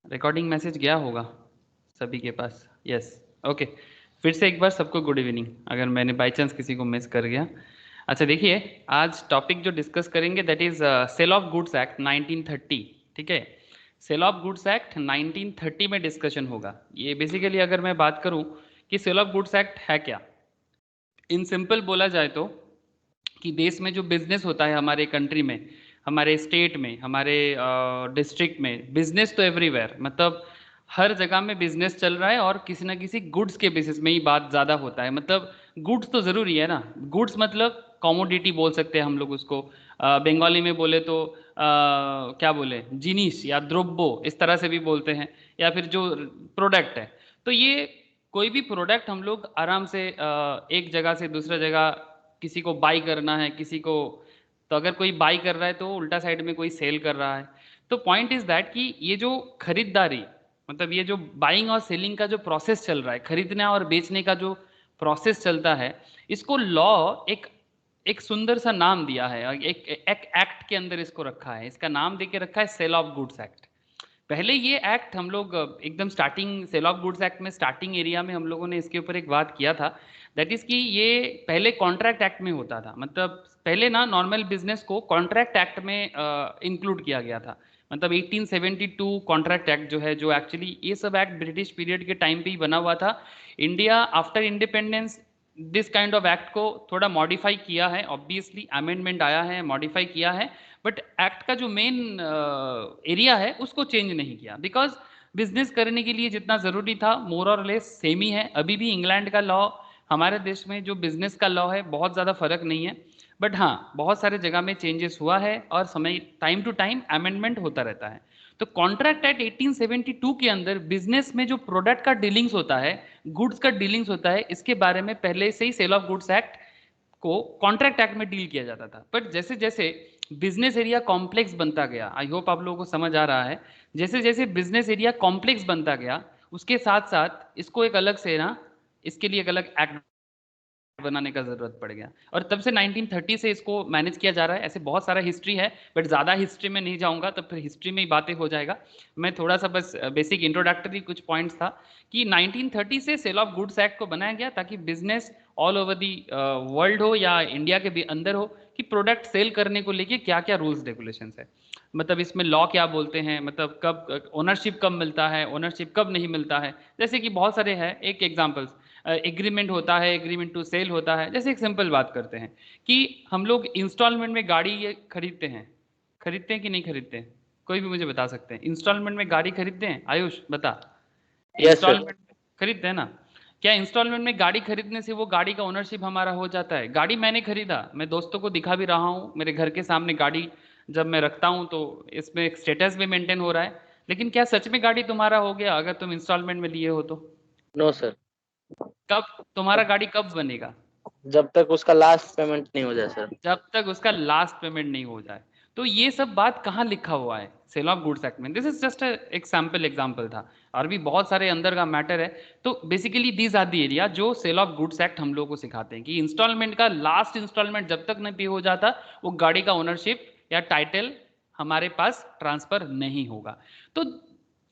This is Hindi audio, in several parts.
रिकॉर्डिंग मैसेज गया होगा सभी के पास। Yes, okay. फिर से एक बार सबको गुड इवनिंग, अगर मैंने बाय चांस किसी को मिस कर गया। अच्छा देखिए, आज टॉपिक जो डिस्कस करेंगे that is sale of goods act 1930। ठीक है, सेल ऑफ गुड्स एक्ट 1930 में डिस्कशन होगा। ये बेसिकली अगर मैं बात करूं कि सेल ऑफ गुड्स एक्ट है क्या, इन सिंपल बोला जाए तो कि देश में जो बिजनेस होता है हमारे कंट्री में, हमारे स्टेट में, हमारे डिस्ट्रिक्ट में, बिजनेस तो एवरीवेयर, मतलब हर जगह में बिजनेस चल रहा है और किसी ना किसी गुड्स के बेसिस में ही बात ज़्यादा होता है। मतलब गुड्स तो ज़रूरी है ना, गुड्स मतलब कॉमोडिटी बोल सकते हैं हम लोग उसको। बंगाली में बोले तो क्या बोले, जिनिस या द्रव्य इस तरह से भी बोलते हैं, या फिर जो प्रोडक्ट है। तो ये कोई भी प्रोडक्ट हम लोग आराम से एक जगह से दूसरा जगह, किसी को बाई करना है, किसी को, तो अगर कोई बाई कर रहा है तो उल्टा साइड में कोई सेल कर रहा है। तो पॉइंट इज दैट कि ये जो खरीदारी, मतलब ये जो बाइंग और सेलिंग का जो प्रोसेस चल रहा है, खरीदना और बेचने का जो प्रोसेस चलता है, इसको लॉ एक एक सुंदर सा नाम दिया है, एक एक्ट के अंदर इसको रखा है। इसका नाम देके रखा है सेल ऑफ गुड्स एक्ट। पहले ये एक्ट हम लोग एकदम starting, sale of goods act में स्टार्टिंग एरिया में हम लोगों ने इसके ऊपर एक बात किया था, दैट इज कि ये पहले कॉन्ट्रैक्ट एक्ट में होता था। मतलब पहले ना नॉर्मल बिजनेस को कॉन्ट्रैक्ट एक्ट में इंक्लूड किया गया था। मतलब 1872 कॉन्ट्रैक्ट एक्ट जो है, जो एक्चुअली ये सब एक्ट ब्रिटिश पीरियड के टाइम पे ही बना हुआ था। India after independence this kind of act को थोड़ा मॉडिफाई किया है, ऑब्वियसली अमेंडमेंट आया है, मॉडिफाई किया है, बट एक्ट का जो मेन एरिया है उसको चेंज नहीं किया। बिकॉज बिजनेस करने के लिए जितना ज़रूरी था मोर और लेस सेम ही है। अभी भी इंग्लैंड का लॉ, हमारे देश में जो बिजनेस का लॉ है, बहुत ज़्यादा फर्क नहीं है। बट हाँ, बहुत सारे जगह में चेंजेस हुआ है और समय टाइम टू टाइम अमेंडमेंट होता रहता है। तो कॉन्ट्रैक्ट एक्ट 1872 के अंदर बिजनेस में जो प्रोडक्ट का डीलिंग्स होता है, गुड्स का डीलिंग्स होता है, इसके बारे में पहले से ही सेल ऑफ गुड्स एक्ट को कॉन्ट्रैक्ट एक्ट में डील किया जाता था। बट जैसे जैसे बिजनेस एरिया कॉम्प्लेक्स बनता गया, आई होप आप लोगों को समझ आ रहा है, जैसे जैसे बिजनेस एरिया कॉम्प्लेक्स बनता गया, उसके साथ साथ इसको एक अलग से ना, इसके लिए एक अलग एक्ट बनाने का जरूरत पड़ गया। और तब से 1930 से इसको मैनेज किया जा रहा है। ऐसे बहुत सारा हिस्ट्री है, बट ज़्यादा हिस्ट्री में नहीं जाऊंगा, तब फिर हिस्ट्री में ही बातें हो जाएगा। मैं थोड़ा सा बस बेसिक इंट्रोडक्टरी कुछ पॉइंट्स था कि 1930 से सेल ऑफ गुड्स एक्ट को बनाया गया ताकि business all over the world हो या इंडिया के भी अंदर हो, कि प्रोडक्ट सेल करने को लेके क्या क्या रूल्स रेगुलेशंस है, मतलब इसमें लॉ क्या बोलते हैं, मतलब कब ओनरशिप कब मिलता है, ओनरशिप कब नहीं मिलता है। जैसे कि बहुत सारे हैं, एक एग्जांपल्स, एग्रीमेंट होता है, एग्रीमेंट टू सेल होता है। जैसे एक सिंपल बात करते हैं कि हम लोग इंस्टॉलमेंट में गाड़ी ये खरीदते हैं कि नहीं खरीदते हैं? कोई भी मुझे बता सकते हैं, इंस्टॉलमेंट में गाड़ी खरीदते हैं? आयुष बता। Yes sir. इंस्टॉलमेंट खरीदते हैं ना? क्या इंस्टॉलमेंट में गाड़ी खरीदने से वो गाड़ी का ओनरशिप हमारा हो जाता है? गाड़ी मैंने खरीदा, मैं दोस्तों को दिखा भी रहा हूँ, मेरे घर के सामने गाड़ी जब मैं रखता हूँ तो इसमें एक स्टेटस भी मेंटेन हो रहा है, लेकिन क्या सच में गाड़ी तुम्हारा हो गया अगर तुम इंस्टॉलमेंट में लिए हो तो? No sir. कब तुम्हारा गाड़ी कब बनेगा? जब तक उसका लास्ट पेमेंट नहीं हो जाए सर। जब तक उसका लास्ट पेमेंट नहीं हो जाए। तो ये सब बात कहाँ लिखा हुआ है? सेल ऑफ गुड्स एक्ट में। दिस इज जस्ट एक सैम्पल एग्जाम्पल था, और भी बहुत सारे अंदर का मैटर है। तो basically these are the area जो सेल ऑफ गुड्स एक्ट हम लोग को सिखाते हैं कि इंस्टॉलमेंट का लास्ट इंस्टॉलमेंट जब तक नहीं पे हो जाता, वो गाड़ी का ओनरशिप या टाइटल हमारे पास ट्रांसफर नहीं होगा। तो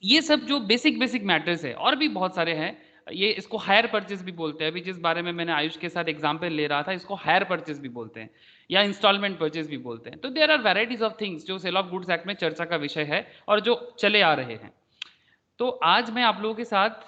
ये सब जो बेसिक बेसिक मैटर्स है, और भी बहुत सारे हैं। ये इसको हायर परचेज भी बोलते हैं, अभी जिस बारे में मैंने आयुष के साथ एग्जांपल ले रहा था, इसको हायर परचेज भी बोलते हैं या इंस्टॉलमेंट परचेज भी बोलते हैं। तो there are varieties of things जो सेल ऑफ गुड्स एक्ट में चर्चा का विषय है और जो चले आ रहे हैं। तो आज मैं आप लोगों के साथ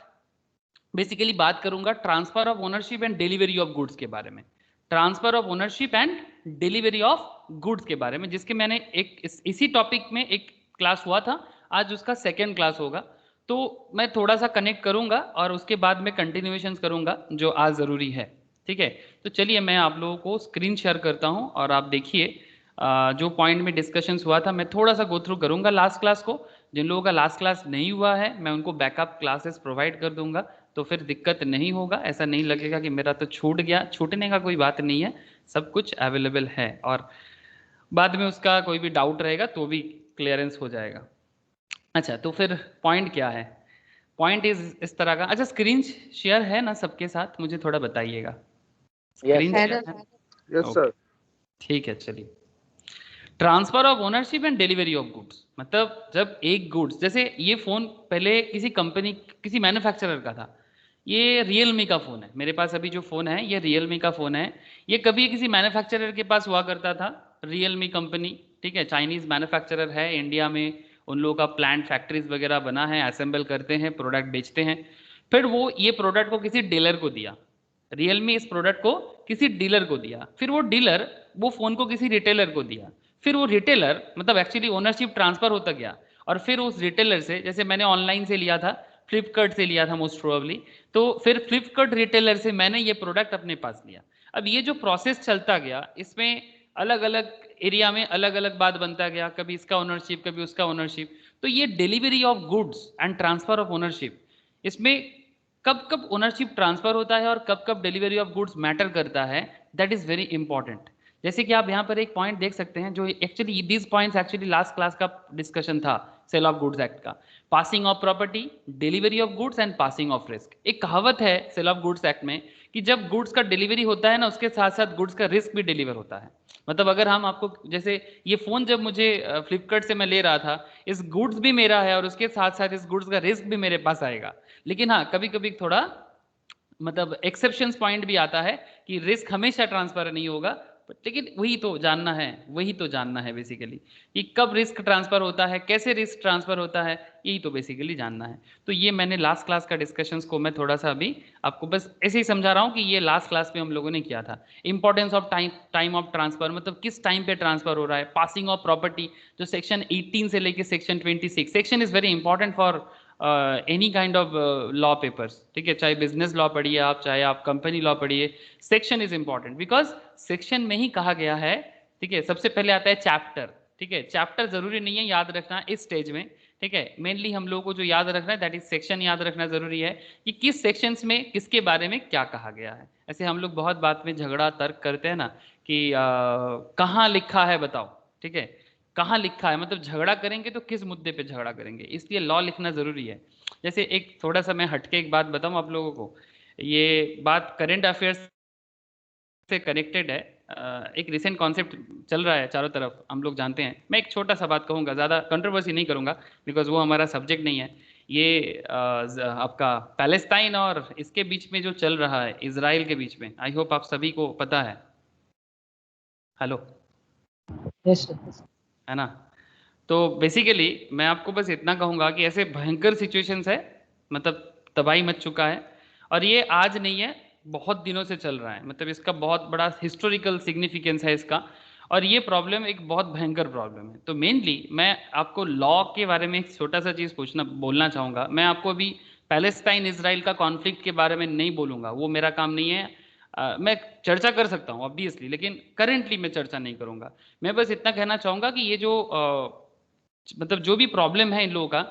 बेसिकली बात करूंगा transfer of ownership and delivery of goods के बारे में। Transfer of ownership and delivery of goods के बारे में, जिसके मैंने एक इसी टॉपिक में एक क्लास हुआ था, आज उसका सेकेंड क्लास होगा। तो मैं थोड़ा सा कनेक्ट करूंगा और उसके बाद में कंटिन्यूएशन करूंगा जो आज ज़रूरी है। ठीक है, तो चलिए मैं आप लोगों को स्क्रीन शेयर करता हूं और आप देखिए जो पॉइंट में डिस्कशंस हुआ था, मैं थोड़ा सा गो थ्रू करूंगा लास्ट क्लास को। जिन लोगों का लास्ट क्लास नहीं हुआ है मैं उनको बैकअप क्लासेस प्रोवाइड कर दूंगा, तो फिर दिक्कत नहीं होगा, ऐसा नहीं लगेगा कि मेरा तो छूट गया। छूटने का कोई बात नहीं है, सब कुछ अवेलेबल है, और बाद में उसका कोई भी डाउट रहेगा तो भी क्लियरेंस हो जाएगा। अच्छा, तो फिर पॉइंट क्या है? पॉइंट इस तरह का। अच्छा, स्क्रीन शेयर है ना सबके साथ? मुझे थोड़ा बताइएगा। Yes screen sir. शेयर है? Yes okay, sir. ठीक है, चलिए। Transfer of ownership and delivery of goods, मतलब जब एक गुड्स, जैसे ये फोन पहले किसी कंपनी, किसी मैन्युफैक्चरर का था। ये रियलमी का फोन है, मेरे पास अभी जो फोन है ये रियलमी का फोन है। ये कभी किसी मैन्युफैक्चरर के पास हुआ करता था, रियलमी कंपनी, ठीक है, चाइनीज मैन्युफैक्चरर है इंडिया में। उन लोगों का प्लांट, फैक्ट्रीज वगैरह बना है, असेंबल करते हैं, प्रोडक्ट बेचते हैं। फिर वो ये प्रोडक्ट को किसी डीलर को दिया, रियलमी इस प्रोडक्ट को किसी डीलर को दिया, फिर वो डीलर वो फोन को किसी रिटेलर को दिया, फिर वो रिटेलर, मतलब एक्चुअली ओनरशिप ट्रांसफर होता गया। और फिर उस रिटेलर से, जैसे मैंने ऑनलाइन से लिया था, फ्लिपकार्ट से लिया था मोस्ट प्रोबेबली, तो फिर फ्लिपकार्ट रिटेलर से मैंने ये प्रोडक्ट अपने पास लिया। अब ये जो प्रोसेस चलता गया, इसमें अलग अलग एरिया में अलग अलग बात बनता गया, कभी इसका ओनरशिप, कभी उसका ओनरशिप। तो ये delivery of goods and transfer of ownership, इसमें कब कब ओनरशिप ट्रांसफर होता है और कब कब डिलीवरी ऑफ गुड्स मैटर करता है, दैट इज वेरी इंपॉर्टेंट। जैसे कि आप यहाँ पर एक पॉइंट देख सकते हैं, जो actually these points actually last class का डिस्कशन था, सेल ऑफ गुड्स एक्ट का। Passing of property, delivery of goods and passing of risk. एक कहावत है सेल ऑफ गुड्स एक्ट में कि जब गुड्स का डिलीवरी होता है ना, उसके साथ साथ गुड्स का रिस्क भी डिलीवर होता है। मतलब अगर हम आपको, जैसे ये फोन जब मुझे फ्लिपकार्ट से मैं ले रहा था, इस गुड्स भी मेरा है और उसके साथ साथ इस गुड्स का रिस्क भी मेरे पास आएगा। लेकिन हाँ, कभी कभी थोड़ा मतलब एक्सेप्शंस पॉइंट भी आता है कि रिस्क हमेशा ट्रांसफर नहीं होगा। लेकिन वही तो जानना है बेसिकली, कि कब रिस्क ट्रांसफर होता है, कैसे रिस्क ट्रांसफर होता है, यही तो बेसिकली जानना है। तो ये मैंने लास्ट क्लास का डिस्कशंस को मैं थोड़ा सा अभी आपको बस ऐसे ही समझा रहा हूँ कि ये लास्ट क्लास में हम लोगों ने किया था। Importance of time of transfer, मतलब किस टाइम पे ट्रांसफर हो रहा है। पासिंग ऑफ प्रॉपर्टी, जो सेक्शन 18 से लेके section 26, section is very important for any kind of law papers, ठीक है, चाहे बिजनेस लॉ पढ़िए आप, चाहे आप कंपनी लॉ पढ़िए, section is important because section में ही कहा गया है, ठीक है। सबसे पहले आता है चैप्टर, ठीक है, चैप्टर जरूरी नहीं है याद रखना इस स्टेज में, ठीक है। मेनली हम लोगों को जो याद रखना है दैट इज सेक्शन याद रखना जरूरी है, कि किस सेक्शंस में किसके बारे में क्या कहा गया है। ऐसे हम लोग बहुत बात में झगड़ा तर्क करते हैं ना, कि कहाँ लिखा है बताओ, ठीक है, कहाँ लिखा है, मतलब झगड़ा करेंगे तो किस मुद्दे पे झगड़ा करेंगे, इसलिए लॉ लिखना जरूरी है। जैसे एक थोड़ा सा मैं हटके एक बात बताऊं आप लोगों को, ये बात करंट अफेयर्स से कनेक्टेड है। एक रिसेंट कॉन्सेप्ट चल रहा है चारों तरफ, हम लोग जानते हैं। मैं एक छोटा सा बात कहूँगा, ज़्यादा कंट्रोवर्सी नहीं करूँगा बिकॉज वो हमारा सब्जेक्ट नहीं है। ये आपका पैलेस्टाइन और इसके बीच में जो चल रहा है, इजराइल के बीच में, आई होप आप सभी को पता है। Hello, yes sir. है ना। तो बेसिकली मैं आपको बस इतना कहूँगा कि ऐसे भयंकर सिचुएशंस है, मतलब तबाही मच चुका है, और ये आज नहीं है, बहुत दिनों से चल रहा है। मतलब इसका बहुत बड़ा हिस्टोरिकल सिग्निफिकेंस है इसका, और ये प्रॉब्लम एक बहुत भयंकर प्रॉब्लम है। तो मेनली मैं आपको लॉ के बारे में एक छोटा सा चीज़ बोलना चाहूँगा। मैं आपको अभी पैलेस्टाइन इसराइल का कॉन्फ्लिक्ट के बारे में नहीं बोलूँगा, वो मेरा काम नहीं है। मैं चर्चा कर सकता हूँ ऑब्वियसली, लेकिन करेंटली मैं चर्चा नहीं करूँगा। मैं बस इतना कहना चाहूँगा कि ये जो मतलब जो भी प्रॉब्लम है इन लोगों का,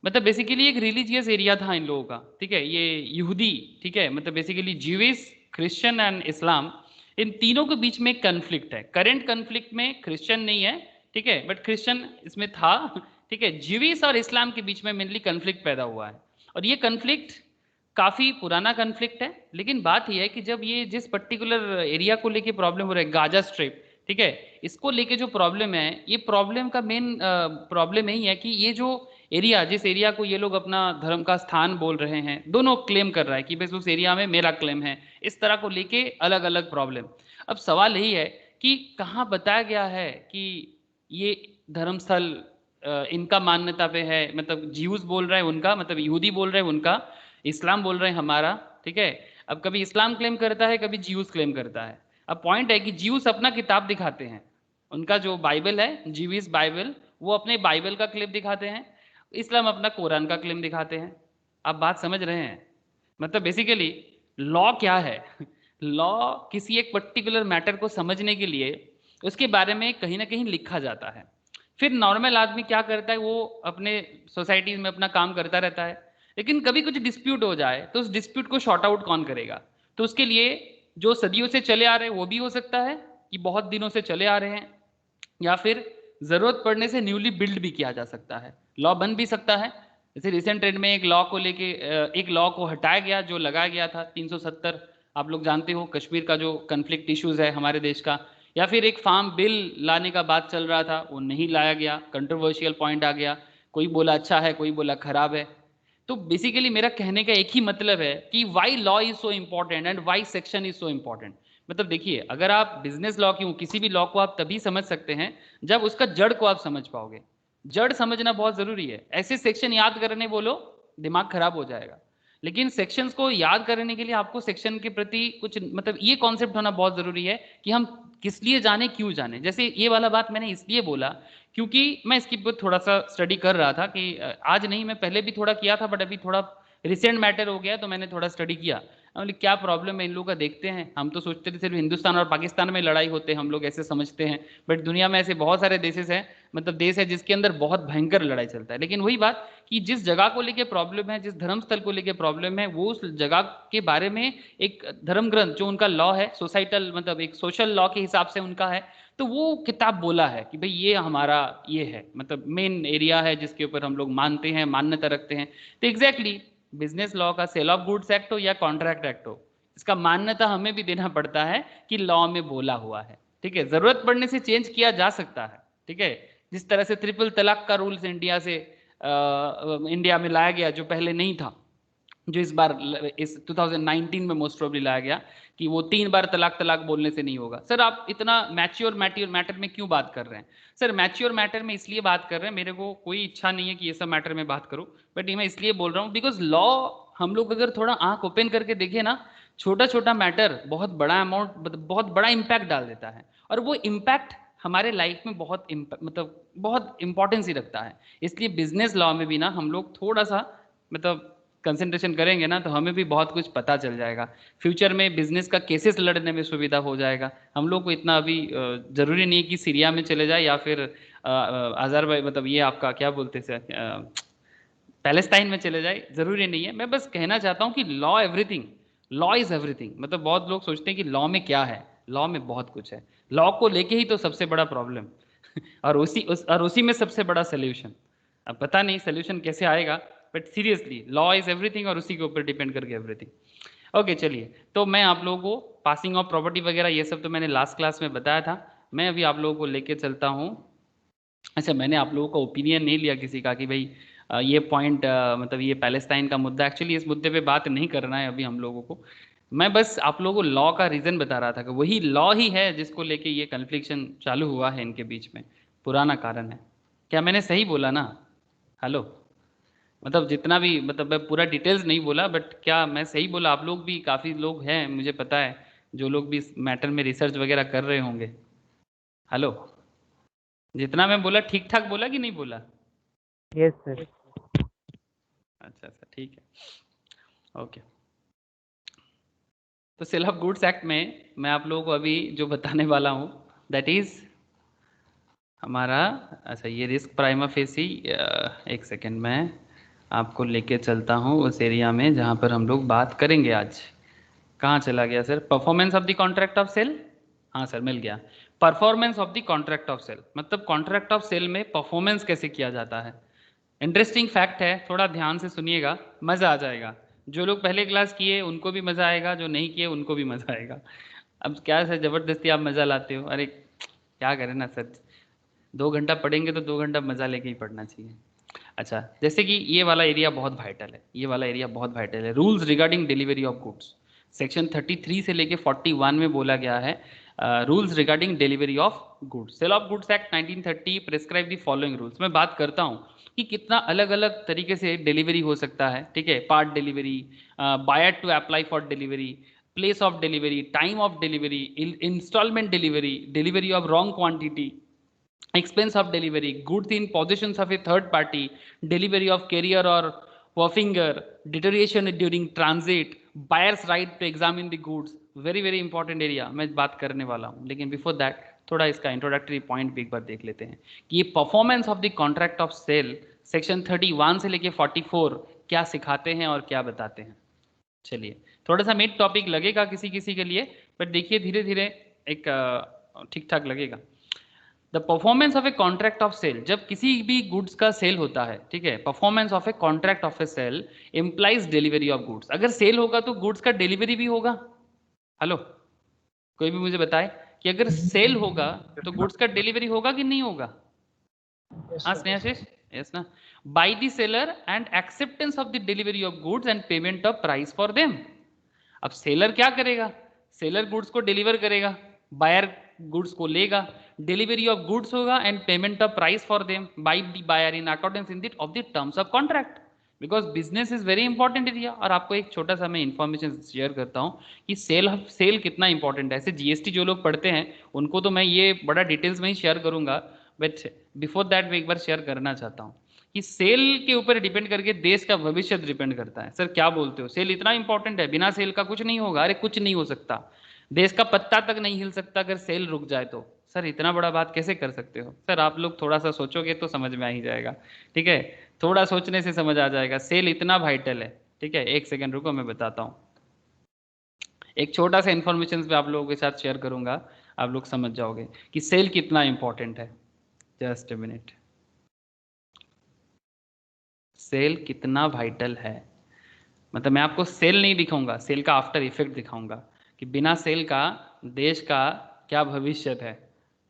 मतलब बेसिकली एक रिलीजियस एरिया था इन लोगों का, ठीक है, ये यहूदी, ठीक है, मतलब बेसिकली ज्यूइश, क्रिश्चियन एंड इस्लाम, इन तीनों के बीच में एक कन्फ्लिक्ट है। करंट कन्फ्लिक्ट में क्रिश्चियन नहीं है, ठीक है, बट क्रिश्चियन इसमें था, ठीक है। ज्यूइश और इस्लाम के बीच में मेनली कन्फ्लिक्ट पैदा हुआ है, और ये कन्फ्लिक्ट काफ़ी पुराना कन्फ्लिक्ट है। लेकिन बात यह है कि जब ये जिस पर्टिकुलर एरिया को लेके प्रॉब्लम हो रहा है, गाजा स्ट्रिप, ठीक है, इसको लेके जो प्रॉब्लम है, ये प्रॉब्लम का मेन प्रॉब्लम यही है कि ये जो एरिया, जिस एरिया को ये लोग अपना धर्म का स्थान बोल रहे हैं, दोनों क्लेम कर रहा है कि बस उस एरिया में मेरा क्लेम है, इस तरह को लेके अलग अलग प्रॉब्लम। अब सवाल यही है कि कहाँ बताया गया है कि ये धर्मस्थल इनका मान्यता पे है, मतलब ज्यूज बोल रहे हैं उनका, मतलब यहूदी बोल रहे हैं उनका, इस्लाम बोल रहे हैं हमारा, ठीक है। अब कभी इस्लाम क्लेम करता है, कभी ज्यूज क्लेम करता है। अब पॉइंट है कि ज्यूज अपना किताब दिखाते हैं, उनका जो बाइबल है, जीविस बाइबल, वो अपने बाइबल का क्लेम दिखाते हैं। इस्लाम अपना कुरान का क्लेम दिखाते हैं। आप बात समझ रहे हैं, मतलब बेसिकली लॉ क्या है लॉ किसी एक पर्टिकुलर मैटर को समझने के लिए उसके बारे में कहीं ना कहीं लिखा जाता है। फिर नॉर्मल आदमी क्या करता है, वो अपने सोसाइटीज में अपना काम करता रहता है। लेकिन कभी कुछ डिस्प्यूट हो जाए तो उस डिस्प्यूट को शॉर्ट आउट कौन करेगा? तो उसके लिए जो सदियों से चले आ रहे हैं वो भी हो सकता है कि बहुत दिनों से चले आ रहे हैं, या फिर जरूरत पड़ने से न्यूली बिल्ड भी किया जा सकता है, लॉ बन भी सकता है। जैसे रिसेंट ट्रेंड में एक लॉ को लेके एक लॉ को हटाया गया जो लगाया गया था 370, आप लोग जानते हो, कश्मीर का जो कन्फ्लिक्ट इश्यूज है हमारे देश का, या फिर एक फार्म बिल लाने का बात चल रहा था, वो नहीं लाया गया, कंट्रोवर्शियल पॉइंट आ गया, कोई बोला अच्छा है, कोई बोला खराब है। तो बेसिकली मेरा कहने का एक ही मतलब है कि why law is so important and why section is so important. मतलब देखिए, अगर आप बिजनेस लॉ की किसी भी लॉ को आप तभी समझ सकते हैं जब उसका जड़ को आप समझ पाओगे। जड़ समझना बहुत जरूरी है। ऐसे सेक्शन याद करने बोलो, दिमाग खराब हो जाएगा। लेकिन सेक्शंस को याद करने के लिए आपको सेक्शन के प्रति कुछ मतलब ये कॉन्सेप्ट होना बहुत जरूरी है कि हम किस लिए जाने, क्यों जाने। जैसे ये वाला बात मैंने इसलिए बोला क्योंकि मैं इसकी पर थोड़ा सा स्टडी कर रहा था कि आज नहीं, मैं पहले भी थोड़ा किया था, बट अभी थोड़ा रिसेंट मैटर हो गया तो मैंने थोड़ा स्टडी किया। बोले क्या प्रॉब्लम है इन लोगों का, देखते हैं। हम तो सोचते थे सिर्फ हिंदुस्तान और पाकिस्तान में लड़ाई होते हैं, हम लोग ऐसे समझते हैं, बट दुनिया में ऐसे बहुत सारे देशेस हैं, मतलब देश है जिसके अंदर बहुत भयंकर लड़ाई चलता है। लेकिन वही बात कि जिस जगह को लेके प्रॉब्लम है, जिस धर्म स्थल को लेके प्रॉब्लम है, वो उस जगह के बारे में एक धर्म ग्रंथ जो उनका लॉ है, सोसाइटल मतलब एक सोशल लॉ के हिसाब से उनका है, तो वो किताब बोला है कि भाई ये हमारा ये है, मतलब मेन एरिया है जिसके ऊपर हम लोग मानते हैं, मान्यता रखते हैं। तो एग्जैक्टली बिजनेस लॉ का सेल ऑफ गुड्स एक्ट हो या कॉन्ट्रैक्ट एक्ट हो, इसका मान्यता हमें भी देना पड़ता है कि लॉ में बोला हुआ है। ठीक है, जरूरत पड़ने से चेंज किया जा सकता है। ठीक है, जिस तरह से ट्रिपल तलाक का रूल्स इंडिया में लाया गया, जो पहले नहीं था, जो इस बार इस 2019 में मोस्ट प्रोबेबली लाया गया कि वो 3 बार तलाक तलाक बोलने से नहीं होगा। सर आप इतना मैच्योर मैटर में क्यों बात कर रहे हैं? सर मैच्योर मैटर में इसलिए बात कर रहे हैं, मेरे को कोई इच्छा नहीं है कि ये सब मैटर में बात करूं, बट ये मैं इसलिए बोल रहा हूं बिकॉज लॉ हम लोग अगर थोड़ा आंख ओपन करके देखें ना, छोटा छोटा मैटर बहुत बड़ा अमाउंट, बहुत बड़ा इंपैक्ट डाल देता है, और वो इंपैक्ट हमारे लाइफ में बहुत मतलब बहुत इंपॉर्टेंस ही रखता है। इसलिए बिजनेस लॉ में भी ना हम लोग थोड़ा सा मतलब कंसंट्रेशन करेंगे ना, तो हमें भी बहुत कुछ पता चल जाएगा। फ्यूचर में बिजनेस का केसेस लड़ने में सुविधा हो जाएगा। हम लोग को इतना अभी जरूरी नहीं है कि सीरिया में चले जाए या फिर अजरबैजान, मतलब ये आपका क्या बोलते हैं सर, पैलेस्टाइन में चले जाए, जरूरी नहीं है। मैं बस कहना चाहता हूँ कि law everything, law is everything. मतलब बहुत लोग सोचते हैं कि लॉ में क्या है, लॉ में बहुत कुछ है। लॉ को लेके ही तो सबसे बड़ा प्रॉब्लम और उसी में सबसे बड़ा सोल्यूशन। अब पता नहीं सोल्यूशन कैसे आएगा, but seriously law is everything और उसी के ऊपर डिपेंड करके एवरीथिंग। ओके चलिए, तो मैं आप लोगों को पासिंग ऑफ प्रॉपर्टी वगैरह ये सब तो मैंने लास्ट क्लास में बताया था। मैं अभी आप लोगों को लेके चलता हूँ। अच्छा, मैंने आप लोगों का ओपिनियन नहीं लिया किसी का कि भाई ये पॉइंट मतलब ये पैलेस्टाइन का मुद्दा, एक्चुअली इस मुद्दे पे बात नहीं करना है अभी हम लोगों को। मैं बस आप लोगों को लॉ का रीज़न बता रहा था कि वही लॉ ही है जिसको लेके ये कन्फ्लिक्शन चालू हुआ है इनके बीच में, पुराना कारण है। क्या मैंने सही बोला ना? हेलो, मतलब जितना भी, मतलब मैं पूरा डिटेल्स नहीं बोला, बट क्या मैं सही बोला? आप लोग भी काफ़ी लोग हैं मुझे पता है जो लोग भी इस मैटर में रिसर्च वगैरह कर रहे होंगे। हेलो, जितना मैं बोला ठीक ठाक बोला कि नहीं बोला? Yes, sir. अच्छा अच्छा, ठीक है, ओके। तो सेल ऑफ गुड्स एक्ट में मैं आप लोगों को अभी जो बताने वाला हूँ दैट इज हमारा, अच्छा ये रिस्क प्राइमा फेसी, एक सेकेंड में आपको लेके चलता हूँ उस एरिया में जहाँ पर हम लोग बात करेंगे आज। कहाँ चला गया sir? Performance of the contract of sale. हाँ सर, मिल गया। Performance of the contract of sale, मतलब कॉन्ट्रैक्ट ऑफ सेल में परफॉर्मेंस कैसे किया जाता है। इंटरेस्टिंग फैक्ट है, थोड़ा ध्यान से सुनिएगा, मज़ा आ जाएगा। जो लोग पहले क्लास किए उनको भी मज़ा आएगा, जो नहीं किए उनको भी मज़ा आएगा। अब क्या सर ज़बरदस्ती आप मज़ा लाते हो? अरे क्या करें ना सर, 2 घंटा पढ़ेंगे तो 2 घंटा मज़ा लेके ही पढ़ना चाहिए। अच्छा, जैसे कि ये वाला एरिया बहुत वाइटल है, ये वाला एरिया बहुत वाइटल है। Rules regarding delivery of goods, section 33 से लेके 41 में बोला गया है rules regarding delivery of goods. Sale of goods act 1930 prescribe the following rules. मैं बात करता हूँ कि कितना अलग अलग तरीके से डिलीवरी हो सकता है। ठीक है, part delivery, buyer to apply for delivery, place of delivery, time of delivery, instalment delivery, delivery of wrong quantity, expense of delivery, goods in possessions of a third party, delivery of carrier or waffinger, deterioration during transit, buyer's right to examine the goods। Very very important area मैं बात करने वाला हूँ, लेकिन बिफोर दैट थोड़ा इसका इंट्रोडक्टरी पॉइंट भी एक बार देख लेते हैं कि ये performance of the contract of sale section 31 से लेके 44 क्या सिखाते हैं और क्या बताते हैं। चलिए, थोड़ा सा मिड टॉपिक लगेगा किसी किसी के लिए, बट देखिए धीरे धीरे एक ठीक ठाक लगेगा। The performance of a contract of sale, जब किसी भी गुड्स का सेल होता है, ठीक है, performance of a contract of a sale implies delivery of goods. अगर सेल होगा तो गुड्स का डिलीवरी भी होगा। हेलो, कोई भी मुझे बताए कि अगर सेल होगा तो गुड्स का डिलीवरी होगा कि नहीं होगा? हाँ स्नेहाशीष, यस ना? By the seller and acceptance of the delivery of goods and payment of price for them. अब सेलर क्या करेगा? सेलर गुड्स को डिलीवर करेगा, बायर गुड्स को लेगा, डिलीवरी ऑफ गुड्स होगा and payment of price for them by the buyer in accordance in the of the terms of contract, because business is very important area. और आपको एक छोटा सा मैं इन्फॉर्मेशन शेयर करता हूँ कि सेल कितना इंपॉर्टेंट है। ऐसे जीएसटी जो लोग पढ़ते हैं उनको तो मैं ये बड़ा डिटेल्स में ही शेयर करूंगा, बट बिफोर दैट मैं एक बार शेयर करना चाहता हूँ कि सेल के ऊपर डिपेंड करके देश का भविष्य डिपेंड करता है। सर क्या बोलते हो, सेल इतना इंपॉर्टेंट है? बिना सेल का कुछ नहीं होगा। अरे कुछ नहीं हो सकता, देश का पत्ता तक नहीं हिल सकता अगर सेल रुक जाए तो। सर इतना बड़ा बात कैसे कर सकते हो? सर आप लोग थोड़ा सा सोचोगे तो समझ में आ ही जाएगा, ठीक है? थोड़ा सोचने से समझ आ जाएगा, सेल इतना वाइटल है, ठीक है? एक सेकेंड रुको, मैं बताता हूँ। एक छोटा सा इन्फॉर्मेशन पे आप लोगों के साथ शेयर करूंगा, आप लोग समझ जाओगे कि सेल कितना इंपॉर्टेंट है। जस्ट ए मिनट, सेल कितना वाइटल है, मतलब मैं आपको सेल नहीं दिखाऊंगा, सेल का आफ्टर इफेक्ट दिखाऊंगा कि बिना सेल का देश का क्या भविष्य है,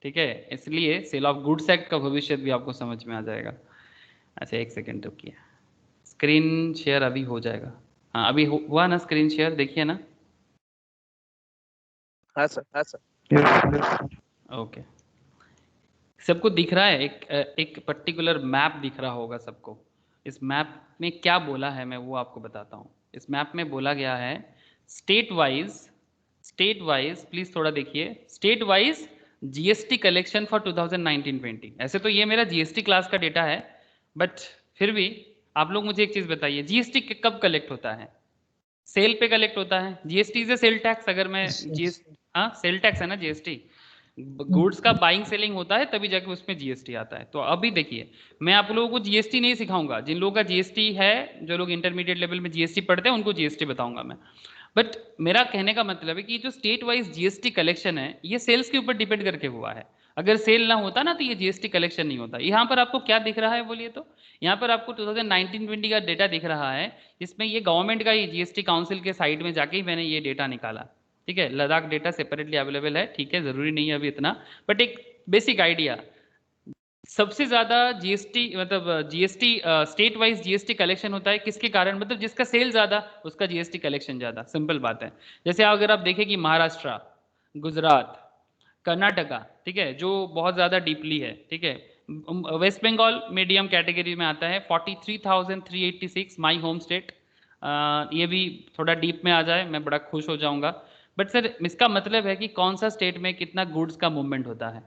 ठीक है? इसलिए सेल ऑफ गुड्स एक्ट का भविष्य भी आपको समझ में आ जाएगा। अच्छा एक सेकेंड रुकिए, स्क्रीन शेयर अभी हो जाएगा। हाँ अभी हुआ ना स्क्रीन शेयर, देखिए ना? हाँ सर, हाँ सर। ओके, सबको दिख रहा है? एक पर्टिकुलर मैप दिख रहा होगा सबको। इस मैप में क्या बोला है मैं वो आपको बताता हूँ। इस मैप में बोला गया है स्टेट वाइज प्लीज थोड़ा देखिए, state wise GST collection for 2019-20। ऐसे तो ये मेरा जीएसटी क्लास का डेटा है, बट फिर भी आप लोग मुझे एक चीज बताइए, जीएसटी कब कलेक्ट होता है? सेल पे कलेक्ट होता है। GST is a sale tax. अगर मैं हाँ सेल टैक्स है ना जीएसटी, गुड्स का बाइंग सेलिंग होता है तभी जाके उसमें जीएसटी आता है। तो अभी देखिए, मैं आप लोगों को जीएसटी नहीं सिखाऊंगा, जिन लोगों का जीएसटी है, जो लोग इंटरमीडिएट लेवल में जीएसटी पढ़ते हैं उनको जीएसटी बताऊंगा मैं। बट मेरा कहने का मतलब है कि जो स्टेट वाइज जीएसटी कलेक्शन है ये सेल्स के ऊपर डिपेंड करके हुआ है। अगर सेल ना होता ना तो ये जीएसटी कलेक्शन नहीं होता। यहाँ पर आपको क्या दिख रहा है बोलिए तो? यहाँ पर आपको 2019-20 का डेटा दिख रहा है, इसमें ये गवर्नमेंट का ही जीएसटी काउंसिल के साइट में जाके ही मैंने ये डेटा निकाला, ठीक है? लद्दाख डेटा सेपरेटली अवेलेबल है, ठीक है? जरूरी नहीं है अभी इतना, बट एक बेसिक आइडिया। सबसे ज्यादा जीएसटी मतलब GST state wise GST collection होता है किसके कारण? मतलब जिसका सेल ज्यादा उसका जीएसटी कलेक्शन ज्यादा, सिंपल बात है। जैसे अगर आप देखें कि महाराष्ट्र, गुजरात, कर्नाटका, ठीक है, जो बहुत ज्यादा डीपली है, ठीक है? वेस्ट बंगाल मीडियम कैटेगरी में आता है, 43,386 माई होम स्टेट। ये भी थोड़ा डीप में आ जाए मैं बड़ा खुश हो जाऊंगा। बट सर इसका मतलब है कि कौन सा स्टेट में कितना गुड्स का मूवमेंट होता है?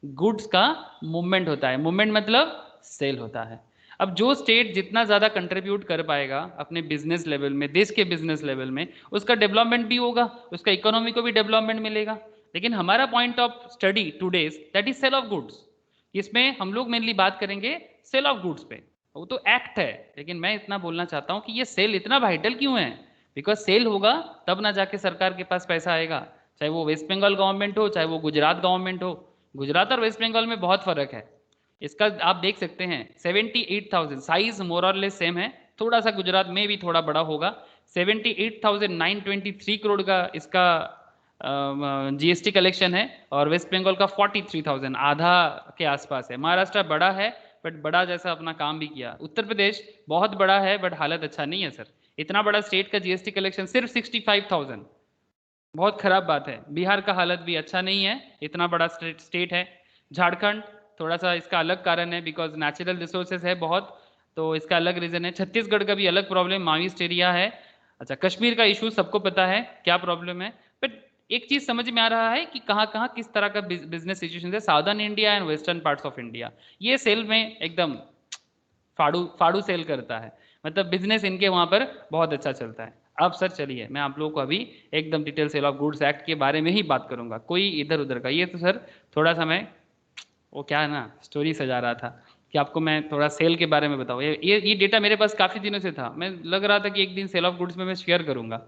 गुड्स का मूवमेंट होता है, मूवमेंट मतलब सेल होता है। अब जो स्टेट जितना ज्यादा कंट्रीब्यूट कर पाएगा अपने बिजनेस लेवल में, देश के बिजनेस लेवल में, उसका डेवलपमेंट भी होगा, उसका इकोनॉमी को भी डेवलपमेंट मिलेगा। लेकिन हमारा point of study today's that is sale of goods. इसमें हम लोग मेनली बात करेंगे सेल ऑफ गुड्स पे। वो तो एक्ट है, लेकिन मैं इतना बोलना चाहता हूँ कि ये सेल इतना वाइटल क्यों है? बिकॉज सेल होगा तब ना जाके सरकार के पास पैसा आएगा, चाहे वो वेस्ट बंगाल गवर्नमेंट हो चाहे वो गुजरात गवर्नमेंट हो। गुजरात और वेस्ट बंगाल में बहुत फर्क है, इसका आप देख सकते हैं। 78,000 साइज मोर और लेस सेम है, थोड़ा सा गुजरात में भी थोड़ा बड़ा होगा। 78,923 करोड़ का इसका जीएसटी कलेक्शन है, और वेस्ट बंगाल का 43,000, आधा के आसपास है। महाराष्ट्र बड़ा है बट बड़ा जैसा अपना काम भी किया। उत्तर प्रदेश बहुत बड़ा है बट हालत अच्छा नहीं है सर। इतना बड़ा स्टेट का जीएसटी कलेक्शन सिर्फ 65,000, बहुत खराब बात है। बिहार का हालत भी अच्छा नहीं है, इतना बड़ा स्टेट है। झारखंड थोड़ा सा इसका अलग कारण है, बिकॉज नेचुरल रिसोर्सेज है बहुत, तो इसका अलग रीजन है। छत्तीसगढ़ का भी अलग प्रॉब्लम, माविस्ट एरिया है। अच्छा कश्मीर का इशू सबको पता है क्या प्रॉब्लम है, बट एक चीज समझ में आ रहा है कि कहाँ कहाँ किस तरह का बिजनेस सिचुएशन है। Southern India and western parts of India ये सेल में एकदम फाड़ू फाड़ू सेल करता है, मतलब बिजनेस इनके वहां पर बहुत अच्छा चलता है। अब सर चलिए मैं आप लोगों को अभी एकदम detail sale of goods act के बारे में ही बात करूंगा, कोई इधर उधर का। ये तो सर थोड़ा सा मैं वो क्या है ना स्टोरी सजा रहा था कि आपको मैं थोड़ा सेल के बारे में बताऊँ। ये डेटा मेरे पास काफी दिनों से था, मैं लग रहा था कि एक दिन सेल ऑफ गुड्स में मैं शेयर करूंगा,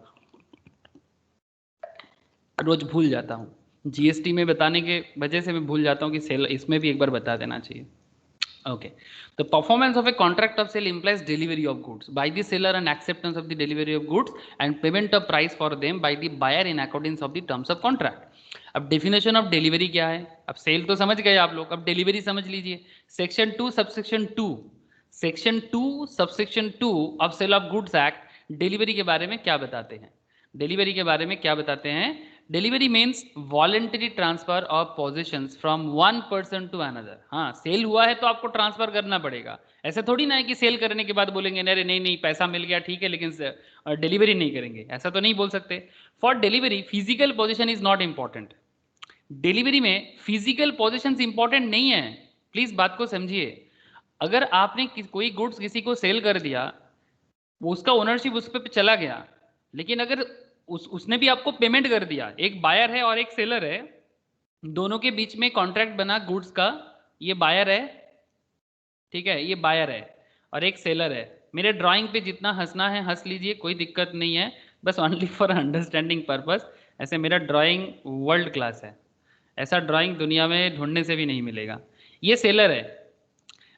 रोज भूल जाता हूँ। जीएसटी में बताने के वजह से मैं भूल जाता हूँ कि सेल इसमें भी एक बार बता देना चाहिए। Okay. The performance of a contract of sale implies delivery of goods by the seller and acceptance of the delivery of goods and payment of price for them by the buyer in accordance of the terms of contract. अब डेफिनेशन ऑफ डिलीवरी क्या है? अब सेल तो समझ गए आप लोग, अब डिलीवरी समझ लीजिए। Section 2 subsection 2 of sale of goods act delivery के बारे में क्या बताते हैं? डिलीवरी के बारे में क्या बताते हैं? Delivery means voluntary transfer of positions from one person to another. हाँ, सेल हुआ है तो आपको ट्रांसफर करना पड़ेगा। ऐसा थोड़ी ना है कि सेल करने के बाद बोलेंगे अरे नहीं नहीं पैसा मिल गया ठीक है लेकिन डिलीवरी नहीं करेंगे, ऐसा तो नहीं बोल सकते। For delivery physical position is not important. Delivery में फिजिकल पोजीशंस इंपॉर्टेंट नहीं है, प्लीज बात को समझिए। अगर आपने कोई गुड्स किसी को सेल कर दिया, वो उसका ओनरशिप उस पर चला गया, लेकिन अगर उसने भी आपको पेमेंट कर दिया, एक बायर है और एक सेलर है, दोनों के बीच में कॉन्ट्रैक्ट बना गुड्स का, ये बायर है, ठीक है, ये बायर है और एक सेलर है। मेरे ड्राइंग पे जितना हंसना है हंस लीजिए, कोई दिक्कत नहीं है, बस ओनली फॉर अंडरस्टैंडिंग पर्पस। ऐसे मेरा ड्राइंग वर्ल्ड क्लास है, ऐसा ड्राइंग दुनिया में ढूंढने से भी नहीं मिलेगा। ये सेलर है।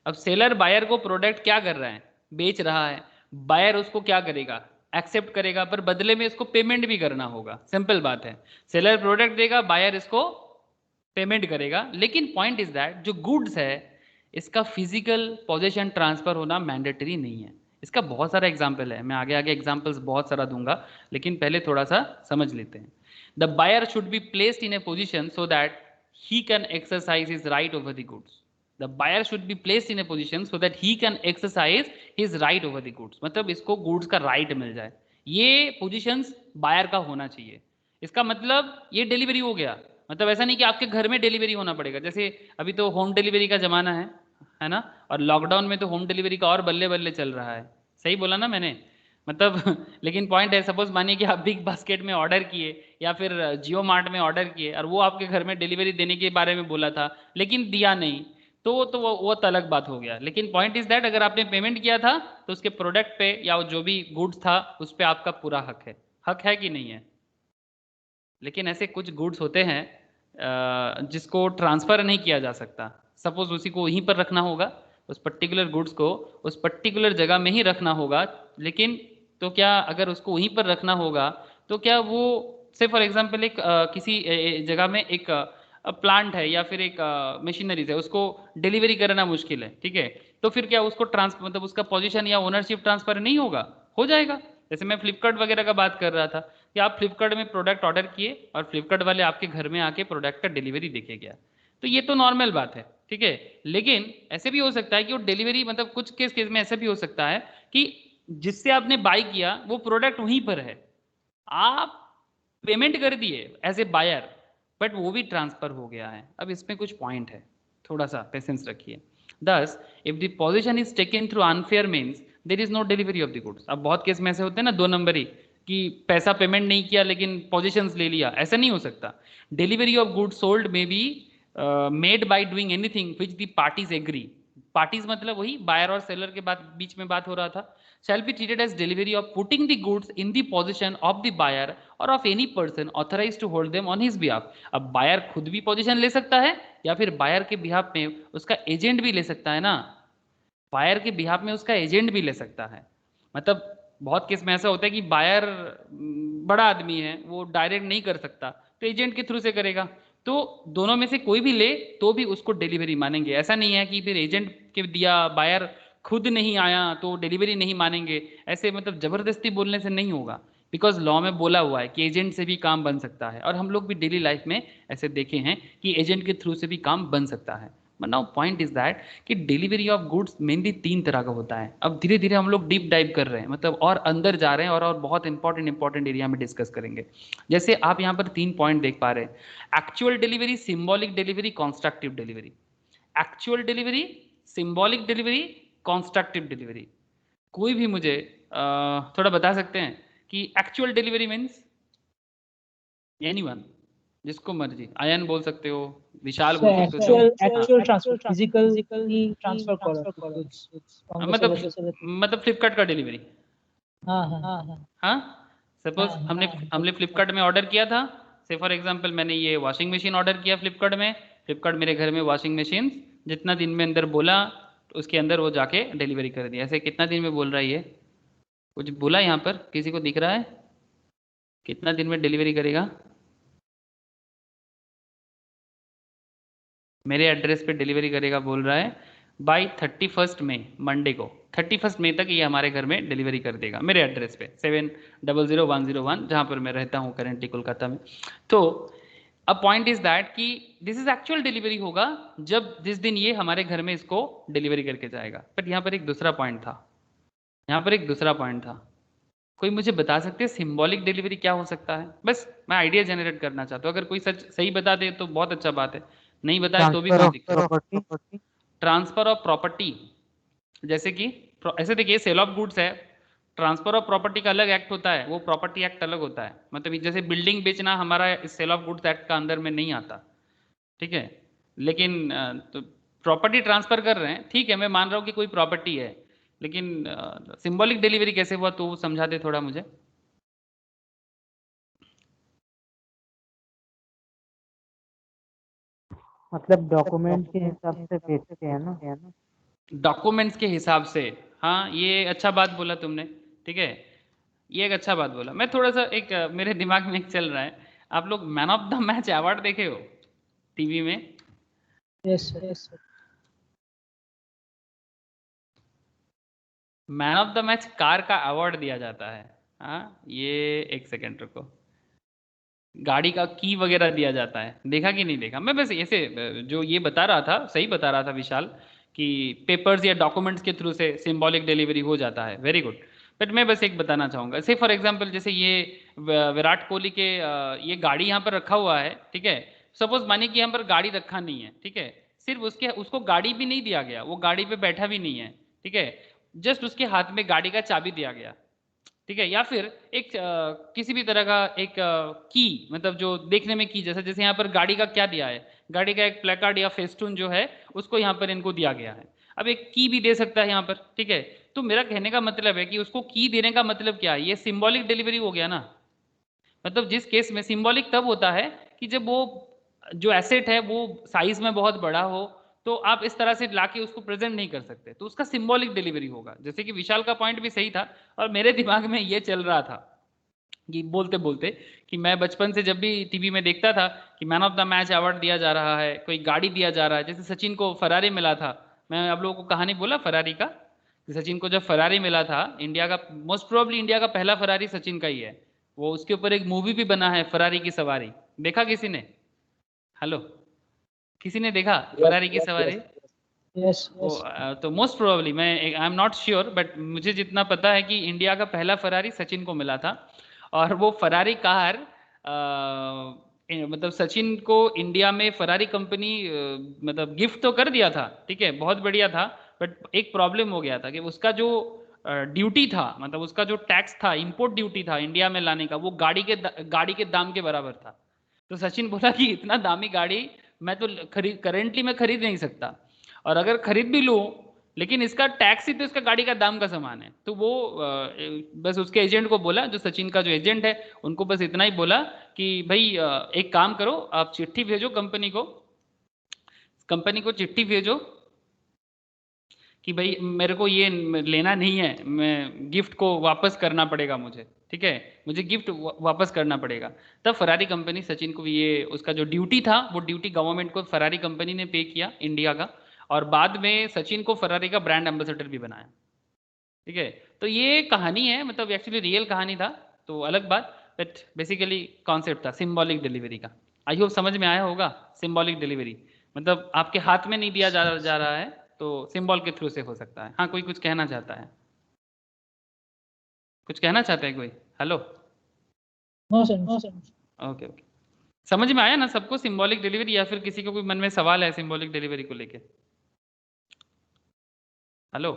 अब सेलर बायर को प्रोडक्ट क्या कर रहा है? बेच रहा है। बायर उसको क्या करेगा? एक्सेप्ट करेगा, पर बदले में इसको पेमेंट भी करना होगा। सिंपल बात है, सेलर प्रोडक्ट देगा, बायर इसको पेमेंट करेगा। लेकिन पॉइंट इज दैट जो गुड्स है इसका फिजिकल पोजीशन ट्रांसफर होना मैंडेटरी नहीं है। इसका बहुत सारा एग्जाम्पल है, मैं आगे आगे एग्जाम्पल्स बहुत सारा दूंगा, लेकिन पहले थोड़ा सा समझ लेते हैं। The buyer should be placed in a position so that he can exercise his right over the goods. The buyer should be placed in a position so that he can exercise his right over the goods. मतलब इसको गुड्स का राइट मिल जाए, ये पोजीशंस बायर का होना चाहिए। इसका मतलब ये डिलीवरी हो गया, मतलब ऐसा नहीं कि आपके घर में डिलीवरी होना पड़ेगा। जैसे अभी तो होम डिलीवरी का जमाना है ना, और लॉकडाउन में तो होम डिलीवरी का और बल्ले बल्ले चल रहा है। सही बोला ना मैंने? मतलब लेकिन पॉइंट है, सपोज मानिए कि आप बिग बास्केट में ऑर्डर किए या फिर जियो मार्ट में ऑर्डर किए और वो आपके घर में डिलीवरी देने के बारे में बोला था लेकिन दिया नहीं, तो वो तो अलग बात हो गया। लेकिन पॉइंट इज दैट अगर आपने पेमेंट किया था तो उसके प्रोडक्ट पे या जो भी गुड्स था उस पर आपका पूरा हक है कि नहीं है? लेकिन ऐसे कुछ गुड्स होते हैं जिसको ट्रांसफ़र नहीं किया जा सकता। सपोज उसी को वहीं पर रखना होगा, उस पर्टिकुलर गुड्स को उस पर्टिकुलर जगह में ही रखना होगा। लेकिन तो क्या अगर उसको वहीं पर रखना होगा तो क्या वो से फॉर एग्जांपल एक किसी जगह में एक प्लांट है या फिर एक मशीनरीज है, उसको डिलीवरी करना मुश्किल है, ठीक है, तो फिर क्या उसको मतलब उसका पोजीशन या ओनरशिप ट्रांसफर नहीं होगा? हो जाएगा। जैसे मैं फ्लिपकार्ट वगैरह का बात कर रहा था कि आप फ्लिपकार्ट में प्रोडक्ट ऑर्डर किए और फ्लिपकार्ट वाले आपके घर में आके प्रोडक्ट का डिलीवरी देके गया, तो ये तो नॉर्मल बात है, ठीक है। लेकिन ऐसे भी हो सकता है कि वो डिलीवरी मतलब कुछ केस में ऐसा भी हो सकता है कि जिससे आपने बाय किया वो प्रोडक्ट वहीं पर है, आप पेमेंट कर दिए एज ए बायर, बट वो भी ट्रांसफर हो गया है। अब इसमें कुछ पॉइंट है, थोड़ा सा पेशेंस रखिए। Thus if the position is taken through unfair means there is no delivery of the goods. अब बहुत केस में ऐसे होते हैं ना, दो नंबरी, कि पैसा पेमेंट नहीं किया लेकिन पोजीशंस ले लिया, ऐसा नहीं हो सकता। Delivery of goods sold may be made by doing anything which the parties agree. Parties मतलब वही बायर और सेलर के बीच में बात हो रहा था। shall be treated as delivery of putting the goods in the possession of the buyer or of any person authorized to hold them on his behalf। अब बायर खुद भी पोजीशन ले सकता है या फिर बायर के बिहाफ में उसका एजेंट भी ले सकता है ना, बायर के बिहाफ में उसका एजेंट भी ले सकता है। मतलब बहुत केस में ऐसा होता है कि बायर बड़ा आदमी है, वो डायरेक्ट नहीं कर सकता तो एजेंट के थ्रू से करेगा, तो दोनों में से कोई भी ले तो भी उसको डिलीवरी मानेंगे। ऐसा नहीं है कि फिर एजेंट के दिया बायर खुद नहीं आया तो डिलीवरी नहीं मानेंगे, ऐसे मतलब जबरदस्ती बोलने से नहीं होगा, बिकॉज लॉ में बोला हुआ है कि एजेंट से भी काम बन सकता है, और हम लोग भी डेली लाइफ में ऐसे देखे हैं कि एजेंट के थ्रू से भी काम बन सकता है। But now point is that कि डिलीवरी ऑफ गुड्स मेनली 3 तरह का होता है। अब धीरे धीरे हम लोग डीप डाइव कर रहे हैं, मतलब और अंदर जा रहे हैं और बहुत इंपॉर्टेंट एरिया में डिस्कस करेंगे। जैसे आप यहाँ पर 3 पॉइंट देख पा रहे हैं, actual delivery, symbolic delivery, constructive delivery. Actual delivery, symbolic delivery, constructive delivery. कोई भी मुझे थोड़ा बता सकते हैं कि एक्चुअल डिलीवरी मीन्स? एनीवन, जिसको मर्जी, आयन बोल सकते हो, विशाल बोल सकते हो, एक्चुअल ट्रांसफर फिजिकली ट्रांसफर करा गुड्स फ्रॉम द मतलब सेलर। मतलब फ्लिपकार्ट का डिलीवरी। हाँ हाँ हाँ, सपोज हमने फ्लिपकार्ट में ऑर्डर किया था, से फॉर एग्जांपल मैंने ये वॉशिंग मशीन ऑर्डर किया फ्लिपकार्ट में, फ्लिपकार्ट मेरे घर में वॉशिंग मशीन जितना दिन में अंदर बोला उसके अंदर वो जाके डिलीवरी कर दिया। ऐसे कितना दिन में बोल रहा है ये? कुछ बोला यहाँ पर? किसी को दिख रहा है कितना दिन में डिलीवरी करेगा? मेरे एड्रेस पे डिलीवरी करेगा बोल रहा है बाई 31 मई, मंडे को 31 मई तक ये हमारे घर में डिलीवरी कर देगा मेरे एड्रेस पे 700101, जहाँ पर मैं रहता हूँ करेंटली कोलकाता में। तो अब पॉइंट इज दैट कि दिस इज एक्चुअल डिलीवरी होगा जब जिस दिन ये हमारे घर में इसको डिलीवरी करके जाएगा। बट यहाँ पर एक दूसरा पॉइंट था, यहाँ पर एक दूसरा पॉइंट था। कोई मुझे बता सकते हैं सिंबॉलिक डिलीवरी क्या हो सकता है? बस मैं आइडिया जनरेट करना चाहता हूँ। अगर कोई सच सही बता दे तो बहुत अच्छा बात है, नहीं बताए तो भी कोई दिक्कत नहीं। ट्रांसफर ऑफ प्रॉपर्टी, जैसे कि ऐसे देखिए सेल ऑफ गुड्स है, ट्रांसफर ऑफ प्रॉपर्टी का अलग एक्ट होता है, वो प्रॉपर्टी एक्ट अलग होता है। मतलब जैसे बिल्डिंग बेचना हमारा इस सेल ऑफ गुड्स एक्ट का अंदर में नहीं आता, ठीक है। लेकिन तो प्रॉपर्टी ट्रांसफर कर रहे हैं, ठीक है, मैं मान रहा हूँ कि कोई प्रॉपर्टी है, लेकिन सिंबॉलिक डिलीवरी कैसे हुआ तो समझा दे थोड़ा मुझे। मतलब डॉक्यूमेंट के हिसाब से भेजते हैं ना। डॉक्यूमेंट्स के हिसाब से, हाँ ये अच्छा बात बोला तुमने, ठीक है, ये एक अच्छा बात बोला। मैं थोड़ा सा एक मेरे दिमाग में एक चल रहा है, आप लोग man of the match award देखे हो टीवी में? Yes yes. Man of the match car का अवार्ड दिया जाता है। हाँ ये एक सेकेंड रुको, गाड़ी का की वगैरह दिया जाता है, देखा कि नहीं देखा? मैं बस ऐसे जो ये बता रहा था, सही बता रहा था विशाल, कि पेपर्स या डॉक्यूमेंट्स के थ्रू से सिंबॉलिक डिलीवरी हो जाता है, वेरी गुड। बट मैं बस एक बताना चाहूँगा, से फॉर एग्जांपल जैसे ये विराट कोहली के ये गाड़ी यहाँ पर रखा हुआ है, ठीक है। सपोज मानिए कि यहाँ पर गाड़ी रखा नहीं है, ठीक है, सिर्फ उसको गाड़ी भी नहीं दिया गया, वो गाड़ी पे बैठा भी नहीं है, ठीक है, जस्ट उसके हाथ में गाड़ी का चाबी दिया गया, ठीक है। या फिर एक किसी भी तरह का एक की, मतलब जो देखने में की जैसे, जैसे यहाँ पर गाड़ी का क्या दिया है, गाड़ी का एक प्लेकार्ड या फेस्टून जो है उसको यहाँ पर इनको दिया गया है। अब एक की भी दे सकता है यहाँ पर, ठीक है। तो मेरा कहने का मतलब है कि उसको की देने का मतलब क्या है, ये सिंबॉलिक डिलीवरी हो गया ना। मतलब जिस केस में सिंबॉलिक तब होता है कि जब वो जो एसेट है वो साइज में बहुत बड़ा हो, तो आप इस तरह से लाके उसको प्रेजेंट नहीं कर सकते, तो उसका सिंबॉलिक डिलीवरी होगा। जैसे कि विशाल का पॉइंट भी सही था, और मेरे दिमाग में ये चल रहा था कि बोलते बोलते कि मैं बचपन से जब भी टीवी में देखता था कि man of the match award दिया जा रहा है, कोई गाड़ी दिया जा रहा है, जैसे सचिन को फरारी मिला था। मैं आप लोगों को कहानी बोला फरारी का, कि सचिन को जब फरारी मिला था, इंडिया का मोस्ट प्रोबेबली इंडिया का पहला फरारी सचिन का ही है, वो उसके ऊपर एक मूवी भी बना है फरारी की सवारी, देखा किसी ने? हेलो, किसी ने देखा फरारी की सवारी? यस वो यस। तो मोस्ट प्रोबेबली, मैं I am not sure, but मुझे जितना पता है कि इंडिया का पहला फरारी सचिन को मिला था। और वो फरारी कार मतलब सचिन को इंडिया में फरारी कंपनी मतलब गिफ्ट तो कर दिया था, ठीक है, बहुत बढ़िया था। बट एक प्रॉब्लम हो गया था कि उसका जो ड्यूटी था, मतलब उसका जो टैक्स था, इंपोर्ट ड्यूटी था इंडिया में लाने का, वो गाड़ी के दाम के बराबर था। तो सचिन बोला कि इतना दामी गाड़ी मैं तो करेंटली मैं खरीद नहीं सकता, और अगर खरीद भी लूँ, लेकिन इसका टैक्स ही तो इसका गाड़ी का दाम का सामान है। तो वो बस उसके एजेंट को बोला, जो सचिन का जो एजेंट है, उनको बस इतना ही बोला कि भाई एक काम करो, आप चिट्ठी भेजो कंपनी को चिट्ठी भेजो कि भाई मेरे को ये लेना नहीं है, मैं गिफ्ट को वापस करना पड़ेगा मुझे, ठीक है, मुझे गिफ्ट वापस करना पड़ेगा। तब फरारी कंपनी सचिन को ये उसका जो ड्यूटी था, वो ड्यूटी गवर्नमेंट को फरारी कंपनी ने पे किया इंडिया का, और बाद में सचिन को फरारी का ब्रांड एम्बेसडर भी बनाया, ठीक है। तो ये कहानी है, मतलब एक्चुअली रियल कहानी था, तो अलग बात, बट बेसिकली कॉन्सेप्ट था सिंबॉलिक डिलीवरी का। आई होप समझ में आया होगा। सिंबॉलिक डिलीवरी मतलब आपके हाथ में नहीं दिया जा रहा है, तो सिंबल के थ्रू से हो सकता है। हाँ कोई कुछ कहना चाहता है, कुछ कहना चाहते हैं कोई? Hello, no sir no sir. Okay okay, समझ में आया ना सबको सिंबॉलिक डिलीवरी, या फिर किसी को कोई मन में सवाल है सिंबॉलिक डिलीवरी को लेके? हेलो,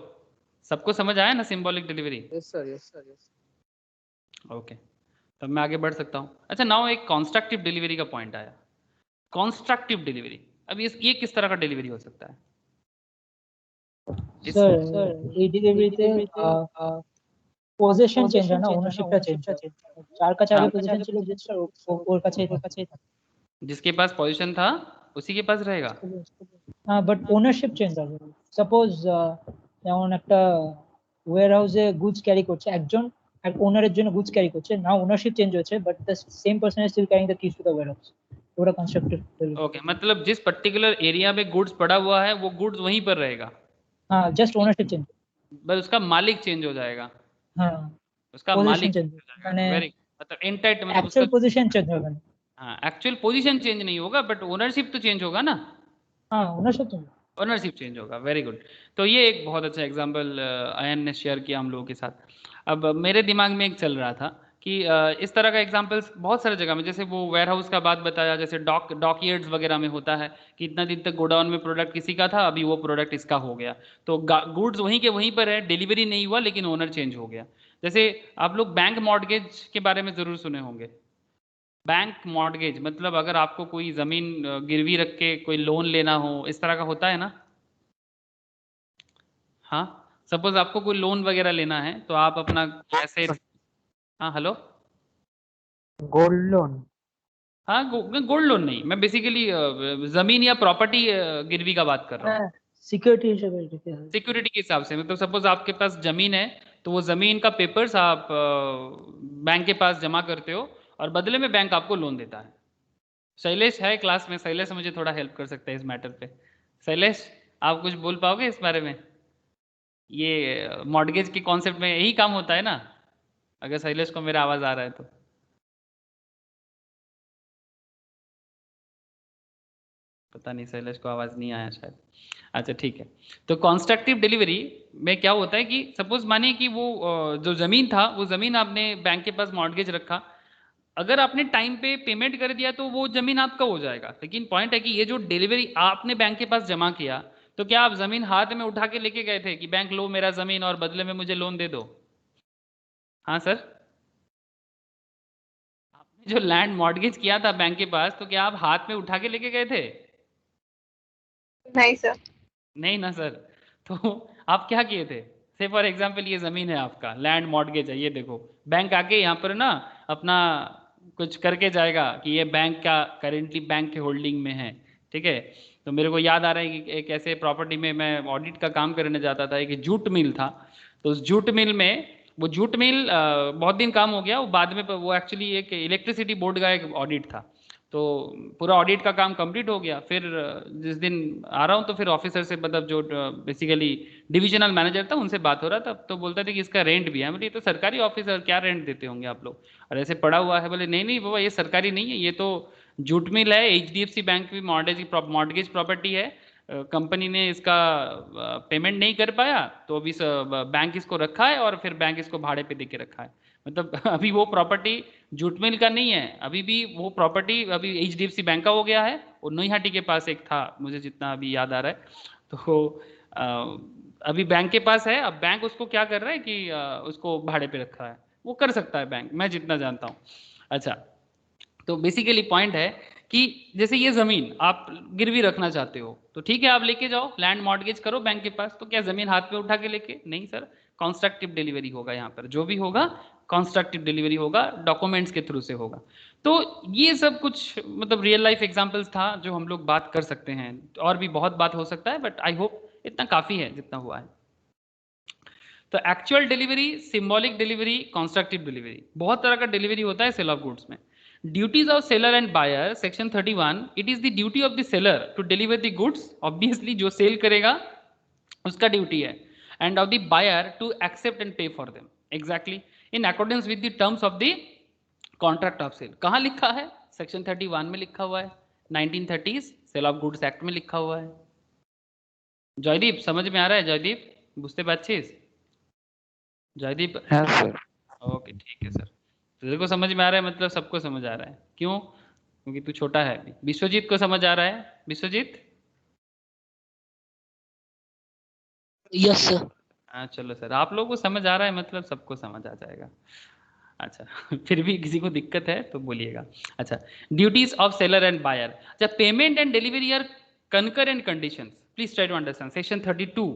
सबको समझ आया ना symbolic delivery? Yes sir yes sir yes. Okay, तब मैं आगे बढ़ सकता हूँ। अच्छा, नाउ एक कॉन्स्ट्रक्टिव डिलीवरी का पॉइंट आया। कॉन्स्ट्रक्टिव डिलीवरी, अब ये किस तरह का डिलीवरी हो सकता है? सर এই ডেলিভারিতে পজিশন চেঞ্জ হয় না, ওনারশিপটা চেঞ্জ হয়। যার কাছে আগে পজিশন ছিল রেজিস্টার ওর কাছেই থাকে। जिसके पास पोजीशन था उसी के पास रहेगा। বাট ওনারশিপ চেঞ্জ হবে। সাপোজ যেমন একটা ওয়্যার হাউসে গুডস ক্যারি করছে একজন, এক ওনারের জন্য গুডস ক্যারি করছে, নাও ওনারশিপ চেঞ্জ হয়েছে, but the same person is still carrying the keys to the warehouse. ওটা কনস্ট্রাক্টিভ डेलीवरी। ओके, मतलब जिस पर्टिकुलर एरिया में गुड्स पड़ा हुआ है वो गुड्स वहीं पर रहेगा, हाँ, जस्ट ओनरशिप चेंज। बस उसका मालिक चेंज हो जाएगा, हाँ, उसका पोजीशन मालिक चेंज change हो जाएगा। মানে वेरी, मतलब इंटाइट, मतलब उसका एक्चुअल पोजीशन चेंज होगा ना। हाँ, एक्चुअल पोजीशन चेंज नहीं होगा बट ओनरशिप तो चेंज होगा ना, हाँ, ओनरशिप चेंज। ओनरशिप चेंज होगा। Very good. तो ये एक बहुत अच्छा एग्जांपल अयन ने शेयर किया हम लोगों के साथ। अब मेरे दिमाग में एक चल रहा था कि इस तरह का एग्जांपल्स बहुत सारे जगह में, जैसे वो वेयर हाउस का बात बताया, जैसे डॉकयार्ड्स वगैरह में होता है कि इतना दिन तक गोडाउन में प्रोडक्ट किसी का था, अभी वो प्रोडक्ट इसका हो गया, तो गुड्स वहीं के वहीं पर है, डिलीवरी नहीं हुआ लेकिन ओनर चेंज हो गया। जैसे आप लोग बैंक मॉर्गेज के बारे में ज़रूर सुने होंगे। बैंक मॉर्गेज मतलब अगर आपको कोई ज़मीन गिरवी रख के कोई लोन लेना हो, इस तरह का होता है ना। हाँ, सपोज आपको कोई लोन वगैरह लेना है तो आप अपना कैसे, हाँ हेलो, गोल्ड लोन। हाँ गोल्ड लोन नहीं, मैं बेसिकली ज़मीन या प्रॉपर्टी गिरवी का बात कर रहा हूँ। सिक्योरिटी हिसाब से। सिक्योरिटी के हिसाब से, मतलब सपोज आपके पास ज़मीन है तो वो ज़मीन का पेपर्स आप बैंक के पास जमा करते हो और बदले में बैंक आपको लोन देता है। शैलेश है क्लास में, शैलेश मुझे थोड़ा हेल्प कर सकता है इस मैटर पे। शैलेश, आप कुछ बोल पाओगे इस बारे में? ये मॉर्गेज के कॉन्सेप्ट में यही काम होता है ना, अगर शैलेश को मेरा आवाज़ आ रहा है तो। पता नहीं, शैलेश को आवाज़ नहीं आया शायद। अच्छा ठीक है, तो कॉन्स्ट्रक्टिव डिलीवरी में क्या होता है कि सपोज मानिए कि वो जो ज़मीन था, वो ज़मीन आपने बैंक के पास मॉर्गेज रखा, अगर आपने टाइम पे पेमेंट कर दिया तो वो ज़मीन आपका हो जाएगा। लेकिन पॉइंट है कि ये जो डिलीवरी आपने बैंक के पास जमा किया, तो क्या आप ज़मीन हाथ में उठा के लेके गए थे कि बैंक लो मेरा ज़मीन और बदले में मुझे लोन दे दो? हाँ सर, आपने जो लैंड मॉर्गेज किया था बैंक के पास, तो क्या आप हाथ में उठा के लेके गए थे? नहीं सर। नहीं ना सर। तो आप क्या किए थे? से फॉर एग्जाम्पल ये ज़मीन है आपका, लैंड मॉर्गेज है, ये देखो बैंक आके यहाँ पर ना अपना कुछ करके जाएगा कि ये बैंक का करेंटली बैंक के होल्डिंग में है, ठीक है। तो मेरे को याद आ रहा है कि एक ऐसे प्रॉपर्टी में मैं ऑडिट का काम करने जाता था, एक जूट मिल था। तो उस जूट मिल में, वो जूट मिल बहुत दिन काम हो गया, वो बाद में वो एक्चुअली एक इलेक्ट्रिसिटी बोर्ड का एक ऑडिट था। तो पूरा ऑडिट का काम कंप्लीट हो गया, फिर जिस दिन आ रहा हूँ तो फिर ऑफिसर से, मतलब जो बेसिकली डिविजनल मैनेजर था, उनसे बात हो रहा था। तो बोलते थे कि इसका रेंट भी है। बोले ये तो सरकारी ऑफिस है, क्या रेंट देते होंगे आप लोग, और ऐसे पड़ा हुआ है। बोले नहीं नहीं बाबा, ये सरकारी नहीं है, ये तो जूट मिल है, HDFC बैंक की मॉर्गेज प्रॉपर्टी है। कंपनी ने इसका पेमेंट नहीं कर पाया तो अभी बैंक इसको रखा है और फिर बैंक इसको भाड़े पे दे के रखा है। मतलब अभी वो प्रॉपर्टी जूट मिल का नहीं है, अभी भी वो प्रॉपर्टी अभी HDFC बैंक का हो गया है। और नोईहाटी के पास एक था, मुझे जितना अभी याद आ रहा है, तो अभी बैंक के पास है। अब बैंक उसको क्या कर रहा है कि उसको भाड़े पे रखा है। वो कर सकता है बैंक, मैं जितना जानता हूँ। अच्छा, तो बेसिकली पॉइंट है कि जैसे ये ज़मीन आप गिरवी रखना चाहते हो, तो ठीक है आप लेके जाओ, लैंड मॉर्गेज करो बैंक के पास। तो क्या ज़मीन हाथ में उठा के लेके? नहीं सर, कॉन्स्ट्रक्टिव डिलीवरी होगा यहाँ पर, जो भी होगा कॉन्स्ट्रक्टिव डिलीवरी होगा, डॉक्यूमेंट्स के थ्रू से होगा। तो ये सब कुछ मतलब रियल लाइफ एग्जांपल्स था जो हम लोग बात कर सकते हैं। और भी बहुत बात हो सकता है, बट आई होप इतना काफ़ी है जितना हुआ है। तो actual delivery, symbolic delivery, constructive delivery, बहुत तरह का डिलीवरी होता है सेल ऑफ गुड्स में। Duties of seller and buyer, section 31, it is the duty of the seller to deliver the goods. Obviously जो सेल करेगा उसका ड्यूटी है, and of the buyer to accept and pay for them exactly in accordance with the terms of the contract of sale. कहाँ लिखा है? सेक्शन 31 में लिखा हुआ है, 1930 सेल ऑफ गुड्स एक्ट में लिखा हुआ है। जयदीप समझ में आ रहा है? जयदीप बुझते पाচ্ছিস? जयदीप? हाँ सर। ओके ठीक है सर। तेरे को समझ में आ रहा है, मतलब सबको समझ आ रहा है। क्यों? क्योंकि तू छोटा है अभी। विश्वजीत को समझ आ रहा है? विश्वजीत? Yes sir. हाँ चलो सर, आप लोगों को समझ आ रहा है, मतलब सबको समझ आ जाएगा। अच्छा फिर भी किसी को दिक्कत है तो बोलिएगा। अच्छा, duties of seller and buyer. अच्छा, payment and delivery are concurrent conditions. Please try to understand. Section 32.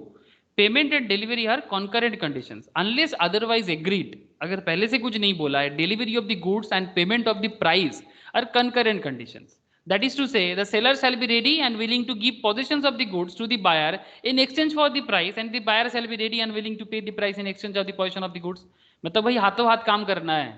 Payment and delivery are concurrent conditions unless otherwise agreed. अगर पहले से कुछ नहीं बोला है, delivery of the goods and payment of the price are concurrent conditions. That is to say, the seller shall be ready and willing to give possessions of the goods to the buyer in exchange for the price, and the buyer shall be ready and willing to pay the price in exchange of the possession of the goods. मतलब भाई हाथों हाथ काम करना है,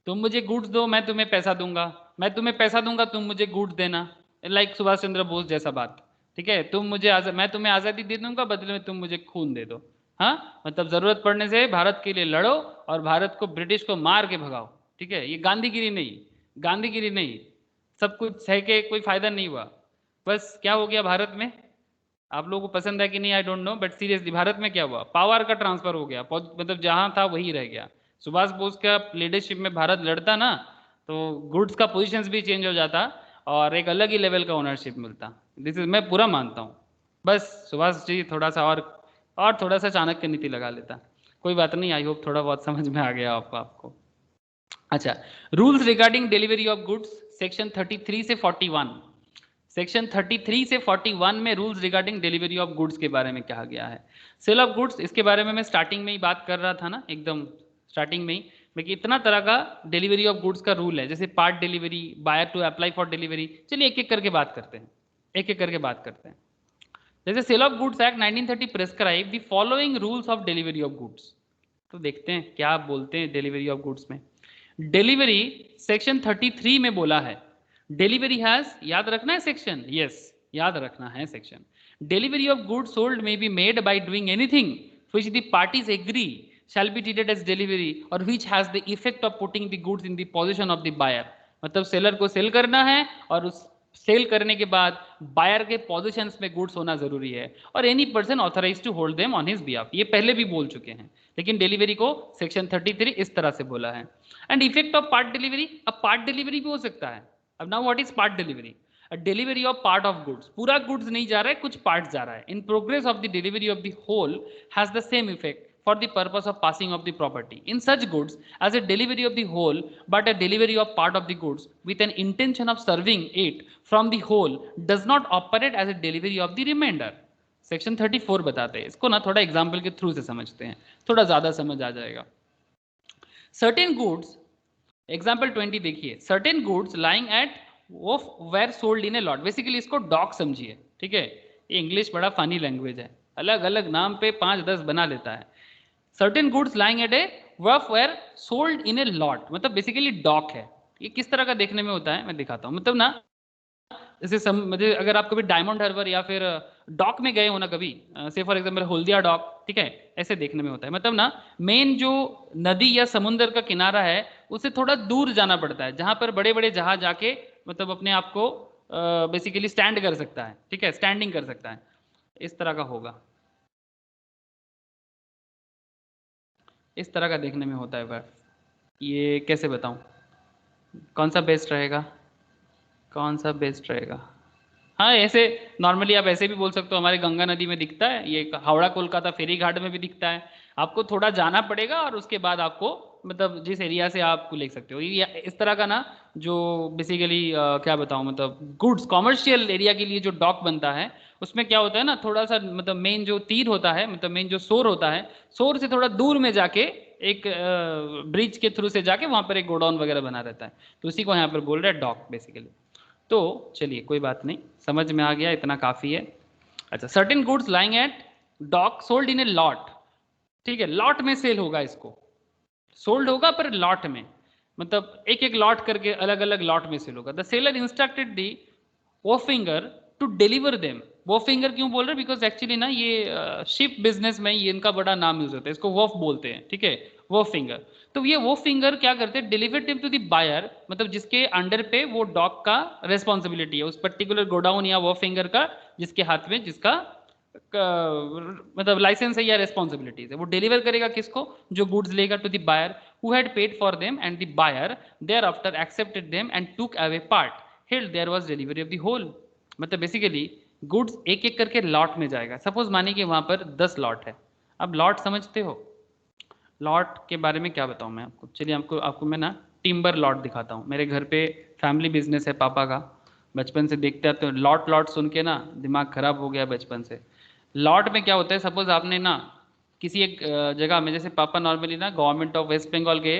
तुम मुझे गुड्स दो, मैं तुम्हें पैसा दूंगा, मैं तुम्हें पैसा दूंगा, तुम मुझे गुड्स देना, लाइक सुभाष चंद्र बोस जैसा बात, ठीक है। तुम मुझे मैं तुम्हें आज़ादी दे दूंगा, बदले में तुम मुझे खून दे दो। हाँ, मतलब जरूरत पड़ने से भारत के लिए लड़ो और भारत को, ब्रिटिश को मार के भगाओ, ठीक है। ये गांधीगिरी नहीं, गांधीगिरी नहीं, सब कुछ सह के कोई फायदा नहीं हुआ। बस क्या हो गया भारत में, आप लोगों को पसंद है कि नहीं I don't know, but seriously Bharat में क्या हुआ, पावर का ट्रांसफर हो गया, मतलब जहां था वही रह गया। सुभाष बोस का लीडरशिप में भारत लड़ता ना, तो गुड्स का पोजीशंस भी चेंज हो जाता और एक अलग ही लेवल का ओनरशिप मिलता। दिस इज, मैं पूरा मानता हूँ। बस सुभाष जी थोड़ा सा और थोड़ा सा चाणक्य नीति लगा लेता। कोई बात नहीं, आई होप थोड़ा बहुत समझ में आ गया आपको। अच्छा, rules regarding delivery of goods, section 33 से 41, सेक्शन 33 से 41 में rules regarding delivery of goods के बारे में कहा गया है। सेल ऑफ गुड्स, इसके बारे में मैं स्टार्टिंग में ही बात कर रहा था ना, एकदम स्टार्टिंग में ही, कि इतना तरह का डिलीवरी ऑफ गुड्स का रूल है, जैसे part delivery, buyer to apply for delivery. चलिए एक एक करके बात करते हैं, एक एक करके बात करते हैं। जैसे sale of goods act 1930 prescribe the following rules of delivery of goods. तो देखते हैं क्या बोलते हैं डिलीवरी ऑफ गुड्स में। डिलीवरी सेक्शन 33 में बोला है, डिलीवरी हैज, याद रखना है सेक्शन, यस याद रखना है section. Delivery of goods sold may be made by doing anything which the parties agree shall be treated as delivery or which has the effect of putting the goods in the possession of the buyer। मतलब सेलर को सेल करना है और उस सेल करने के बाद बायर के पोजीशंस में गुड्स होना जरूरी है, और any person authorise to hold them on his behalf. ये पहले भी बोल चुके हैं, लेकिन डिलीवरी को सेक्शन 33 इस तरह से बोला है। And effect of part delivery, अब पार्ट डिलीवरी भी हो सकता है। अब now what is part delivery? Delivery of part of goods, पूरा गुड्स नहीं जा रहा है, कुछ पार्ट जा रहा है। In progress of the delivery of the whole has the same effect for the purpose of passing of the property in such goods as a delivery of the whole but a delivery of part of the goods with an intention of serving it from the whole does not operate as a delivery of the remainder। Section 34 बताते हैं इसको ना, थोड़ा एग्जाम्पल के थ्रू से समझते हैं, थोड़ा ज्यादा समझ आ जाएगा। सर्टेन गुड्स, एग्जाम्पल 20 देखिए, certain goods lying at were sold in a lot. Basically इसको डॉक समझिए, ठीक है। ये इंग्लिश बड़ा फनी लैंग्वेज है, अलग अलग नाम पे 5-10 बना लेता है। Certain goods lying at a wharf were sold in a lot, मतलब बेसिकली डॉक है। ये किस तरह का देखने में होता है मैं दिखाता हूँ। मतलब ना, जैसे मुझे, अगर आप कभी डायमंड हार्बर या फिर डॉक में गए हो ना कभी, से फॉर एग्जाम्पल हल्दिया डॉक, ठीक है, ऐसे देखने में होता है। मतलब ना, मेन जो नदी या समुद्र का किनारा है उससे थोड़ा दूर जाना पड़ता है, जहां पर बड़े बड़े जहाज जाके मतलब अपने आप को बेसिकली स्टैंड कर सकता है, ठीक है, स्टैंडिंग कर सकता है। इस तरह का होगा, इस तरह का देखने में होता है वर्ड। ये कैसे बताऊं, कौन सा बेस्ट रहेगा, कौन सा बेस्ट रहेगा? हाँ, ऐसे नॉर्मली आप ऐसे भी बोल सकते हो, हमारे गंगा नदी में दिखता है, ये हावड़ा कोलकाता फेरी घाट में भी दिखता है। आपको थोड़ा जाना पड़ेगा और उसके बाद आपको, मतलब जिस एरिया से आपको ले सकते हो, ये इस तरह का ना, जो बेसिकली क्या बताऊं, मतलब गुड्स कॉमर्शियल एरिया के लिए जो डॉक बनता है, उसमें क्या होता है ना, थोड़ा सा मतलब मेन जो तीर होता है, मतलब मेन जो सोर होता है, सोर से थोड़ा दूर में जाके एक ब्रिज के थ्रू से जाके वहां पर एक गोडाउन वगैरह बना रहता है, तो उसी को यहाँ पर बोल रहे हैं डॉक बेसिकली। तो चलिए कोई बात नहीं, समझ में आ गया, इतना काफी है। अच्छा, certain goods lying at dock sold in a lot, ठीक है, लॉट में सेल होगा, इसको सोल्ड होगा पर लॉट में, मतलब एक एक लॉट करके अलग अलग लॉट में सेल होगा। द सेलर इंस्ट्रक्टेड दी वो फिंगर टू डिलीवर देम। वो फिंगर क्यों बोल रहे हैं? बिकॉज एक्चुअली ना ये शिप बिजनेस में ये इनका बड़ा नाम यूज होता है, इसको वॉफ बोलते हैं, ठीक है, वो फिंगर। तो ये वो फिंगर क्या करते हैं, डिलीवर टू द बायर, मतलब जिसके अंडर पे वो डॉक का रेस्पॉन्सिबिलिटी है, उस पर्टिकुलर गोडाउन या वो फिंगर का, जिसके हाथ में जिसका मतलब लाइसेंस है या रेस्पॉन्सिबिलिटीज है, वो डिलीवर करेगा किसको, जो गुड्स लेगा, to the buyer who had paid for them and the buyer thereafter accepted them and took away part, held there was delivery of the whole. मतलब बेसिकली गुड्स एक एक करके लॉट में जाएगा। सपोज मानिए कि वहां पर 10 लॉट है। अब लॉट समझते हो, लॉट के बारे में क्या बताऊं मैं आपको, चलिए आपको मैं ना टिम्बर लॉट दिखाता हूँ। मेरे घर पे फैमिली बिजनेस है पापा का, बचपन से देखते आते हो, लॉट लॉट सुन के ना दिमाग खराब हो गया बचपन से। लॉट में क्या होता है, सपोज आपने ना किसी एक जगह में, जैसे पापा नॉर्मली ना गवर्नमेंट ऑफ वेस्ट बंगाल के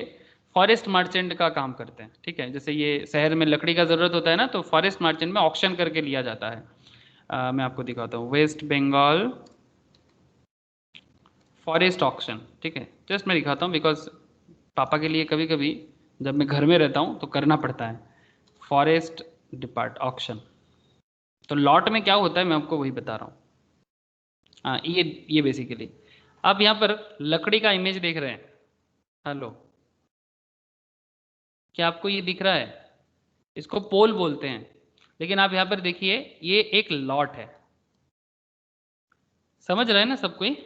फॉरेस्ट मर्चेंट का काम करते हैं, ठीक है। जैसे ये शहर में लकड़ी का ज़रूरत होता है ना, तो फॉरेस्ट मर्चेंट में ऑक्शन करके लिया जाता है। मैं आपको दिखाता हूँ, वेस्ट बंगाल फॉरेस्ट ऑक्शन, ठीक है। जस्ट मैं दिखाता हूँ बिकॉज पापा के लिए कभी कभी जब मैं घर में रहता हूँ तो करना पड़ता है। फॉरेस्ट डिपार्ट ऑक्शन, तो लॉट में क्या होता है मैं आपको वही बता रहा हूँ। हाँ, ये बेसिकली आप यहाँ पर लकड़ी का इमेज देख रहे हैं। हेलो, क्या आपको ये दिख रहा है? इसको पोल बोलते हैं, लेकिन आप यहाँ पर देखिए ये एक लॉट है। समझ रहे हैं ना सब कोई?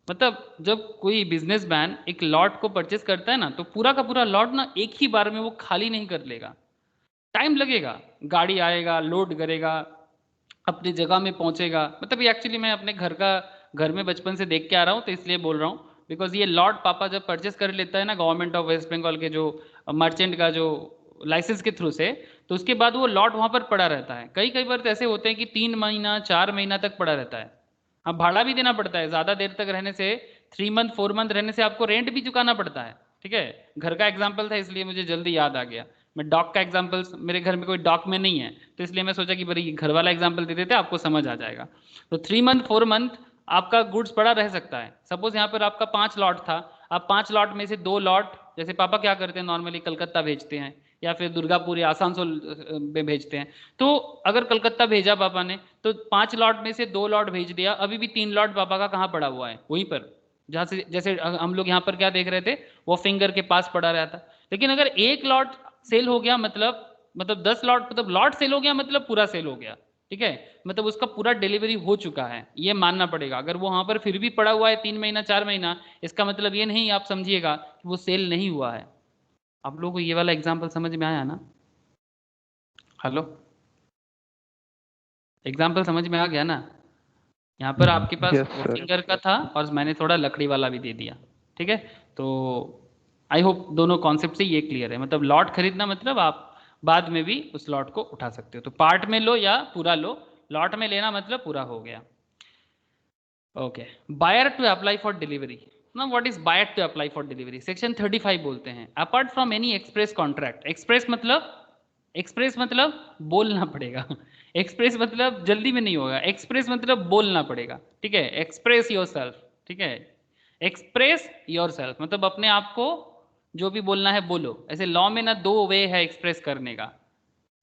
मतलब जब कोई बिजनेसमैन एक लॉट को परचेस करता है ना, तो पूरा का पूरा लॉट ना एक ही बार में वो खाली नहीं कर लेगा, टाइम लगेगा। गाड़ी आएगा, लोड करेगा, अपनी जगह में पहुंचेगा। मतलब ये एक्चुअली मैं अपने घर में बचपन से देख के आ रहा हूँ, तो इसलिए बोल रहा हूँ। बिकॉज ये लॉट पापा जब परचेस कर लेता है ना गवर्नमेंट ऑफ वेस्ट बंगाल के जो मर्चेंट का जो लाइसेंस के थ्रू से, तो उसके बाद वो लॉट वहाँ पर पड़ा रहता है। कई कई बार तो ऐसे होते हैं कि 3 महीना 4 महीना तक पड़ा रहता है। हाँ, भाड़ा भी देना पड़ता है, ज़्यादा देर तक रहने से 3 मंथ 4 मंथ रहने से आपको रेंट भी चुकाना पड़ता है, ठीक है। घर का एग्जाम्पल था इसलिए मुझे जल्दी याद आ गया। मैं डॉग का एग्जाम्पल, मेरे घर में कोई डॉग में नहीं है, तो इसलिए मैं सोचा कि भाई घर वाला एग्जाम्पल दे देते आपको समझ आ जाएगा। तो 3 मंथ 4 मंथ आपका गुड्स पड़ा रह सकता है। सपोज यहाँ पर आपका 5 लॉट था, आप 5 लॉट में से 2 लॉट, जैसे पापा क्या करते हैं नॉर्मली कलकत्ता भेजते हैं या फिर दुर्गापुर या आसनसोल में भेजते हैं। तो अगर कलकत्ता भेजा पापा ने, तो 5 लॉट में से 2 लॉट भेज दिया, अभी भी 3 लॉट पापा का कहाँ पड़ा हुआ है? वहीं पर जहाँ से, जैसे हम लोग यहाँ पर क्या देख रहे थे, वो फिंगर के पास पड़ा रहता। लेकिन अगर 1 लॉट सेल हो गया, मतलब 10 लॉट, मतलब लॉट सेल हो गया मतलब पूरा सेल हो गया, ठीक है। मतलब उसका पूरा डिलीवरी हो चुका है, ये मानना पड़ेगा। अगर वो वहां पर फिर भी पड़ा हुआ है 3 महीना 4 महीना, इसका मतलब ये नहीं आप समझिएगा कि वो सेल नहीं हुआ है। आप लोगों को ये वाला एग्जाम्पल समझ में आया ना? हेलो, एग्जाम्पल समझ में आ गया ना? यहाँ पर आपके पास यस वो सर। फिंगर का था और मैंने थोड़ा लकड़ी वाला भी दे दिया, ठीक है। तो आई होप दोनों कॉन्सेप्ट से ये क्लियर है। मतलब लॉट खरीदना मतलब आप बाद में भी उस लॉट को उठा सकते हो, तो पार्ट में लो या पूरा लो, लॉट में लेना मतलब पूरा हो गया। Okay, buyer to apply for delivery. ना what is buyer to apply for delivery? Section 35 बोलते हैं, apart from any express contract. Express मतलब बोलना पड़ेगा। एक्सप्रेस मतलब जल्दी में नहीं होगा, एक्सप्रेस मतलब बोलना पड़ेगा, ठीक है। एक्सप्रेस योर सेल्फ, ठीक है। एक्सप्रेस योर सेल्फ मतलब अपने आप को जो भी बोलना है बोलो। ऐसे लॉ में ना 2 वे है एक्सप्रेस करने का,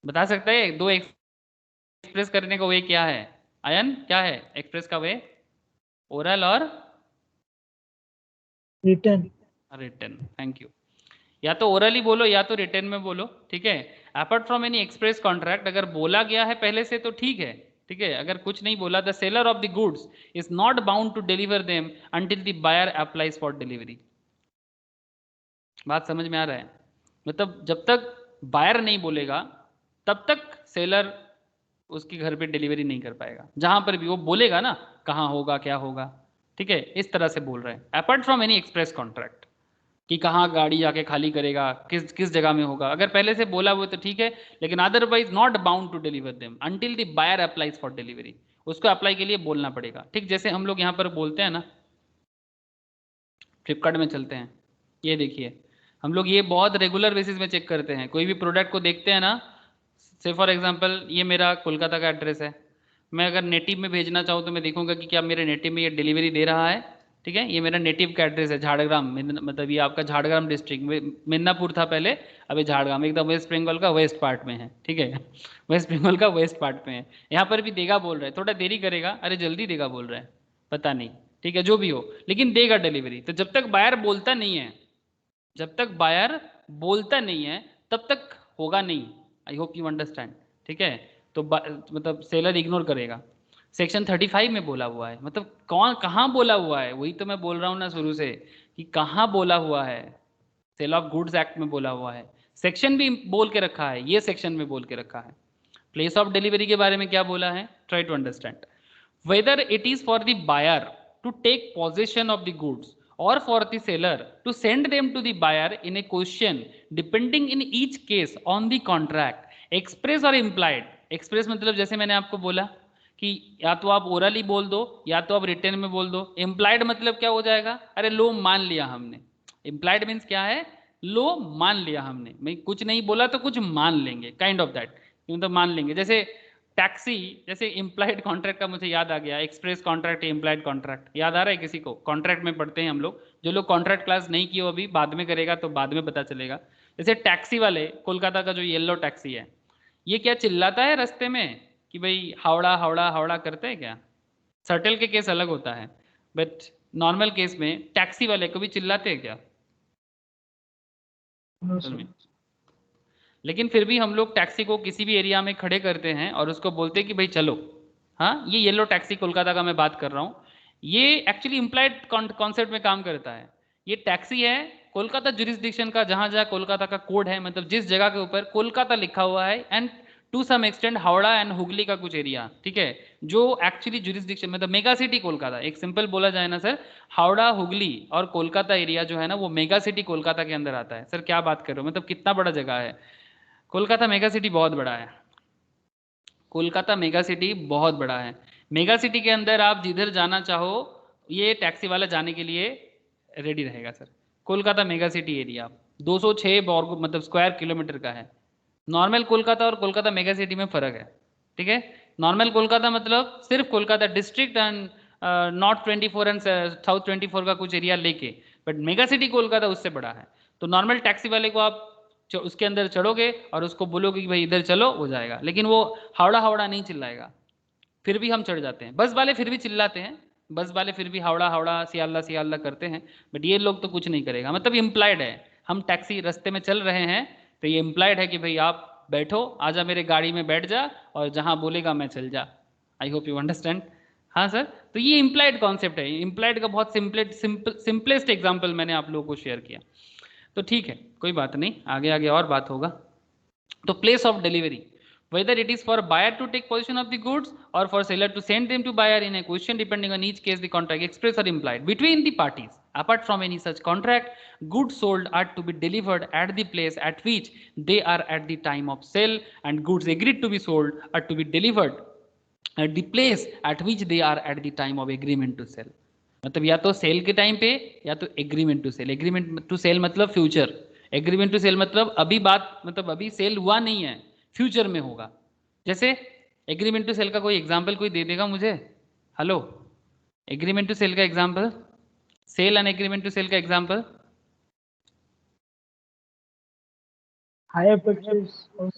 बता सकते हैं 2 एक्सप्रेस करने का वे क्या है? आयन, क्या है एक्सप्रेस का वे? ओरल और रिटर्न। Written, thank you. या तो ओरली बोलो या तो रिटर्न में बोलो, ठीक है। Apart from any express contract, अगर बोला गया है पहले से तो ठीक है, ठीक है। अगर कुछ नहीं बोला, the seller of the goods is not bound to deliver them until the buyer applies for delivery. बात समझ में आ रहा है? मतलब जब तक बायर नहीं बोलेगा तब तक सेलर उसके घर पे डिलीवरी नहीं कर पाएगा। जहां पर भी वो बोलेगा ना कहाँ होगा क्या होगा, ठीक है, इस तरह से बोल रहे हैं। Apart from any express contract, कि कहाँ गाड़ी जाके खाली करेगा, किस किस जगह में होगा, अगर पहले से बोला हुआ तो ठीक है। लेकिन otherwise not bound to deliver them until the buyer applies for delivery. उसको अप्लाई के लिए बोलना पड़ेगा, ठीक। जैसे हम लोग यहाँ पर बोलते हैं ना, फ्लिपकार्ट में चलते हैं, ये देखिए हम लोग ये बहुत रेगुलर बेसिस में चेक करते हैं। कोई भी प्रोडक्ट को देखते हैं ना, से फॉर एग्जांपल ये मेरा कोलकाता का एड्रेस है, मैं अगर नेटिव में भेजना चाहूँ तो मैं देखूंगा कि क्या मेरे नेटिव में ये डिलीवरी दे रहा है, ठीक है। ये मेरा नेटिव का एड्रेस है झाड़ग्राम, मतलब ये आपका झाड़ग्राम डिस्ट्रिक्ट में, मिदनापुर था पहले, अभी झाड़ग्राम एकदम वेस्ट बंगाल का वेस्ट पार्ट में है, ठीक है। वेस्ट बंगाल का वेस्ट पार्ट में है। यहाँ पर भी देगा बोल रहा है, थोड़ा देरी करेगा, अरे जल्दी देगा बोल रहा है, पता नहीं, ठीक है, जो भी हो, लेकिन देगा डिलीवरी। तो जब तक बायर बोलता नहीं है, जब तक बायर बोलता नहीं है तब तक होगा नहीं। आई होप यू अंडरस्टैंड, ठीक है। तो मतलब सेलर इग्नोर करेगा। सेक्शन 35 में बोला हुआ है, मतलब कौन कहाँ बोला हुआ है, वही तो मैं बोल रहा हूँ ना शुरू से कि कहाँ बोला हुआ है। सेल ऑफ गुड्स एक्ट में बोला हुआ है, सेक्शन भी बोल के रखा है, ये सेक्शन में बोल के रखा है। प्लेस ऑफ डिलीवरी के बारे में क्या बोला है, try to understand. Whether it is for the buyer to take possession of the goods or for the seller to send them to the buyer in a question depending in each case on the contract, express or implied। express मतलब जैसे मैंने आपको बोला कि या तो आप ओरली बोल दो या तो आप रिटर्न में बोल दो। implied मतलब क्या हो जाएगा, अरे लो मान लिया हमने। implied मीन्स क्या है, लो मान लिया हमने, मैं कुछ नहीं बोला तो कुछ मान लेंगे, काइंड ऑफ दैट, मतलब मान लेंगे। जैसे टैक्सी, जैसे इम्प्लाइड कॉन्ट्रैक्ट का मुझे याद आ गया, एक्सप्रेस कॉन्ट्रैक्ट, इम्प्लाइड कॉन्ट्रैक्ट याद आ रहा है किसी को? कॉन्ट्रैक्ट में पढ़ते हैं हम लोग, जो लोग कॉन्ट्रैक्ट क्लास नहीं किए अभी बाद में करेगा तो बाद में पता चलेगा। जैसे टैक्सी वाले, कोलकाता का जो येलो टैक्सी है, ये क्या चिल्लाता है रास्ते में कि भाई हावड़ा हावड़ा हावड़ा करते हैं क्या? सर्टेल के केस अलग होता है, बट नॉर्मल केस में टैक्सी वाले को भी चिल्लाते हैं क्या? No, असल sir. में, लेकिन फिर भी हम लोग टैक्सी को किसी भी एरिया में खड़े करते हैं और उसको बोलते हैं कि भाई चलो। हाँ, ये येलो टैक्सी कोलकाता का मैं बात कर रहा हूँ, ये एक्चुअली इम्प्लाइड कॉन्सेप्ट में काम करता है। ये टैक्सी है कोलकाता जुरिस्डिक्शन का, जहां जहां कोलकाता का कोड है, मतलब जिस जगह के ऊपर कोलकाता लिखा हुआ है, and to some extent Howrah and Hooghly का कुछ एरिया, ठीक है, जो एक्चुअली जुरिस्डिक्शन, मतलब मेगा सिटी कोलकाता, एक सिंपल बोला जाए ना सर, हावड़ा हुगली और कोलकाता एरिया जो है ना, वो मेगा सिटी कोलकाता के अंदर आता है। सर क्या बात कर रहे हो, मतलब कितना बड़ा जगह है कोलकाता, मेगा सिटी बहुत बड़ा है। कोलकाता मेगा सिटी बहुत बड़ा है। मेगा सिटी के अंदर आप जिधर जाना चाहो, ये टैक्सी वाला जाने के लिए रेडी रहेगा sir. Kolkata mega city area 206 वर्ग मतलब स्क्वायर किलोमीटर का है। नॉर्मल कोलकाता और कोलकाता मेगा सिटी में फर्क है, ठीक है। नॉर्मल कोलकाता मतलब सिर्फ Kolkata district and north 24 and south 24 का कुछ एरिया लेके, बट मेगा सिटी कोलकाता उससे बड़ा है। तो नॉर्मल टैक्सी वाले को आप उसके अंदर चढ़ोगे और उसको बोलोगे कि भाई इधर चलो, हो जाएगा, लेकिन वो हावड़ा हावड़ा नहीं चिल्लाएगा। फिर भी हम चढ़ जाते हैं, बस वाले फिर भी चिल्लाते हैं, बस वाले फिर भी हावड़ा हावड़ा सियाल्ला सियाल्ला करते हैं, बट ये लोग तो कुछ नहीं करेगा, मतलब इम्प्लाइड है। हम टैक्सी रास्ते में चल रहे हैं तो ये इम्प्लाइड है कि भाई आप बैठो, आजा मेरे गाड़ी में बैठ जा और जहां बोलेगा मैं चल जा। आई होप यू अंडरस्टैंड। हाँ सर, तो ये इम्प्लाइड कॉन्सेप्ट है। इम्प्लाइड का बहुत सिंपलेस्ट एग्जाम्पल मैंने आप लोगों को शेयर किया, तो ठीक है, कोई बात नहीं, आगे आगे और बात होगा। तो place of delivery, whether it is for buyer to take possession of the goods or for seller to send them to buyer in a question, depending on each case the contract express or implied between the parties. Apart from any such contract, goods sold are to be delivered at the place at which they are at the time of sale, and goods agreed to be sold are to be delivered at the place at which they are at the time of agreement to sell. मतलब या तो सेल के टाइम पे या तो agreement to sell. Agreement to sell मतलब फ्यूचर, एग्रीमेंट टू सेल मतलब अभी बात, मतलब अभी सेल हुआ नहीं है, फ्यूचर में होगा। जैसे एग्रीमेंट टू सेल का कोई एग्जांपल कोई दे देगा मुझे? हेलो, एग्रीमेंट टू सेल का example, sale and agreement to sale का example. Higher purchase of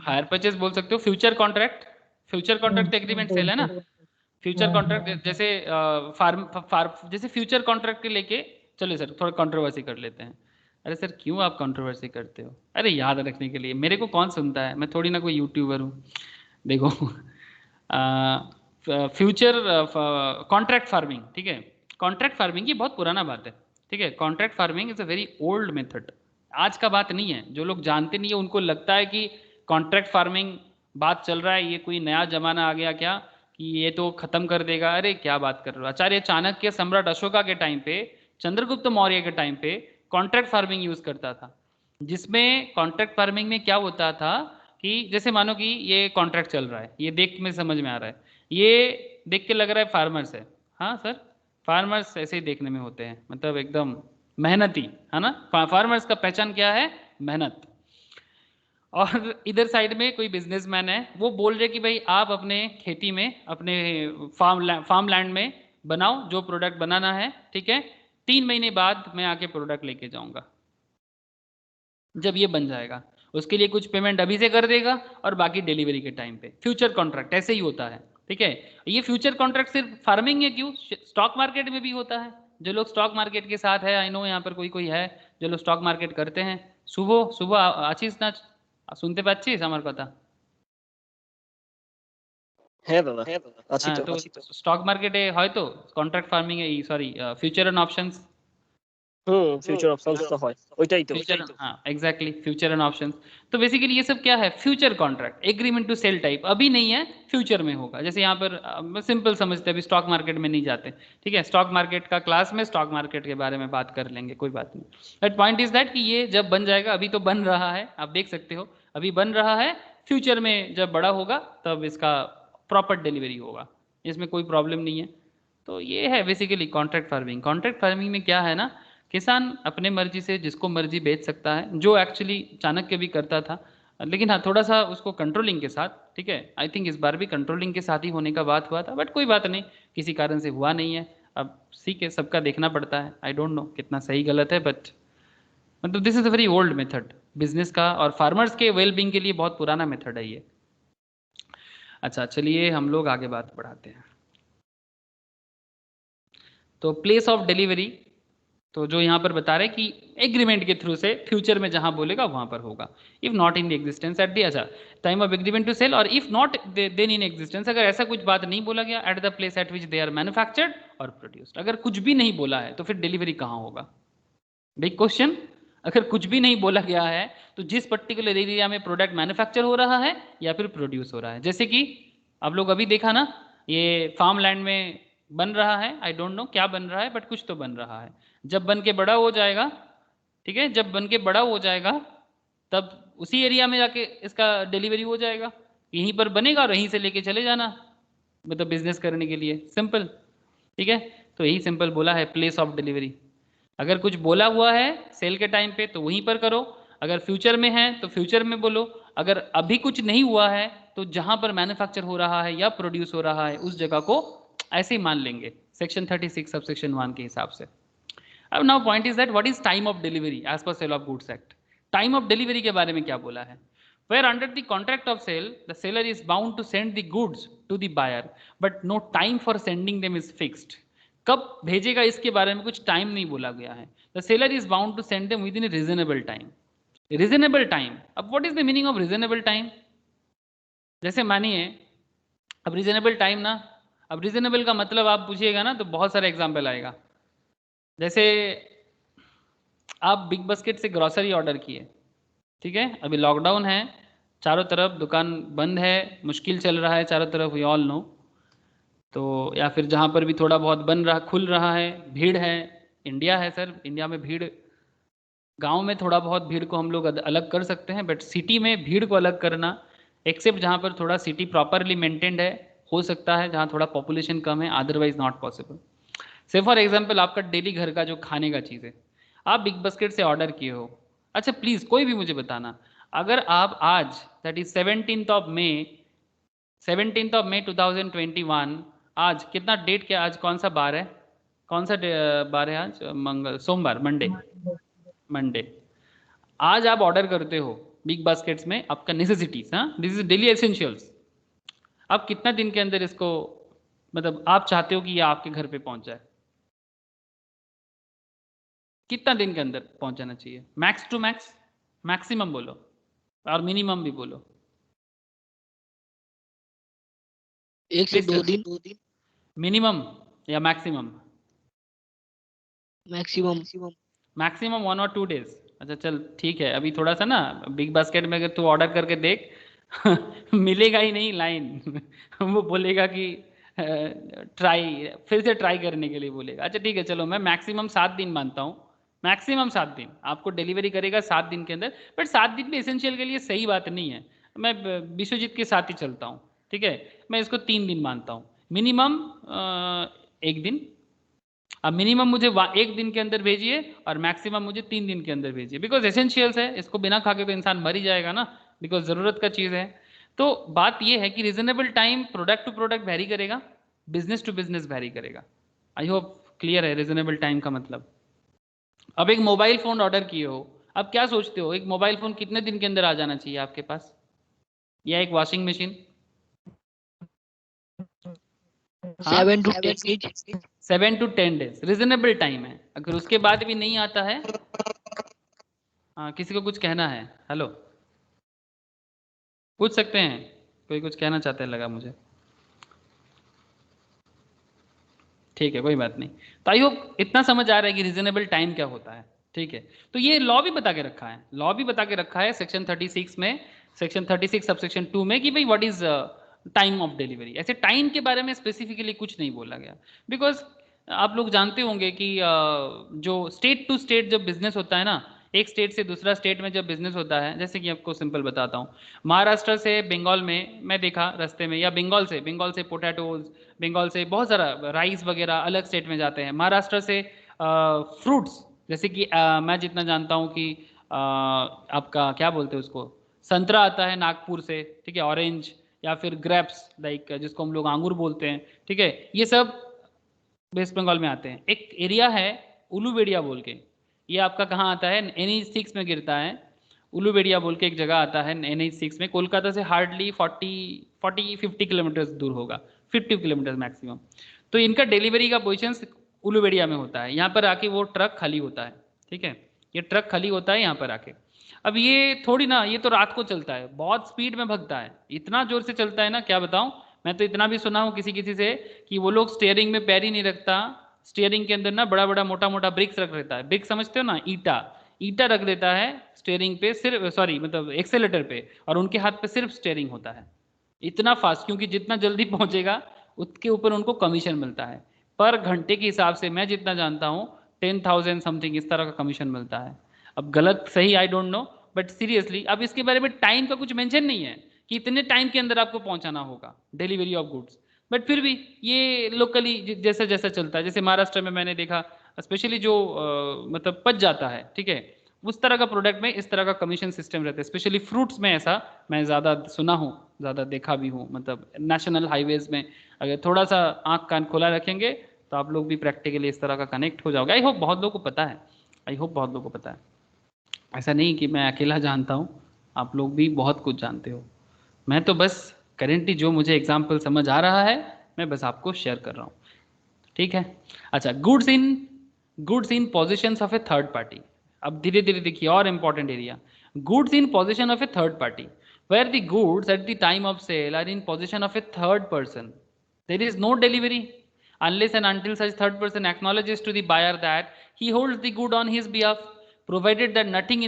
hire purchase बोल सकते हो, future contract, future contract agreement sale है ना। फ्यूचर कॉन्ट्रैक्ट जैसे फार्म जैसे फ्यूचर कॉन्ट्रैक्ट के लेके, चलिए सर थोड़ा कंट्रोवर्सी कर लेते हैं। अरे सर क्यों आप कंट्रोवर्सी करते हो? अरे याद रखने के लिए, मेरे को कौन सुनता है, मैं थोड़ी ना कोई यूट्यूबर हूँ। देखो फ्यूचर कॉन्ट्रैक्ट फार्मिंग, ठीक है, कॉन्ट्रैक्ट फार्मिंग ये बहुत पुराना बात है, ठीक है। Contract farming is a very old method, आज का बात नहीं है। जो लोग जानते नहीं है उनको लगता है कि कॉन्ट्रैक्ट फार्मिंग बात चल रहा है, ये कोई नया जमाना आ गया क्या कि ये तो खत्म कर देगा। अरे क्या बात कर रहे हो, आचार्य चाणक्य सम्राट अशोका के टाइम पे, चंद्रगुप्त मौर्य के टाइम पे कॉन्ट्रैक्ट फार्मिंग यूज करता था। जिसमें कॉन्ट्रैक्ट फार्मिंग में क्या होता था कि जैसे मानो कि ये कॉन्ट्रैक्ट चल रहा है, ये देख में समझ में आ रहा है, ये देख के लग रहा है फार्मर्स है। हाँ सर, फार्मर्स ऐसे ही देखने में होते हैं, मतलब एकदम मेहनती, है ना। फार्मर्स का पहचान क्या है? मेहनत। और इधर साइड में कोई बिजनेसमैन है, वो बोल रहे कि भाई आप अपने खेती में, अपने फार्म लैंड में बनाओ जो प्रोडक्ट बनाना है, ठीक है, 3 महीने बाद मैं आके प्रोडक्ट लेके जाऊंगा। जब ये बन जाएगा उसके लिए कुछ पेमेंट अभी से कर देगा और बाकी डिलीवरी के टाइम पे। फ्यूचर कॉन्ट्रैक्ट ऐसे ही होता है, ठीक है। ये फ्यूचर कॉन्ट्रैक्ट सिर्फ फार्मिंग है क्यों, स्टॉक मार्केट में भी होता है। जो लोग स्टॉक मार्केट के साथ है, आई नो यहाँ पर कोई कोई है जो लोग स्टॉक मार्केट करते हैं। শুভ শুভ আছিস না? শুনতে পাচ্ছিস আমার কথা? হ্যাঁ দাদা, আছি হ্যাঁ, তো। তো স্টক মার্কেটে হয়তো কন্ট্রাক্ট ফার্মিং এই sorry future and options, future options তো হয়, ওইটাই তো। फ्यूचर, हाँ एग्जैक्टली, फ्यूचर एंड ऑप्शंस। तो बेसिकली ये सब क्या है? Future contract, agreement to sell type, अभी नहीं है, फ्यूचर में होगा। जैसे यहाँ पर सिंपल समझते हैं, अभी स्टॉक मार्केट में नहीं जाते, ठीक है, स्टॉक मार्केट का क्लास में स्टॉक मार्केट के बारे में बात कर लेंगे, कोई बात नहीं। बट पॉइंट इज दैट कि ये जब बन जाएगा, अभी तो बन रहा है, आप देख सकते हो अभी बन रहा है, फ्यूचर में जब बड़ा होगा तब इसका प्रॉपर डिलीवरी होगा, इसमें कोई प्रॉब्लम नहीं है। तो ये है basically contract farming. Contract farming में क्या है ना किसान अपने मर्जी से जिसको मर्जी बेच सकता है, जो एक्चुअली चाणक्य भी करता था, लेकिन हाँ थोड़ा सा उसको कंट्रोलिंग के साथ, ठीक है। आई थिंक इस बार भी कंट्रोलिंग के साथ ही होने का बात हुआ था, बट कोई बात नहीं, किसी कारण से हुआ नहीं है। अब ठीक है, सबका देखना पड़ता है। आई डोंट नो कितना सही गलत है, बट मतलब this is a very old method business का, और फार्मर्स के वेलबींग के लिए बहुत पुराना मेथड है ये। अच्छा चलिए हम लोग आगे बात बढ़ाते हैं। तो प्लेस ऑफ डिलीवरी, तो जो यहाँ पर बता रहे कि एग्रीमेंट के थ्रू से फ्यूचर में जहां बोलेगा वहां पर होगा। If not in the existence at the, अच्छा time of agreement to sale, और if not then in existence, अगर ऐसा कुछ बात नहीं बोला गया, at the place at which they are manufactured और प्रोड्यूस्ड। अगर कुछ भी नहीं बोला है तो फिर डिलीवरी कहाँ होगा? Big question. अगर कुछ भी नहीं बोला गया है तो जिस पर्टिकुलर एरिया में प्रोडक्ट मैन्युफैक्चर हो रहा है या फिर प्रोड्यूस हो रहा है, जैसे कि आप लोग अभी देखा ना, ये फार्म लैंड में बन रहा है, आई डोंट नो क्या बन रहा है, बट कुछ तो बन रहा है। जब बन के बड़ा हो जाएगा, ठीक है, जब बन के बड़ा हो जाएगा तब उसी एरिया में जाके इसका डिलीवरी हो जाएगा। यहीं पर बनेगा और यहीं से लेके चले जाना, मतलब बिजनेस करने के लिए, सिंपल। ठीक है, तो यही सिंपल बोला है, प्लेस ऑफ डिलीवरी। अगर कुछ बोला हुआ है सेल के टाइम पे तो वहीं पर करो, अगर फ्यूचर में है तो फ्यूचर में बोलो, अगर अभी कुछ नहीं हुआ है तो जहां पर मैन्युफैक्चर हो रहा है या प्रोड्यूस हो रहा है उस जगह को ऐसे ही मान लेंगे, सेक्शन 36 सब सेक्शन 1 के हिसाब से। अब now point is that what is time of delivery as per sale of goods act. Time of delivery के बारे में क्या बोला है? Where under the contract of sale, the seller is bound to send the goods to the buyer, but no time for sending them is fixed. कब भेजेगा इसके बारे में कुछ टाइम नहीं बोला गया है। The seller is bound to send them within a reasonable time. Reasonable time. अब what is the meaning of reasonable time? जैसे मानिए, अब reasonable time ना, अब reasonable का मतलब आप पूछिएगा ना तो बहुत सारे एग्जाम्पल आएगा। जैसे आप बिग बास्केट से ग्रोसरी ऑर्डर किए, ठीक है, अभी लॉकडाउन है, चारों तरफ दुकान बंद है, मुश्किल चल रहा है चारों तरफ, वी ऑल नो। तो या फिर जहाँ पर भी थोड़ा बहुत बन रहा खुल रहा है, भीड़ है, इंडिया है सर, इंडिया में भीड़, गांव में थोड़ा बहुत भीड़ को हम लोग अलग कर सकते हैं, बट सिटी में भीड़ को अलग करना, एक्सेप्ट जहाँ पर थोड़ा सिटी प्रॉपरली मेंटेन्ड है, हो सकता है जहाँ थोड़ा पॉपुलेशन कम है, अदरवाइज नॉट पॉसिबल। से फॉर एग्जाम्पल आपका डेली घर का जो खाने का चीज़ है, आप बिग बास्केट से ऑर्डर किए हो। अच्छा प्लीज़ कोई भी मुझे बताना, अगर आप आज that is 17th of May 2021, आज कितना डेट, क्या आज कौन सा बार है, कौन सा बार है आज? मंगल, सोमवार, मंडे, मंडे। आज आप ऑर्डर करते हो बिग बास्केट्स में आपका नेसेसिटीज, हाँ दिस इज डेली एसेंशियल्स। आप कितना दिन के अंदर इसको, मतलब आप चाहते हो कि ये आपके घर पे पहुंच जाए, कितना दिन के अंदर पहुंच जाना चाहिए? मैक्स टू मैक्स, मैक्सिमम बोलो और मिनिमम भी बोलो। 1 से 2 दिन मिनिमम या मैक्सिमम? मैक्सिमम। मैक्सिमम 1 और 2 डेज। अच्छा चल ठीक है, अभी थोड़ा सा ना बिग बास्केट में अगर तू ऑर्डर करके देख मिलेगा ही नहीं लाइन वो बोलेगा कि ट्राई, फिर से ट्राई करने के लिए बोलेगा। अच्छा ठीक है, चलो मैं मैक्सिमम 7 दिन मानता हूँ, मैक्सिमम 7 दिन आपको डिलीवरी करेगा 7 दिन के अंदर, बट 7 दिन भी एसेंशियल के लिए सही बात नहीं है। मैं विश्वजीत के साथ ही चलता हूँ, ठीक है, मैं इसको 3 दिन मानता हूँ, मिनिमम 1 दिन। अब मिनिमम मुझे 1 दिन के अंदर भेजिए और मैक्सिमम मुझे 3 दिन के अंदर भेजिए, बिकॉज एसेंशियल्स है, इसको बिना खा के तो इंसान मर ही जाएगा ना, बिकॉज ज़रूरत का चीज़ है। तो बात यह है कि reasonable time product to product vary करेगा, बिजनेस टू बिजनेस वेरी करेगा। आई होप क्लियर है रीजनेबल टाइम का मतलब। अब एक मोबाइल फ़ोन ऑर्डर किए हो, अब क्या सोचते हो, एक मोबाइल फ़ोन कितने दिन के अंदर आ जाना चाहिए आपके पास, या एक washing machine? 7 to 10 days। 7 to 10 days reasonable time है। अगर उसके बाद भी नहीं आता है, हाँ किसी को कुछ कहना है? हेलो, पूछ सकते हैं, कोई कुछ कहना चाहते हैं लगा मुझे। ठीक है कोई बात नहीं। तो आई होप इतना समझ आ रहा है कि रीजनेबल टाइम क्या होता है। ठीक है, तो ये लॉ भी बता के रखा है, लॉ भी बता के रखा है सेक्शन 36 में, सेक्शन 36 सब सेक्शन 2 में, कि भाई what is time of delivery. ऐसे टाइम के बारे में स्पेसिफिकली कुछ नहीं बोला गया, बिकॉज आप लोग जानते होंगे कि जो स्टेट टू स्टेट जब बिजनेस होता है ना, एक स्टेट से दूसरा स्टेट में जब बिजनेस होता है, जैसे कि आपको सिंपल बताता हूँ, महाराष्ट्र से बंगाल में मैं देखा रास्ते में, या बंगाल से पोटैटोज, बंगाल से बहुत सारा राइस वगैरह अलग स्टेट में जाते हैं, महाराष्ट्र से फ्रूट्स जैसे कि मैं जितना जानता हूँ कि आपका क्या बोलते हैं उसको, संतरा आता है नागपुर से, ठीक है, ऑरेंज, या फिर ग्रेप्स लाइक जिसको हम लोग अंगूर बोलते हैं, ठीक है, ये सब वेस्ट बंगाल में आते हैं। एक एरिया है उलूबेड़िया बोल के, ये आपका कहाँ आता है, NH6 में गिरता है। उलूबेड़िया बोल के एक जगह आता है NH6 में, कोलकाता से हार्डली 40-50 किलोमीटर दूर होगा, 50 किलोमीटर मैक्सिमम। तो इनका डिलीवरी का पोजिशन उलूबेड़िया में होता है। यहाँ पर आके वो ट्रक खाली होता है, ठीक है, ये ट्रक खाली होता है यहाँ पर आके। अब ये थोड़ी ना, ये तो रात को चलता है, बहुत स्पीड में भगता है, इतना जोर से चलता है ना क्या बताऊं। मैं तो इतना भी सुना हूँ किसी किसी से कि वो लोग स्टीयरिंग में पैर ही नहीं रखता, स्टीयरिंग के अंदर ना बड़ा बड़ा मोटा मोटा ब्रिक्स रख देता है, ब्रिक्स समझते हो ना, ईटा, ईटा रख देता है स्टीयरिंग पे, सिर्फ सॉरी मतलब एक्सेलेटर पे, और उनके हाथ पे सिर्फ स्टीयरिंग होता है। इतना फास्ट, क्योंकि जितना जल्दी पहुंचेगा उसके ऊपर उनको कमीशन मिलता है पर घंटे के हिसाब से, मैं जितना जानता हूँ 10,000 समथिंग इस तरह का कमीशन मिलता है। अब गलत सही I don't know, but seriously अब इसके बारे में टाइम का कुछ मेंशन नहीं है कि इतने टाइम के अंदर आपको पहुंचाना होगा डिलीवरी ऑफ गुड्स, बट फिर भी ये लोकली जैसा जैसा चलता है। जैसे महाराष्ट्र में मैंने देखा स्पेशली जो मतलब पच जाता है, ठीक है, उस तरह का प्रोडक्ट में इस तरह का कमीशन सिस्टम रहता है, स्पेशली फ्रूट्स में ऐसा मैं ज़्यादा सुना हूँ, ज़्यादा देखा भी हूँ। मतलब नेशनल हाईवेज में अगर थोड़ा सा आँख कान खोला रखेंगे तो आप लोग भी प्रैक्टिकली इस तरह का कनेक्ट हो जाओगे। आई होप बहुत लोगों को पता है, आई होप बहुत लोगों को पता है, ऐसा नहीं कि मैं अकेला जानता हूँ, आप लोग भी बहुत कुछ जानते हो। मैं तो बस करेंटली जो मुझे एग्जाम्पल समझ आ रहा है मैं बस आपको शेयर कर रहा हूँ, ठीक है। अच्छा, goods in position of a third party. अब धीरे धीरे देखिए और important area, goods in position of a third party, where the goods at the time of sale are in position of a third person, there is no delivery unless and until such third person acknowledges to the buyer that he holds the good on his behalf, provided that nothing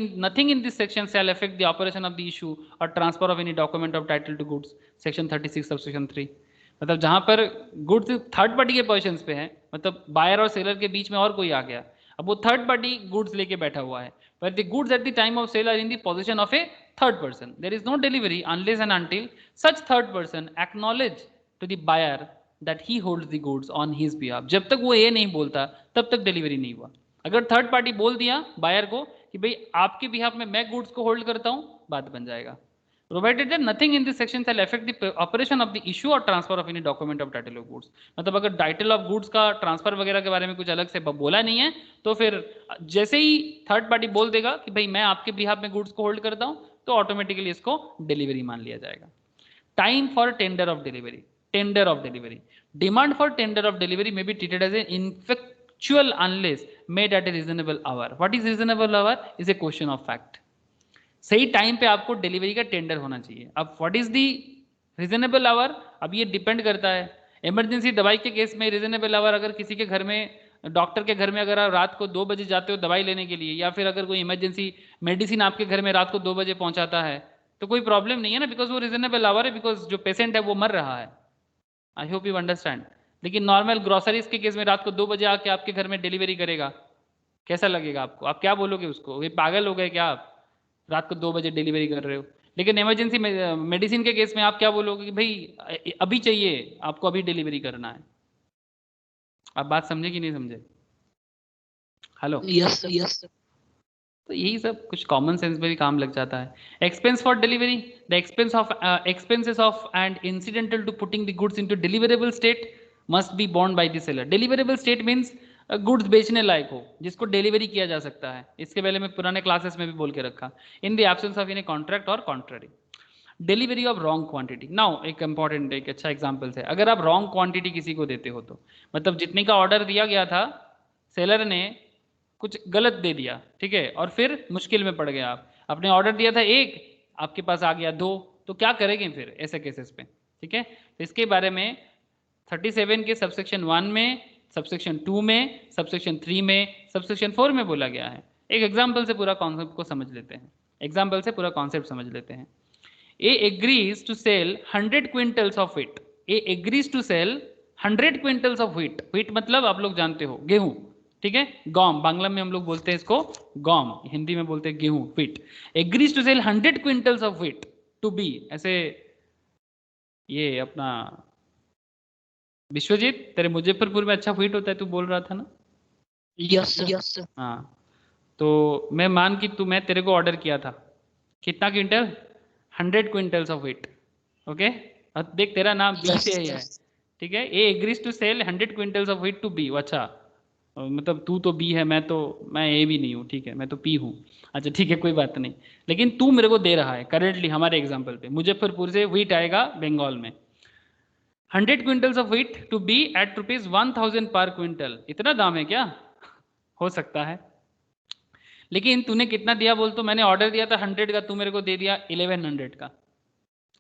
in this section shall affect the operation of the issue or transfer of any document of title to goods, section 36 subsection 3। मतलब जहां पर गुड्स थर्ड पार्टी के पोजीशंस पे है, मतलब बायर और सेलर के बीच में और कोई आ गया, अब वो थर्ड पार्टी गुड्स लेके बैठा हुआ है, but the goods at the time of sale are in the possession of a third person, there is no delivery unless and until such third person acknowledge to the buyer that he holds the goods on his behalf। जब तक वो ये नहीं बोलता तब तक डिलीवरी नहीं हुआ। अगर थर्ड पार्टी बोल दिया बायर को कि भाई आपके बिहाफ में मैं गुड्स को होल्ड करता हूं, बात बन जाएगा। Provided that nothing in this section shall affect the operation of the issue और transfer of any document of title of goods. मतलब अगर टाइटल ऑफ गुड्स का ट्रांसफर वगैरह के बारे में कुछ अलग से बोला नहीं है तो फिर जैसे ही थर्ड पार्टी बोल देगा कि भाई मैं आपके बिहाफ में गुड्स को होल्ड करता हूं तो ऑटोमेटिकली इसको डिलीवरी मान लिया जाएगा। Time for tender of delivery, tender of delivery, demand for tender of delivery may be treated as an ineffectual unless made at a reasonable hour। what is reasonable hour is a question of fact। सही टाइम पे आपको डिलीवरी का टेंडर होना चाहिए। अब what is the reasonable hour, अब ये डिपेंड करता है। इमरजेंसी दवाई के केस में रीजनेबल आवर, अगर किसी के घर में डॉक्टर के घर में अगर आप रात को 2 बजे जाते हो दवाई लेने के लिए, या फिर अगर कोई इमरजेंसी मेडिसिन आपके घर में रात को 2 बजे पहुंचाता है तो कोई प्रॉब्लम नहीं है ना, बिकॉज वो रीजनेबल आवर है, बिकॉज जो पेशेंट है वो मर रहा है। आई होप यू अंडरस्टैंड। लेकिन नॉर्मल ग्रोसरीज के केस में रात को 2 बजे आके आपके घर में डिलीवरी करेगा, कैसा लगेगा आपको? आप क्या बोलोगे उसको, ये पागल हो गए क्या आप, रात को 2 बजे डिलीवरी कर रहे हो? लेकिन इमरजेंसी मेडिसिन के केस में आप क्या बोलोगे कि भाई अभी चाहिए, आपको अभी डिलीवरी करना है। आप बात समझे कि नहीं समझे? Hello, yes yes. तो यही सब कुछ कॉमन सेंस में भी काम लग जाता है। Expense for delivery, the expenses of and incidental to putting the goods into deliverable state must be borne by the seller. Deliverable state means goods बेचने लायक हो, जिसको डिलीवरी किया जा सकता है। इसके पहले मैं पुराने क्लासेस में भी बोल के रखा, in the absence of any contract और contrary. Delivery of wrong quantity, now एक इंपॉर्टेंट एक अच्छा एग्जांपल है, अगर आप रॉन्ग क्वांटिटी किसी को देते हो तो मतलब जितने का ऑर्डर दिया गया था सेलर ने कुछ गलत दे दिया, ठीक है, और फिर मुश्किल में पड़ गया। आप आपने ऑर्डर दिया था 1, आपके पास आ गया 2, तो क्या करेंगे फिर ऐसे केसेस पे? ठीक है, तो इसके बारे में 37 के सबसेक्शन 1 में, सबसेक्शन 2 में, सबसेक्शन 3 में, सबसेक्शन 4 में बोला गया है। एक एग्जाम्पल से पूरा कॉन्सेप्ट को समझ लेते हैं, एग्जाम्पल से पूरा कॉन्सेप्ट समझ लेते हैं। A agrees to sell 100 quintals of wheat, A agrees to sell 100 quintals of wheat, wheat मतलब आप लोग जानते हो गेहूं, ठीक है, गॉम, बांग्ला में हम लोग बोलते हैं इसको गॉम, हिंदी में बोलते हैं गेहूं, wheat. Agrees to sell 100 quintals of wheat to be, ऐसे ये अपना विश्वजीत तेरे मुजफ्फरपुर में अच्छा व्हीट होता है, तू बोल रहा था ना? Yes yes. हाँ, तो मैं मान कि मैं तेरे को ऑर्डर किया था कितना quintal, 100 quintals of wheat. Okay, अब देख तेरा नाम बी से ही है, ठीक है। A agrees to sell 100 quintals of wheat to be. अच्छा, मतलब तू तो बी है, मैं ए भी नहीं हूँ, ठीक है, मैं तो पी हूँ। अच्छा ठीक है, कोई बात नहीं, लेकिन तू मेरे को दे रहा है करेंटली हमारे एग्जाम्पल पे मुजफ्फरपुर से व्हीट आएगा बंगाल में, 100 quintals of wheat to be at ₹1000 per quintal. इतना दाम है क्या? हो सकता है, लेकिन तूने कितना दिया बोल? तो मैंने ऑर्डर दिया था 100 का, तू मेरे को दे दिया 1100 का।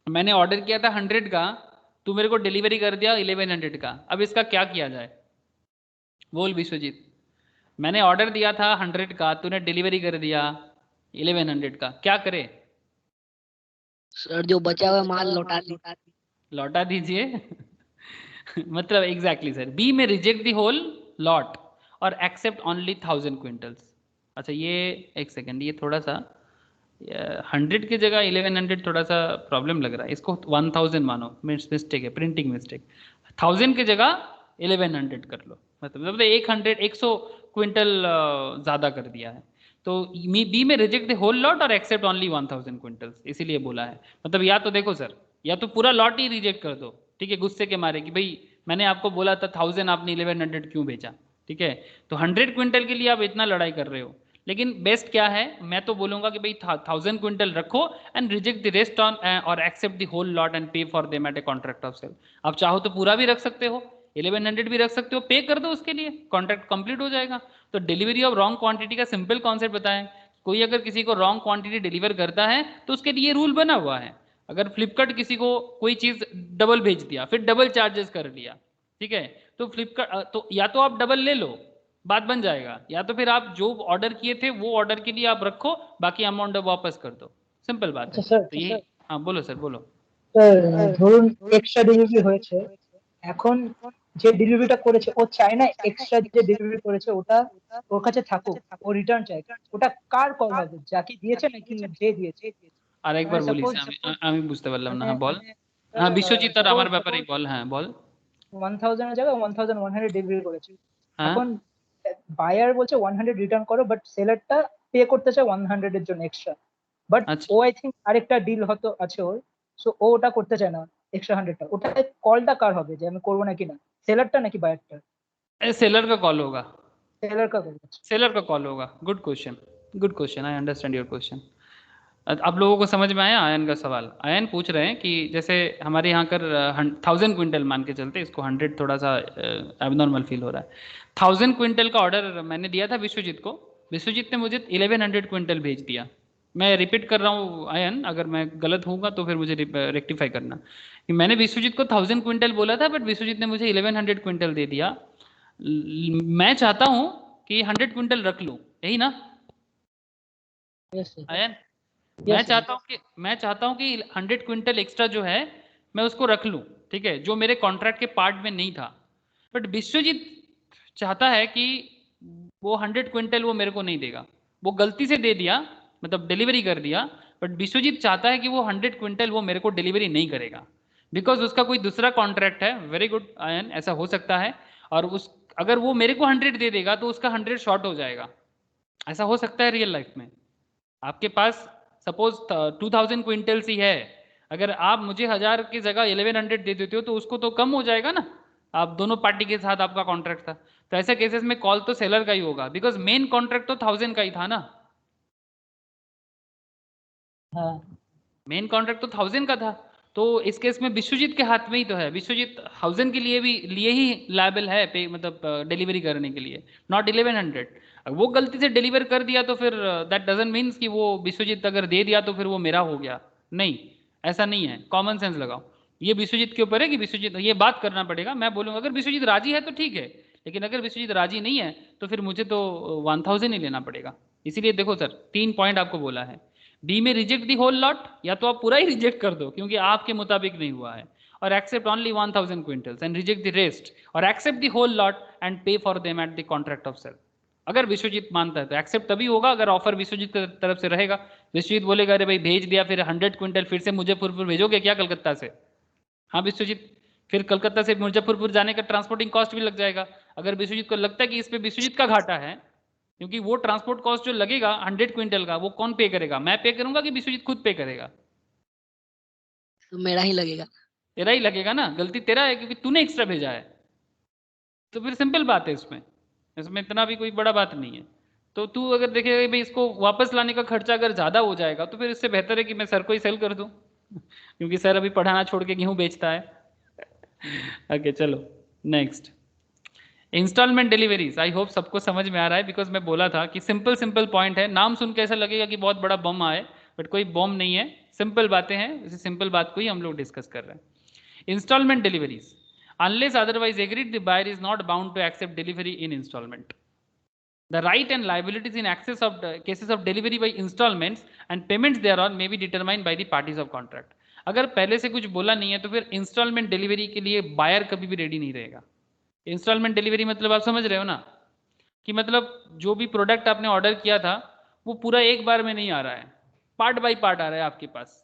मैंने ऑर्डर किया था 100 का, तू मेरे को डिलीवरी कर दिया 1100 का। अब इसका क्या किया जाए बोल विश्वजीत? मैंने ऑर्डर दिया था 100 का, तूने डिलीवरी कर दिया 1100 का, क्या करे? सर जो बचा हुआ माल लौटा दीजिए। मतलब एग्जैक्टली सर, बी में रिजेक्ट दी होल लॉट और एक्सेप्ट ओनली 1000 क्विंटल्स। अच्छा ये एक सेकेंड, ये थोड़ा सा 100 की जगह 1100 थोड़ा सा प्रॉब्लम लग रहा है, इसको 1000 मानो, मिस्टेक है, प्रिंटिंग मिस्टेक। 1000 की जगह 1100 कर लो, मतलब 100 क्विंटल ज़्यादा कर दिया है। तो बी में रिजेक्ट द होल लॉट और एक्सेप्ट ओनली 1000 क्विंटल्स, इसीलिए बोला है। मतलब या तो देखो सर, या तो पूरा लॉट ही रिजेक्ट कर दो, ठीक है, गुस्से के मारे कि भाई मैंने आपको बोला था 1000, आपने 1100 क्यों बेचा, ठीक है। तो 100 क्विंटल के लिए आप इतना लड़ाई कर रहे हो, लेकिन बेस्ट क्या है, मैं तो बोलूंगा कि भाई 1000 क्विंटल रखो and reject the rest on और accept the whole lot and pay for them at a contract of sale. आप चाहो तो पूरा भी रख सकते हो, 1100 भी रख सकते हो, पे कर दो उसके लिए, कॉन्ट्रैक्ट कंप्लीट हो जाएगा। तो डिलीवरी ऑफ रॉन्ग क्वांटिटी का सिंपल कॉन्सेप्ट बताएं। कोई अगर किसी को रॉन्ग क्वांटिटी डिलीवर करता है तो उसके लिए रूल बना हुआ है। अगर फ्लिपकार्ट किसी को कोई चीज डबल भेज दिया, फिर डबल चार्जेस कर लिया, ठीक है, तो फ्लिपकार्ट तो या तो आप डबल ले लो, बात बन जाएगा, या तो फिर आप जो ऑर्डर किए थे वो ऑर्डर के लिए आप रखो, बाकी अमाउंट वापस कर दो, सिंपल बात है। আচ্ছা স্যার, तो ये हाँ बोलो सर बोलो। স্যার ধরুন এক্সট্রা ডেলিভারি হয়েছে, এখন যে ডেলিভারিটা করেছে ও চায় না এক্সট্রা যে ডেলিভারি করেছে ওটা ওর কাছে থাকুক, ও রিটার্ন চায়, ওটা কার কল হবে, যাকে দিয়েছে নাকি যে দিয়েছে? আর একবার মানে বলিস, সাপোজ আমি বুঝতে পারলাম না, মানে হ্যাঁ বল। হ্যাঁ বিশ্বজিৎ আর আমার সাপোজ ব্যাপারেই বল, হ্যাঁ বল। 1000 এর জায়গায় 1100 ডেলিভারি করেছে, হ্যাঁ এখন বায়ার বলছে 100 রিটার্ন করো, বাট সেলারটা পে করতে চায় 100 এর জন্য এক্সট্রা, বাট আচ্ছা, ও আই থিঙ্ক আরেকটা ডিল হয়তো আছে ওর, সো ও ওটা করতে চায় না এক্সট্রা 100টা, ওটা কলটা কার হবে যে আমি করবো নাকি না, সেলারটা নাকি বায়ারটা? सेलर का कॉल होगा, सेलर का करना चाहिए। सेलर का कॉल होगा। Good question, good question, I understand your question. आप लोगों को समझ में आया आयन का सवाल? आयन पूछ रहे हैं कि जैसे हमारे यहाँ कर 1000 क्विंटल मान के चलते, इसको 100 थोड़ा सा एबनॉर्मल फील हो रहा है। 1000 क्विंटल का ऑर्डर मैंने दिया था विश्वजीत को, विश्वजीत ने मुझे 1100 क्विंटल भेज दिया। मैं रिपीट कर रहा हूँ आयन, अगर मैं गलत होऊंगा तो फिर मुझे रेक्टिफाई करना कि मैंने विश्वजीत को 1000 क्विंटल बोला था, बट विश्वजीत ने मुझे 1100 क्विंटल दे दिया। मैं चाहता हूँ कि 100 क्विंटल रख लूँ, यही ना यस सर, आयन? Yes, मैं चाहता हूं कि 100 क्विंटल एक्स्ट्रा जो है मैं उसको रख लूं, ठीक है, जो मेरे कॉन्ट्रैक्ट के पार्ट में नहीं था। बट विश्वजीत चाहता है कि वो 100 क्विंटल वो मेरे को नहीं देगा, वो गलती से दे दिया, मतलब डिलीवरी कर दिया, बट विश्वजीत चाहता है कि वो 100 क्विंटल वो मेरे को डिलीवरी नहीं करेगा, बिकॉज उसका कोई दूसरा कॉन्ट्रैक्ट है। वेरी गुड आयन, ऐसा हो सकता है। और उस अगर वो मेरे को 100 दे देगा तो उसका 100 शॉर्ट हो जाएगा, ऐसा हो सकता है रियल लाइफ में। आपके पास सपोज 2000 क्विंटल्स ही है, अगर आप मुझे 1000 की जगह 1100 दे देते हो तो उसको तो कम हो जाएगा ना, आप दोनों पार्टी के साथ आपका कॉन्ट्रैक्ट था। तो ऐसे केसेस में कॉल तो सेलर का ही होगा, बिकॉज मेन कॉन्ट्रैक्ट तो 1000 का ही था ना, हाँ मेन कॉन्ट्रैक्ट तो 1000 का था। तो इस केस में विश्वजीत के हाथ में ही तो है, विश्वजीत 1000 के लिए ही लायबल है पे, मतलब डिलीवरी करने के लिए, नॉट 1100। वो गलती से डिलीवर कर दिया तो फिर दैट डजंट मीन्स कि वो विश्वजीत अगर दे दिया तो फिर वो मेरा हो गया, नहीं, ऐसा नहीं है। कॉमन सेंस लगाओ, ये विश्वजीत के ऊपर है कि विश्वजीत, ये बात करना पड़ेगा। मैं बोलूँगा अगर विश्वजीत राजी है तो ठीक है, लेकिन अगर विश्वजीत राजी नहीं है तो फिर मुझे तो 1000 ही लेना पड़ेगा। इसीलिए देखो सर, 3 पॉइंट आपको बोला है, बी में रिजेक्ट दी होल लॉट, या तो आप पूरा ही रिजेक्ट कर दो क्योंकि आपके मुताबिक नहीं हुआ है, और accept only 1000 quintals and reject the rest, और accept the whole lot and pay for them at the contract of sale. अगर विश्वजीत मानता है तो एक्सेप्ट तभी होगा अगर ऑफर विश्वजीत की तरफ से रहेगा। विश्वजीत बोलेगा अरे भाई भेज दिया, फिर 100 क्विंटल फिर से मुजफ्फरपुर भेजोगे क्या कलकत्ता से? हाँ विश्वजीत, फिर कलकत्ता से मुजफ्फरपुर जाने का ट्रांसपोर्टिंग कॉस्ट भी लग जाएगा। अगर विश्वजीत को लगता है कि इस पे विश्वजीत का घाटा है क्योंकि वो ट्रांसपोर्ट कॉस्ट जो लगेगा 100 क्विंटल का, वो कौन पे करेगा? मैं पे करूंगा कि विश्वजीत खुद पे करेगा? तो मेरा ही लगेगा। तेरा ही लगेगा ना, गलती तेरा है क्योंकि तूने एक्स्ट्रा भेजा है। तो फिर सिंपल बात है, इसमें इसमें इतना भी कोई बड़ा बात नहीं है। तो तू अगर देखेगा कि भाई इसको वापस लाने का खर्चा अगर ज़्यादा हो जाएगा तो फिर इससे बेहतर है कि मैं सर को ही सेल कर दूं, क्योंकि सर अभी पढ़ाना छोड़ के गेहूं बेचता है। ओके चलो next, instalment deliveries. I hope सबको समझ में आ रहा है, बिकॉज मैं बोला था कि सिंपल सिंपल पॉइंट है, नाम सुन के ऐसा लगेगा कि बहुत बड़ा बम आए, बट कोई बम नहीं है, सिंपल बातें हैं, इसी सिंपल बात को ही हम लोग डिस्कस कर रहे हैं। Instalment deliveries, unless otherwise agreed, the buyer is not bound to accept delivery in installment. The right and liabilities in access of the cases of delivery by installments and payments thereon may be determined by the parties of contract. अगर पहले से कुछ बोला नहीं है तो फिर इंस्टॉलमेंट डिलीवरी के लिए बायर कभी भी रेडी नहीं रहेगा। इंस्टॉलमेंट डिलीवरी मतलब आप समझ रहे हो ना, कि मतलब जो भी प्रोडक्ट आपने ऑर्डर किया था वो पूरा एक बार में नहीं आ रहा है, पार्ट बाय पार्ट आ रहा है आपके पास।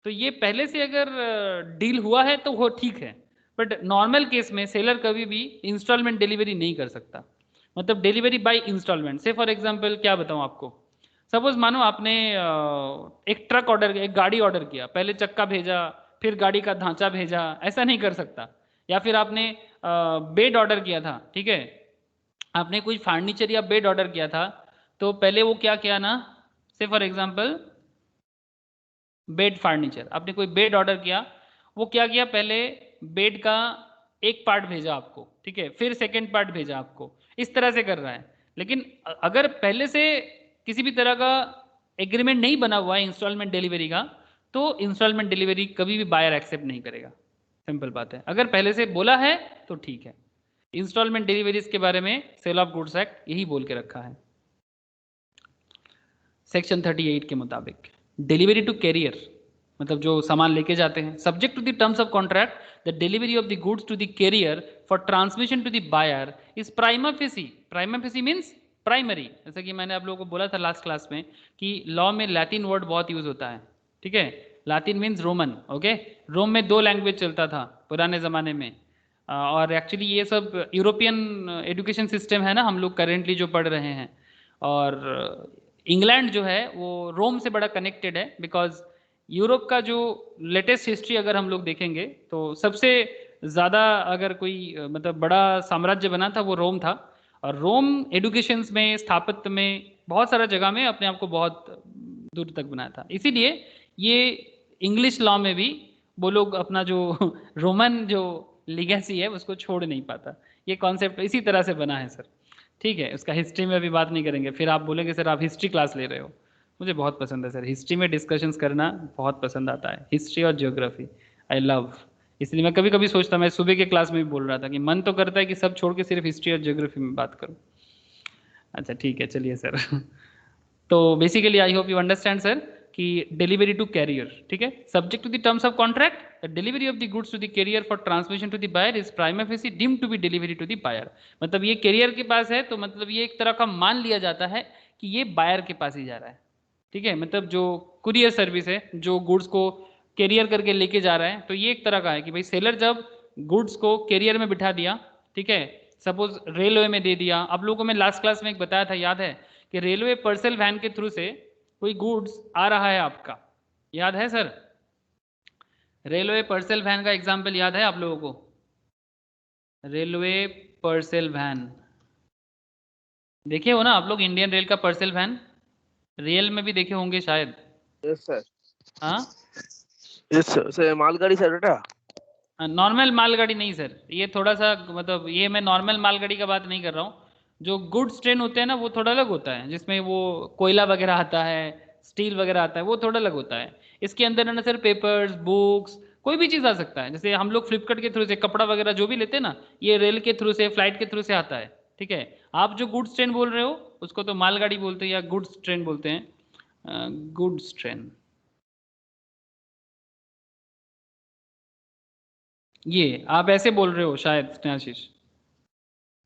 तो ये पहले से अगर डील हुआ है तो वो ठीक है, बट नॉर्मल केस में सेलर कभी भी इंस्टॉलमेंट डिलीवरी नहीं कर सकता। मतलब डिलीवरी बाय इंस्टॉलमेंट से फॉर एग्जांपल क्या बताऊं आपको, सपोज मानो आपने एक ट्रक ऑर्डर, एक गाड़ी ऑर्डर किया, पहले चक्का भेजा फिर गाड़ी का ढांचा भेजा, ऐसा नहीं कर सकता। या फिर आपने बेड ऑर्डर किया था, ठीक है, आपने कोई फर्नीचर या बेड ऑर्डर किया था, तो पहले वो क्या किया ना, से फॉर एग्जांपल बेड फर्नीचर, आपने कोई बेड ऑर्डर किया, वो क्या किया, पहले बेड का एक पार्ट भेजा आपको, ठीक है, फिर सेकंड पार्ट भेजा आपको, इस तरह से कर रहा है। लेकिन अगर पहले से किसी भी तरह का एग्रीमेंट नहीं बना हुआ है इंस्टॉलमेंट डिलीवरी का, तो इंस्टॉलमेंट डिलीवरी कभी भी बायर एक्सेप्ट नहीं करेगा। सिंपल बात है, अगर पहले से बोला है तो ठीक है। इंस्टॉलमेंट डिलीवरीज के बारे में सेल ऑफ गुड्स एक्ट यही बोल के रखा है सेक्शन 38 के मुताबिक। डिलीवरी टू कैरियर मतलब जो सामान लेके जाते हैं, subject to the terms of contract the delivery of the goods to the carrier for transmission to the buyer is prima facie. Prima facie means primary. जैसा कि मैंने आप लोगों को बोला था लास्ट क्लास में कि लॉ में लैटिन वर्ड बहुत यूज होता है, ठीक है, लैटिन मीन्स रोमन। ओके, रोम में 2 लैंग्वेज चलता था पुराने ज़माने में, और एक्चुअली ये सब यूरोपियन एजुकेशन सिस्टम है ना हम लोग करेंटली जो पढ़ रहे हैं, और इंग्लैंड जो है वो रोम से बड़ा कनेक्टेड है, बिकॉज यूरोप का जो लेटेस्ट हिस्ट्री अगर हम लोग देखेंगे तो सबसे ज़्यादा अगर कोई मतलब बड़ा साम्राज्य बना था वो रोम था, और रोम एडुकेशंस में, स्थापत्य में, बहुत सारा जगह में अपने आप को बहुत दूर तक बनाया था। इसीलिए ये इंग्लिश लॉ में भी वो लोग अपना जो रोमन जो लीगेसी है उसको छोड़ नहीं पाता। ये कॉन्सेप्ट इसी तरह से बना है सर, ठीक है। उसका हिस्ट्री में अभी बात नहीं करेंगे, फिर आप बोलेंगे सर आप हिस्ट्री क्लास ले रहे हो। मुझे बहुत पसंद है सर, हिस्ट्री में डिस्कशंस करना बहुत पसंद आता है, हिस्ट्री और ज्योग्राफी आई लव। इसलिए मैं कभी कभी सोचता, मैं सुबह के क्लास में भी बोल रहा था कि मन तो करता है कि सब छोड़ के सिर्फ हिस्ट्री और ज्योग्राफी में बात करूं। अच्छा ठीक है, चलिए सर। तो basically I hope you understand sir कि डिलीवरी टू कैरियर, ठीक है, subject to the terms of contract the delivery of the goods to the carrier for transmission to the buyer is prima facie deemed to be delivery to the buyer. मतलब ये कैरियर के पास है तो मतलब ये एक तरह का मान लिया जाता है कि ये बायर के पास ही जा रहा है, ठीक है। मतलब जो कुरियर सर्विस है जो गुड्स को कैरियर करके लेके जा रहा है, तो ये एक तरह का है कि भाई सेलर जब गुड्स को कैरियर में बिठा दिया, ठीक है, सपोज रेलवे में दे दिया। आप लोगों को मैं लास्ट क्लास में एक बताया था, याद है, कि रेलवे पार्सल वैन के थ्रू से कोई गुड्स आ रहा है आपका, याद है सर? रेलवे पार्सल वैन का एग्जांपल याद है आप लोगों को? रेलवे पार्सल वैन देखे हो ना आप लोग? इंडियन रेल का पार्सल वैन रेल में भी देखे होंगे शायद। Yes sir. हाँ यस सर, मालगाड़ी सर बेटा। नॉर्मल मालगाड़ी नहीं सर, ये थोड़ा सा मतलब ये मैं नॉर्मल मालगाड़ी का बात नहीं कर रहा हूँ। जो गुड्स ट्रेन होते हैं ना वो थोड़ा अलग होता है, जिसमें वो कोयला वगैरह आता है, स्टील वगैरह आता है, वो थोड़ा अलग होता है। इसके अंदर है ना सर पेपर्स, बुक्स, कोई भी चीज़ आ सकता है। जैसे हम लोग फ्लिपकार्ट के थ्रू से कपड़ा वगैरह जो भी लेते हैं ना, ये रेल के थ्रू से, फ्लाइट के थ्रू से आता है, ठीक है। आप जो गुड्स ट्रेन बोल रहे हो उसको तो मालगाड़ी बोलते हैं या गुड्स ट्रेन बोलते हैं, गुड्स ट्रेन। ये आप ऐसे बोल रहे हो शायद स्नेहाशीष,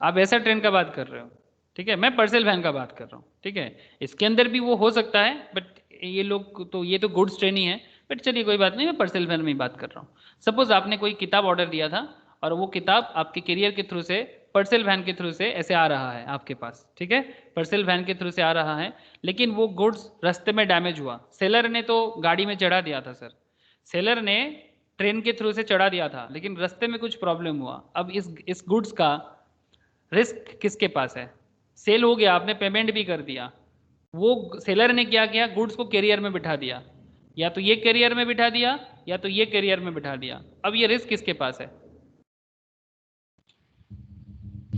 आप ऐसा ट्रेन का बात कर रहे हो, ठीक है। मैं पार्सल वैन का बात कर रहा हूँ, ठीक है। इसके अंदर भी वो हो सकता है, बट ये लोग तो ये तो गुड्स ट्रेन ही है, बट चलिए कोई बात नहीं, मैं पार्सल वैन में ही बात कर रहा हूँ। सपोज आपने कोई किताब ऑर्डर दिया था और वो किताब आपके कैरियर के थ्रू से पार्सल वैन के थ्रू से ऐसे आ रहा है आपके पास, ठीक है, पार्सल वैन के थ्रू से आ रहा है, लेकिन वो गुड्स रास्ते में डैमेज हुआ। सेलर ने तो गाड़ी में चढ़ा दिया था सर, सेलर ने ट्रेन के थ्रू से चढ़ा दिया था, लेकिन रास्ते में कुछ प्रॉब्लम हुआ। अब इस गुड्स का रिस्क किसके पास है? सेल हो गया, आपने पेमेंट भी कर दिया, वो सेलर ने क्या किया, गुड्स को कैरियर में बिठा दिया, या तो ये कैरियर में बिठा दिया या तो ये कैरियर में बिठा दिया। अब ये रिस्क किसके पास है?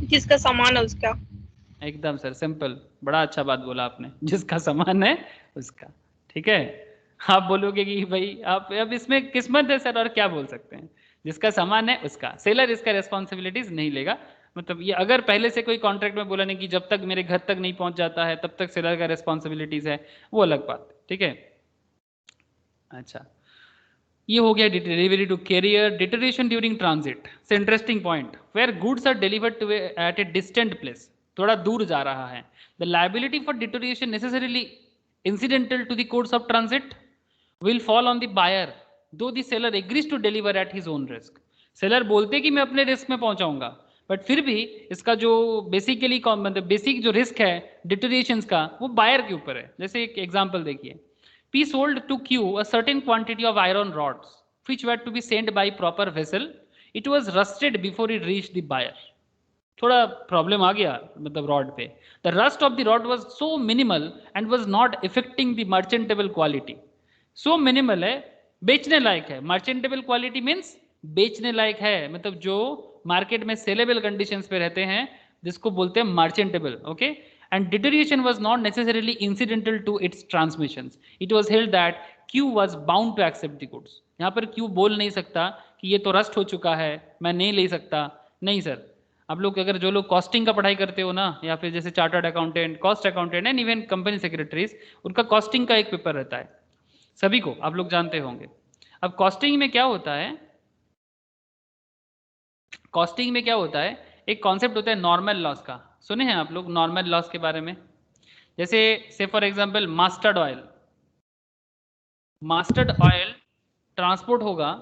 जिसका सामान है उसका। एकदम सर, सिंपल, बड़ा अच्छा बात बोला आपने, जिसका सामान है उसका, ठीक है। आप बोलोगे कि भाई आप अब इसमें किस्मत है सर, और क्या बोल सकते हैं, जिसका सामान है उसका, सेलर इसका रिस्पॉन्सिबिलिटीज नहीं लेगा। मतलब ये अगर पहले से कोई कॉन्ट्रैक्ट में बोला नहीं कि जब तक मेरे घर तक नहीं पहुंच जाता है तब तक सेलर का रिस्पॉन्सिबिलिटीज है, वो अलग बात, ठीक है। अच्छा, ये हो गया delivery to carrier, deterioration during transit से interesting point, where goods are delivered to at a distant place, थोड़ा दूर जा रहा है, the liability for deterioration necessarily incidental to the course of transit will fall on the buyer though the seller agrees to deliver at his own risk। Seller बोलते कि मैं अपने रिस्क में पहुंचाऊंगा, बट फिर भी इसका जो बेसिकली मतलब बेसिक जो रिस्क है डिटोरिएशन का, वो बायर के ऊपर है। जैसे एक एग्जांपल देखिए, P sold to Q a certain quantity of iron rods which were to be sent by proper vessel, it was rusted before it reached the buyer। थोड़ा प्रॉब्लम आ गया मतलब रॉड पे, the rust of the rod was so minimal and was not affecting the merchantable quality. So minimal है, बेचने लायक है, मर्चेंटेबल क्वालिटी मीन्स बेचने लायक है, मतलब जो मार्केट में सेलेबल कंडीशंस पे रहते हैं, जिसको बोलते हैं merchantable, okay. And deterioration was not necessarily incidental to its transmissions, it was held that Q was bound to accept the goods. यहाँ पर क्यू बोल नहीं सकता कि ये तो रस्ट हो चुका है, मैं नहीं ले सकता, नहीं सर। आप लोग अगर जो लोग कॉस्टिंग का पढ़ाई करते हो ना, या फिर जैसे chartered accountant, cost accountant and even company secretaries, उनका कॉस्टिंग का एक पेपर रहता है, सभी को आप लोग जानते होंगे। अब कॉस्टिंग में क्या होता है, कॉस्टिंग में क्या होता है, एक कॉन्सेप्ट होता है नॉर्मल लॉस का, सुने हैं आप लोग नॉर्मल लॉस के बारे में? जैसे से for example mustard oil, mustard oil transport होगा,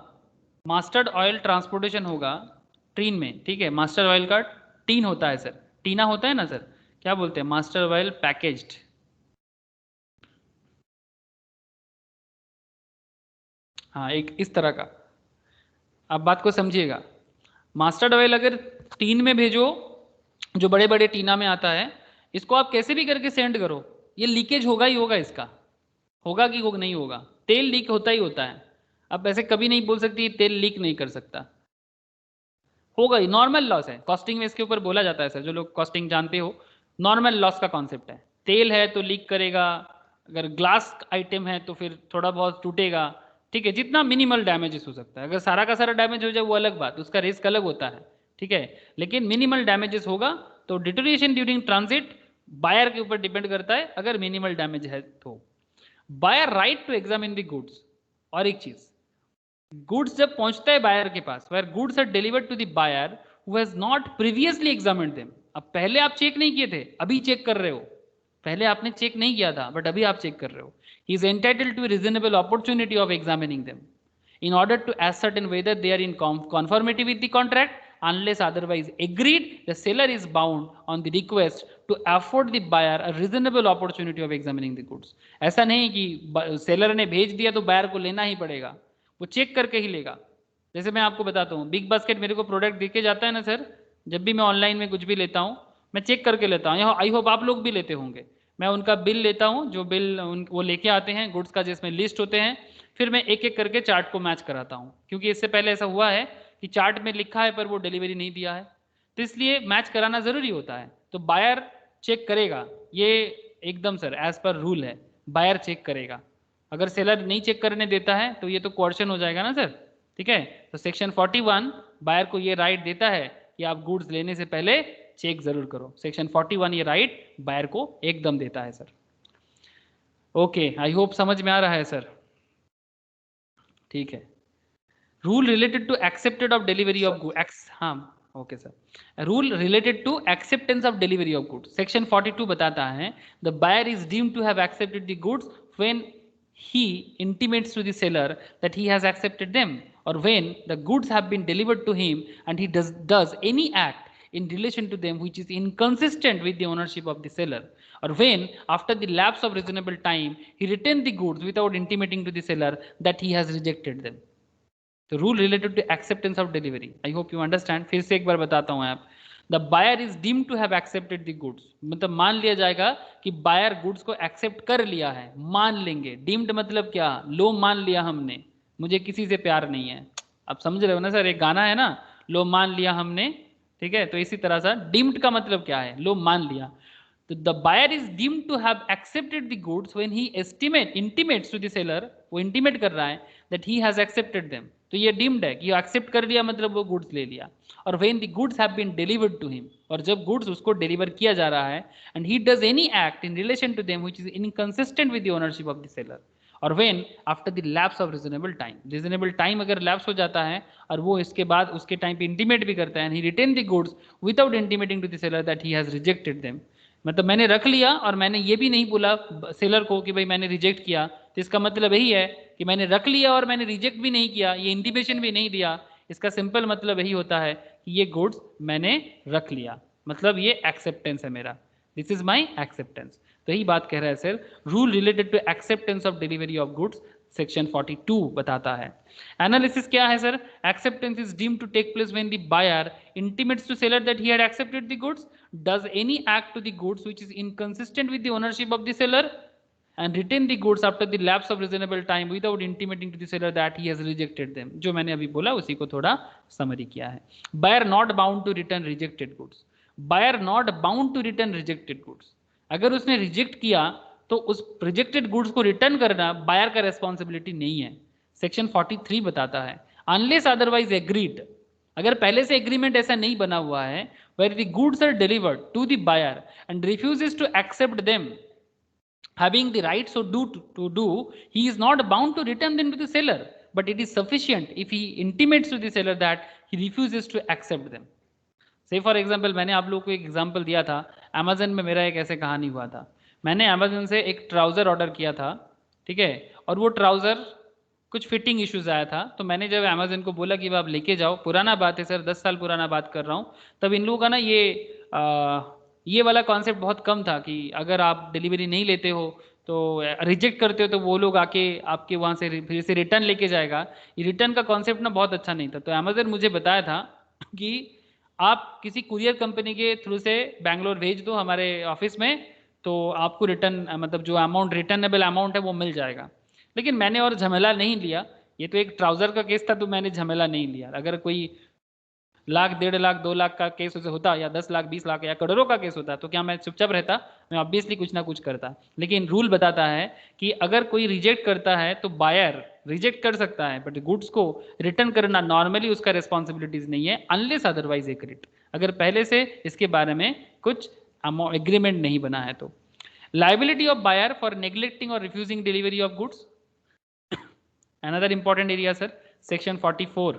मस्टर्ड ऑयल ट्रांसपोर्टेशन होगा ट्रेन में, ठीक है। मास्टर ऑयल का टीन होता है सर, टीना होता है ना सर, क्या बोलते हैं, मास्टर ऑयल पैकेज्ड, हाँ एक इस तरह का। अब बात को समझिएगा, मास्टर्ड ऑयल अगर टीन में भेजो, जो बड़े बड़े टीना में आता है, इसको आप कैसे भी करके सेंड करो, ये लीकेज होगा ही होगा, इसका होगा कि नहीं होगा, तेल लीक होता ही होता है। अब ऐसे कभी नहीं बोल सकती तेल लीक नहीं कर सकता, होगा ही, नॉर्मल लॉस है। कॉस्टिंग में इसके ऊपर बोला जाता है सर, जो लोग कॉस्टिंग जानते हो, नॉर्मल लॉस का कॉन्सेप्ट है। तेल है तो लीक करेगा, अगर ग्लास आइटम है तो फिर थोड़ा बहुत टूटेगा, ठीक है, जितना मिनिमल डैमेजेस हो सकता है। अगर सारा का सारा डैमेज हो जाए वो अलग बात, उसका रिस्क अलग होता है, ठीक है, लेकिन मिनिमल डैमेजेस होगा। तो डिटोरिएशन ड्यूरिंग ट्रांजिट बायर के ऊपर डिपेंड करता है, अगर मिनिमल डैमेज है तो। Buyer right to examine the goods, और एक चीज, गुड्स जब पहुंचता है बायर के पास, where goods are delivered to the buyer who has not previously examined them. अब पहले आप चेक नहीं किए थे, अभी चेक कर रहे हो, पहले आपने चेक नहीं किया था बट अभी आप चेक कर रहे हो। He is entitled to reasonable opportunity of examining them in order to ascertain whether they are in conformity with the contract. Unless otherwise agreed, the seller is bound on the request to afford the buyer a reasonable opportunity of examining the goods। ऐसा नहीं कि सेलर ने भेज दिया तो बायर को लेना ही पड़ेगा, वो चेक करके ही लेगा। जैसे मैं आपको बताता हूँ, बिग बास्केट मेरे को प्रोडक्ट देके जाता है ना सर, जब भी मैं ऑनलाइन में कुछ भी लेता हूँ मैं चेक करके लेता हूँ, आई होप आप लोग भी लेते होंगे। मैं उनका बिल लेता हूँ, जो बिल वो लेके आते हैं गुड्स का, जिसमें लिस्ट होते हैं, फिर मैं एक एक करके चार्ट को मैच कराता हूँ, क्योंकि इससे पहले ऐसा हुआ है कि चार्ट में लिखा है पर वो डिलीवरी नहीं दिया है, तो इसलिए मैच कराना ज़रूरी होता है। तो बायर चेक करेगा, ये एकदम सर एज पर रूल है, बायर चेक करेगा। अगर सेलर नहीं चेक करने देता है तो ये तो क्वेश्चन हो जाएगा ना सर, ठीक है। तो सेक्शन 41 बायर को ये राइट देता है कि आप गुड्स लेने से पहले चेक जरूर करो। सेक्शन 41 ये राइट बायर को एकदम देता है सर। ओके, आई होप समझ में आ रहा है सर, ठीक है। Rule related to accepted of delivery of goods, हाँ okay sir. Rule related to acceptance of delivery of goods, section 42 बताता है the buyer is deemed to have accepted the goods when he intimates to the seller that he has accepted them, or when the goods have been delivered to him and he does any act in relation to them which is inconsistent with the ownership of the seller, or when after the lapse of reasonable time he returned the goods without intimating to the seller that he has rejected them. तो rule related to acceptance of delivery, I hope you understand. फिर से एक बार बताता हूं आप. The buyer is deemed to have accepted the goods, मतलब मान लिया जाएगा कि बायर गुड्स को एक्सेप्ट कर लिया है, मान लेंगे. डीम्ड मतलब क्या, लो मान लिया हमने, मुझे किसी से प्यार नहीं है. आप समझ रहे हो ना सर, एक गाना है ना, लो मान लिया हमने, ठीक है. तो इसी तरह से डीम्ड का मतलब क्या है, लो मान लिया. तो the buyer is deemed to have accepted the goods when he intimates to the seller, वो इंटीमेट कर रहा है that he has accepted them. तो ये डीम्ड है कि एक्सेप्ट कर लिया, मतलब वो गुड्स ले लिया. और when the goods have been delivered to him, और जब गुड्स उसको डिलीवर किया जा रहा है, and he does any act in relation to them which is inconsistent with the ownership of the seller, और when after the lapse of reasonable time, reasonable time अगर लैप्स हो जाता है और वो इसके बाद उसके टाइम पे इंटीमेट भी करता है, and he retain the goods without intimating to the seller that he has rejected them. मतलब मैंने रख लिया और मैंने ये भी नहीं बोला सेलर को कि भाई मैंने रिजेक्ट किया, तो इसका मतलब यही है कि मैंने रख लिया और मैंने रिजेक्ट भी नहीं किया, ये इंटीमेशन भी नहीं दिया. इसका सिंपल मतलब यही होता है कि ये गुड्स मैंने रख लिया, मतलब ये एक्सेप्टेंस है मेरा, दिस इज माई एक्सेप्टेंस. तो यही बात कह रहा है sir, rule related to acceptance of delivery of goods section 42 बताता है. एनालिसिस क्या है sir, acceptance is deemed to take place when the buyer intimates to seller that he had accepted the goods, does any act to the goods which is inconsistent with the ownership of the seller, and retain the goods after the lapse of reasonable time without intimating to the seller that he has rejected them. जो मैंने अभी बोला उसी को थोड़ा समरी किया है. Buyer not bound to return rejected goods. Buyer not bound to return rejected goods. अगर उसने रिजेक्ट किया तो उस रिजेक्टेड गुड्स को रिटर्न करना बायर का रेस्पॉन्सिबिलिटी नहीं है. सेक्शन 43 बताता है, अनलेस अदरवाइज एग्रीड, अगर पहले से एग्रीमेंट ऐसा नहीं बना हुआ है, where the goods are delivered to the buyer and refuses to accept them, having the right so to do, he is not bound to return them to the seller, but it is sufficient if he intimates to the seller that he refuses to accept them. Say for example, मैंने आप लोगों को एक एग्जांपल दिया था, अमेजन में मेरा एक ऐसे कहानी हुआ था. मैंने अमेजन से एक ट्राउजर ऑर्डर किया था, ठीक है, और वो ट्राउजर कुछ फिटिंग इश्यूज आया था. तो मैंने जब अमेजन को बोला कि आप लेके जाओ, पुराना बात है सर, 10 साल पुराना बात कर रहा हूँ, तब इन लोगों का ना ये वाला कॉन्सेप्ट बहुत कम था कि अगर आप डिलीवरी नहीं लेते हो तो रिजेक्ट करते हो तो वो लोग आके आपके वहाँ से फिर से रिटर्न लेके जाएगा. ये रिटर्न का कॉन्सेप्ट ना बहुत अच्छा नहीं था. तो अमेजन मुझे बताया था कि आप किसी कुरियर कंपनी के थ्रू से बैंगलोर भेज दो हमारे ऑफिस में, तो आपको रिटर्न मतलब जो अमाउंट रिटर्नेबल अमाउंट है वो मिल जाएगा. लेकिन मैंने और झमेला नहीं लिया, ये तो एक ट्राउजर का केस था तो मैंने झमेला नहीं लिया. अगर कोई लाख, 1.5 लाख, 2 लाख का केस होता, या 10 लाख, 20 लाख या करोड़ों का केस होता, तो क्या मैं चुपचाप रहता? मैं ऑब्वियसली कुछ ना कुछ करता. लेकिन रूल बताता है कि अगर कोई रिजेक्ट करता है तो बायर रिजेक्ट कर सकता है, बट गुड्स को रिटर्न करना नॉर्मली उसका रिस्पॉन्सिबिलिटीज नहीं है, अनलेस अदरवाइज एग्रीड, अगर पहले से इसके बारे में कुछ एग्रीमेंट नहीं बना है. तो liability of buyer for neglecting और refusing delivery of goods, another important area sir, section 44,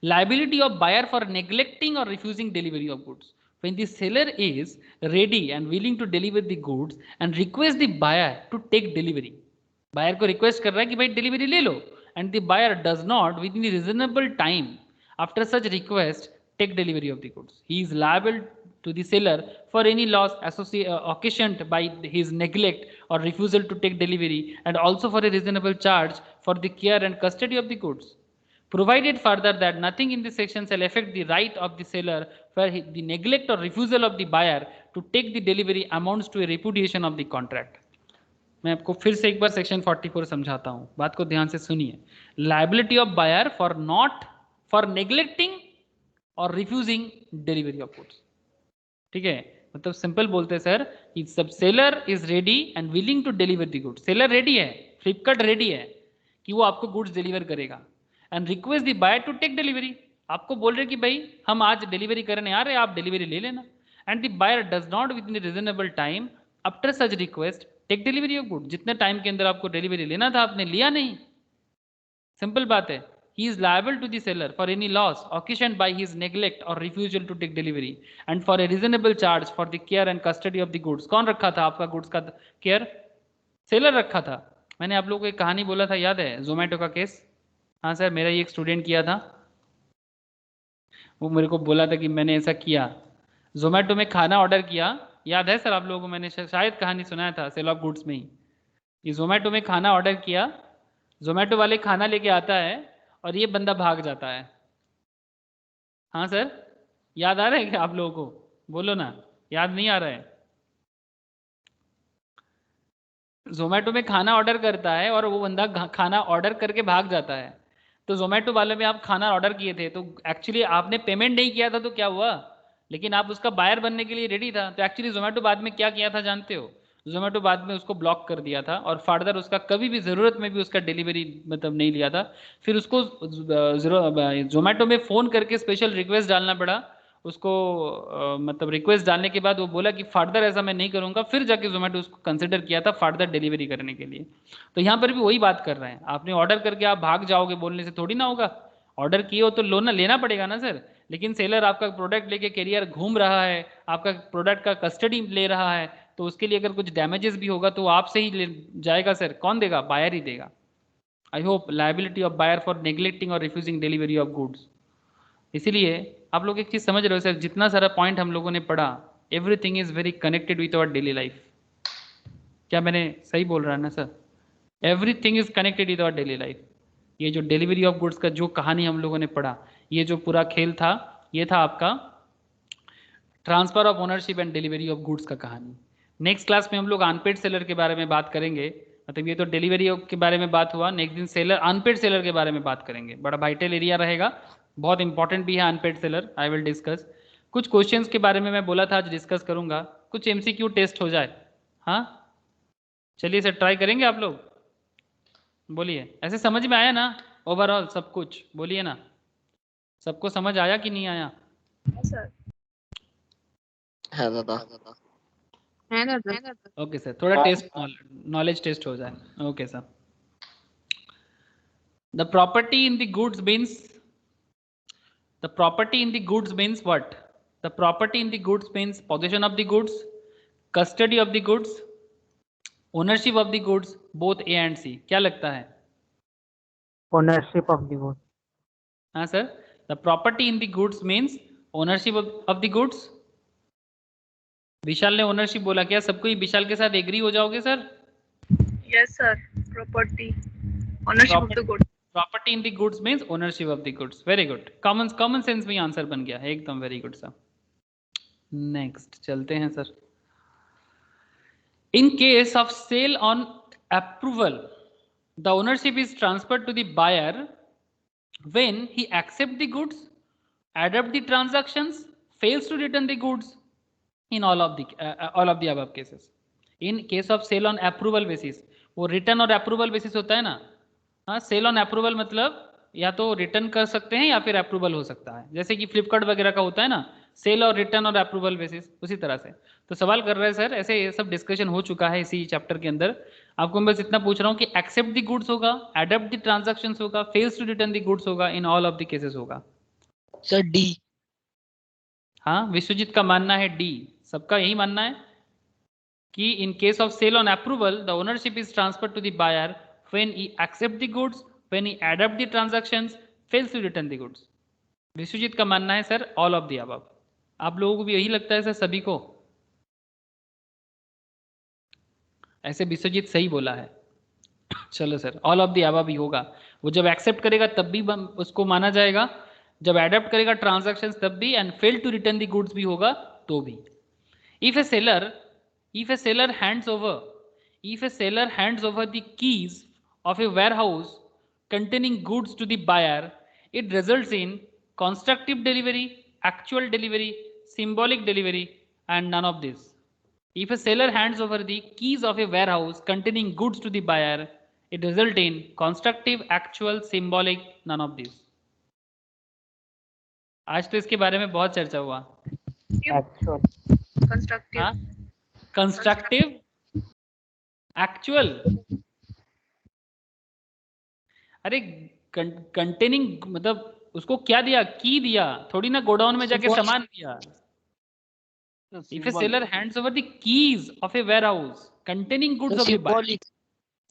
liability of buyer for neglecting or refusing delivery of goods. When the seller is ready and willing to deliver the goods and request the buyer to take delivery, buyer को request कर रहा है कि भाई delivery ले लो, and the buyer does not within a reasonable time after such request take delivery of the goods, he is liable to the seller for any loss occasioned by his neglect or refusal to take delivery, and also for a reasonable charge for the care and custody of the goods, provided further that nothing in this section shall affect the right of the seller for the neglect or refusal of the buyer to take the delivery amounts to a repudiation of the contract. मैं आपको फिर से एक बार सेक्शन 44 समझाता हूँ, बात को ध्यान से सुनिए. Liability of buyer for neglecting और रिफ्यूजिंग डिलीवरी ऑफ गुड्स, ठीक है. मतलब सिंपल बोलते हैं सर, सब seller is ready and willing to deliver the goods, seller ready है, फ्लिपकार्ट रेडी है कि वो आपको गुड्स डिलीवर करेगा, and request the buyer to take delivery, आपको बोल रहे कि भाई हम आज डिलीवरी करने आ रहे हैं, आप डिलीवरी ले लेना, and the buyer does not within reasonable time after such request take delivery of goods, जितने टाइम के अंदर आपको डिलीवरी लेना था आपने लिया नहीं. सिंपल बात है. He is liable to the seller for any loss occasioned by his neglect or refusal to take delivery, and for a reasonable charge for the care and custody of the goods. कौन रखा था आपका गुड्स का केयर? सेलर रखा था. मैंने आप लोगों को एक कहानी बोला था, याद है? जोमेटो का केस. हाँ सर, मेरा ही एक स्टूडेंट किया था. वो मेरे को बोला था कि मैंने ऐसा किया, जोमेटो में खाना ऑर्डर किया, याद है सर आप लोगों को, मैंने शायद कहानी सुनाया था सेल ऑफ गुड्स में ही, कि जोमेटो में खाना ऑर्डर किया, जोमेटो वाले खाना लेके आता है और ये बंदा भाग जाता है। हाँ सर, याद आ रहा है क्या आप लोगों को? बोलो ना, याद नहीं आ रहा है? जोमेटो में खाना ऑर्डर करता है और वो बंदा खाना ऑर्डर करके भाग जाता है। तो जोमेटो वाले में आप खाना ऑर्डर किए थे, तो एक्चुअली आपने पेमेंट नहीं किया था, तो क्या हुआ, लेकिन आप उसका बायर बनने के लिए रेडी था, तो एक्चुअली जोमेटो बाद में क्या किया था जानते हो? जोमेटो बाद में उसको ब्लॉक कर दिया था और फर्दर उसका कभी भी ज़रूरत में भी उसका डिलीवरी मतलब नहीं लिया था। फिर उसको जोमेटो में फ़ोन करके स्पेशल रिक्वेस्ट डालना पड़ा उसको, मतलब रिक्वेस्ट डालने के बाद वो बोला कि फर्दर ऐसा मैं नहीं करूंगा, फिर जाके जोमेटो उसको कंसिडर किया था फर्दर डिलीवरी करने के लिए। तो यहाँ पर भी वही बात कर रहे हैं, आपने ऑर्डर करके आप भाग जाओगे बोलने से थोड़ी ना होगा, ऑर्डर किए हो तो लोना लेना पड़ेगा ना सर। लेकिन सेलर आपका प्रोडक्ट लेके कैरियर घूम रहा है, आपका प्रोडक्ट का कस्टडी ले रहा है, तो उसके लिए अगर कुछ डैमेजेस भी होगा तो वो आपसे ही ले जाएगा सर, कौन देगा? बायर ही देगा। I hope liability of buyer for neglecting और रिफ्यूजिंग डिलीवरी ऑफ गुड्स। इसीलिए आप लोग एक चीज समझ रहे हो सर, जितना सारा पॉइंट हम लोगों ने पढ़ा, everything is very connected with our daily life. क्या मैंने सही बोल रहा है ना sir? Everything is connected with our daily life. ये जो डिलीवरी ऑफ गुड्स का जो कहानी हम लोगों ने पढ़ा, ये जो पूरा खेल था, ये था आपका transfer of ownership and delivery of goods का कहानी। नेक्स्ट क्लास में हम लोग अनपेड सेलर के बारे में बात करेंगे। मतलब ये तो डिलीवरी के बारे में बात हुआ, नेक्स्ट दिन सेलर अनपेड सेलर के बारे में बात करेंगे, बड़ा वाइटल एरिया रहेगा, बहुत इंपॉर्टेंट भी है unpaid seller. I will discuss कुछ क्वेश्चंस के बारे में, मैं बोला था आज डिस्कस करूंगा, कुछ एमसीक्यू टेस्ट हो जाए। हाँ चलिए सर, ट्राई करेंगे आप लोग, बोलिए। ऐसे समझ में आया ना ओवरऑल सब कुछ? बोलिए ना, सबको समझ आया कि नहीं आया? सर है दादा। ओके सर, थोड़ा टेस्ट नॉलेज टेस्ट हो जाए। Okay sir, the property in the goods means, the property in the goods means what? The property in the goods means possession of the goods, custody of the goods, ownership of the goods, both A and C। क्या लगता है? Ownership of the goods. हाँ sir, the property in the goods means ownership of the goods। विशाल ने ओनरशिप बोला, क्या सबको ही विशाल के साथ एग्री हो जाओगे sir? Yes sir, property ownership of the good. Property in the goods means ownership of the goods. Very good, common sense में आंसर बन गया है एकदम, वेरी गुड सर। नेक्स्ट चलते हैं sir. In case of sale on approval, the ownership is transferred to the buyer when he accept the goods, adapt the transactions, fails to return the goods in all of the above cases। in case of sale on approval basis, वो रिटर्न और अप्रूवल बेसिस होता है ना। हाँ, सेल ऑन अप्रूवल मतलब या तो रिटर्न कर सकते हैं या फिर अप्रूवल हो सकता है, जैसे कि फ्लिपकार्ट वगैरह का होता है ना, सेल और रिटर्न और अप्रूवल बेसिस, उसी तरह से। तो सवाल कर रहे हैं सर, ऐसे ये सब डिस्कशन हो चुका है इसी चैप्टर के अंदर। आपको मैं बस इतना पूछ रहा हूँ कि एक्सेप्ट द गुड्स होगा, अडॉप्ट द ट्रांजैक्शंस होगा, fails to return the goods होगा, in all of the cases होगा। Sir D. हाँ, विश्वजीत का मानना है डी, सबका यही मानना है कि in case of sale on approval the ownership is transferred to the buyer when he accept the goods, when he adopt the transactions, fails to return the goods. Vishwajit का मानना है sir all of the above. आप लोगों को भी यही लगता है सर? सभी को ऐसे विश्वजीत सही बोला है। चलो sir, all of the above ही होगा। वो जब एक्सेप्ट करेगा तब भी उसको माना जाएगा, जब अडॉप्ट करेगा ट्रांजैक्शंस तब भी, and fail to return the goods भी होगा तो भी। If a seller hands over the keys of a warehouse containing goods to the buyer, it results in constructive delivery, actual delivery, symbolic delivery, and none of this। If a seller hands over the keys of a warehouse containing goods to the buyer, it results in constructive, actual, symbolic, none of this। आज तो इसके बारे में बहुत चर्चा हुआ। Constructive, constructive, actual. अरे कंटेनिंग मतलब उसको क्या दिया? की दिया, थोड़ी ना गोडाउन में जाके सामान दिया। If a seller hands over the keys of a warehouse containing goods of the buyer,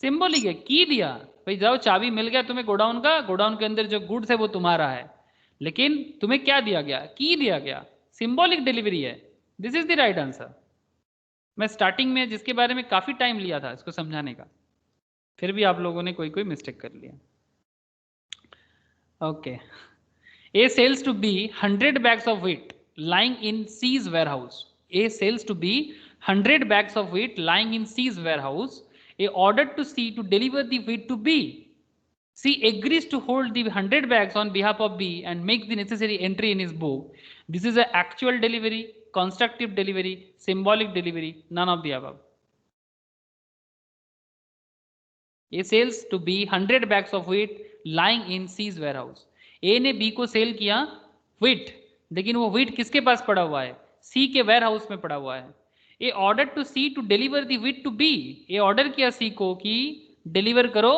symbolic है, की दिया भाई, जाओ चाबी मिल गया तुम्हें गोडाउन का, गोडाउन के अंदर जो गुड्स है वो तुम्हारा है। लेकिन तुम्हें क्या दिया गया, की दिया गया, सिंबॉलिक डिलीवरी है। This is the right answer. मैं स्टार्टिंग में जिसके बारे में काफी टाइम लिया था इसको समझाने का, फिर भी आप लोगों ने कोई कोई मिस्टेक कर लिया। Okay, A sells to B 100 bags of wheat lying in C's warehouse. A sells to B 100 bags of wheat lying in C's warehouse. A ordered to C to deliver the wheat to B. C agrees to hold the 100 bags on behalf of B and make the necessary entry in his book. This is an actual delivery, constructive delivery, symbolic delivery, none of the above. A sells to B 100 bags of wheat lying in C's warehouse. A ने B को सेल किया wheat, लेकिन वो wheat किसके पास पड़ा हुआ है, C के वेयर हाउस में पड़ा हुआ है। A ordered to C to deliver the wheat to B. A order किया C को कि डिलीवर करो,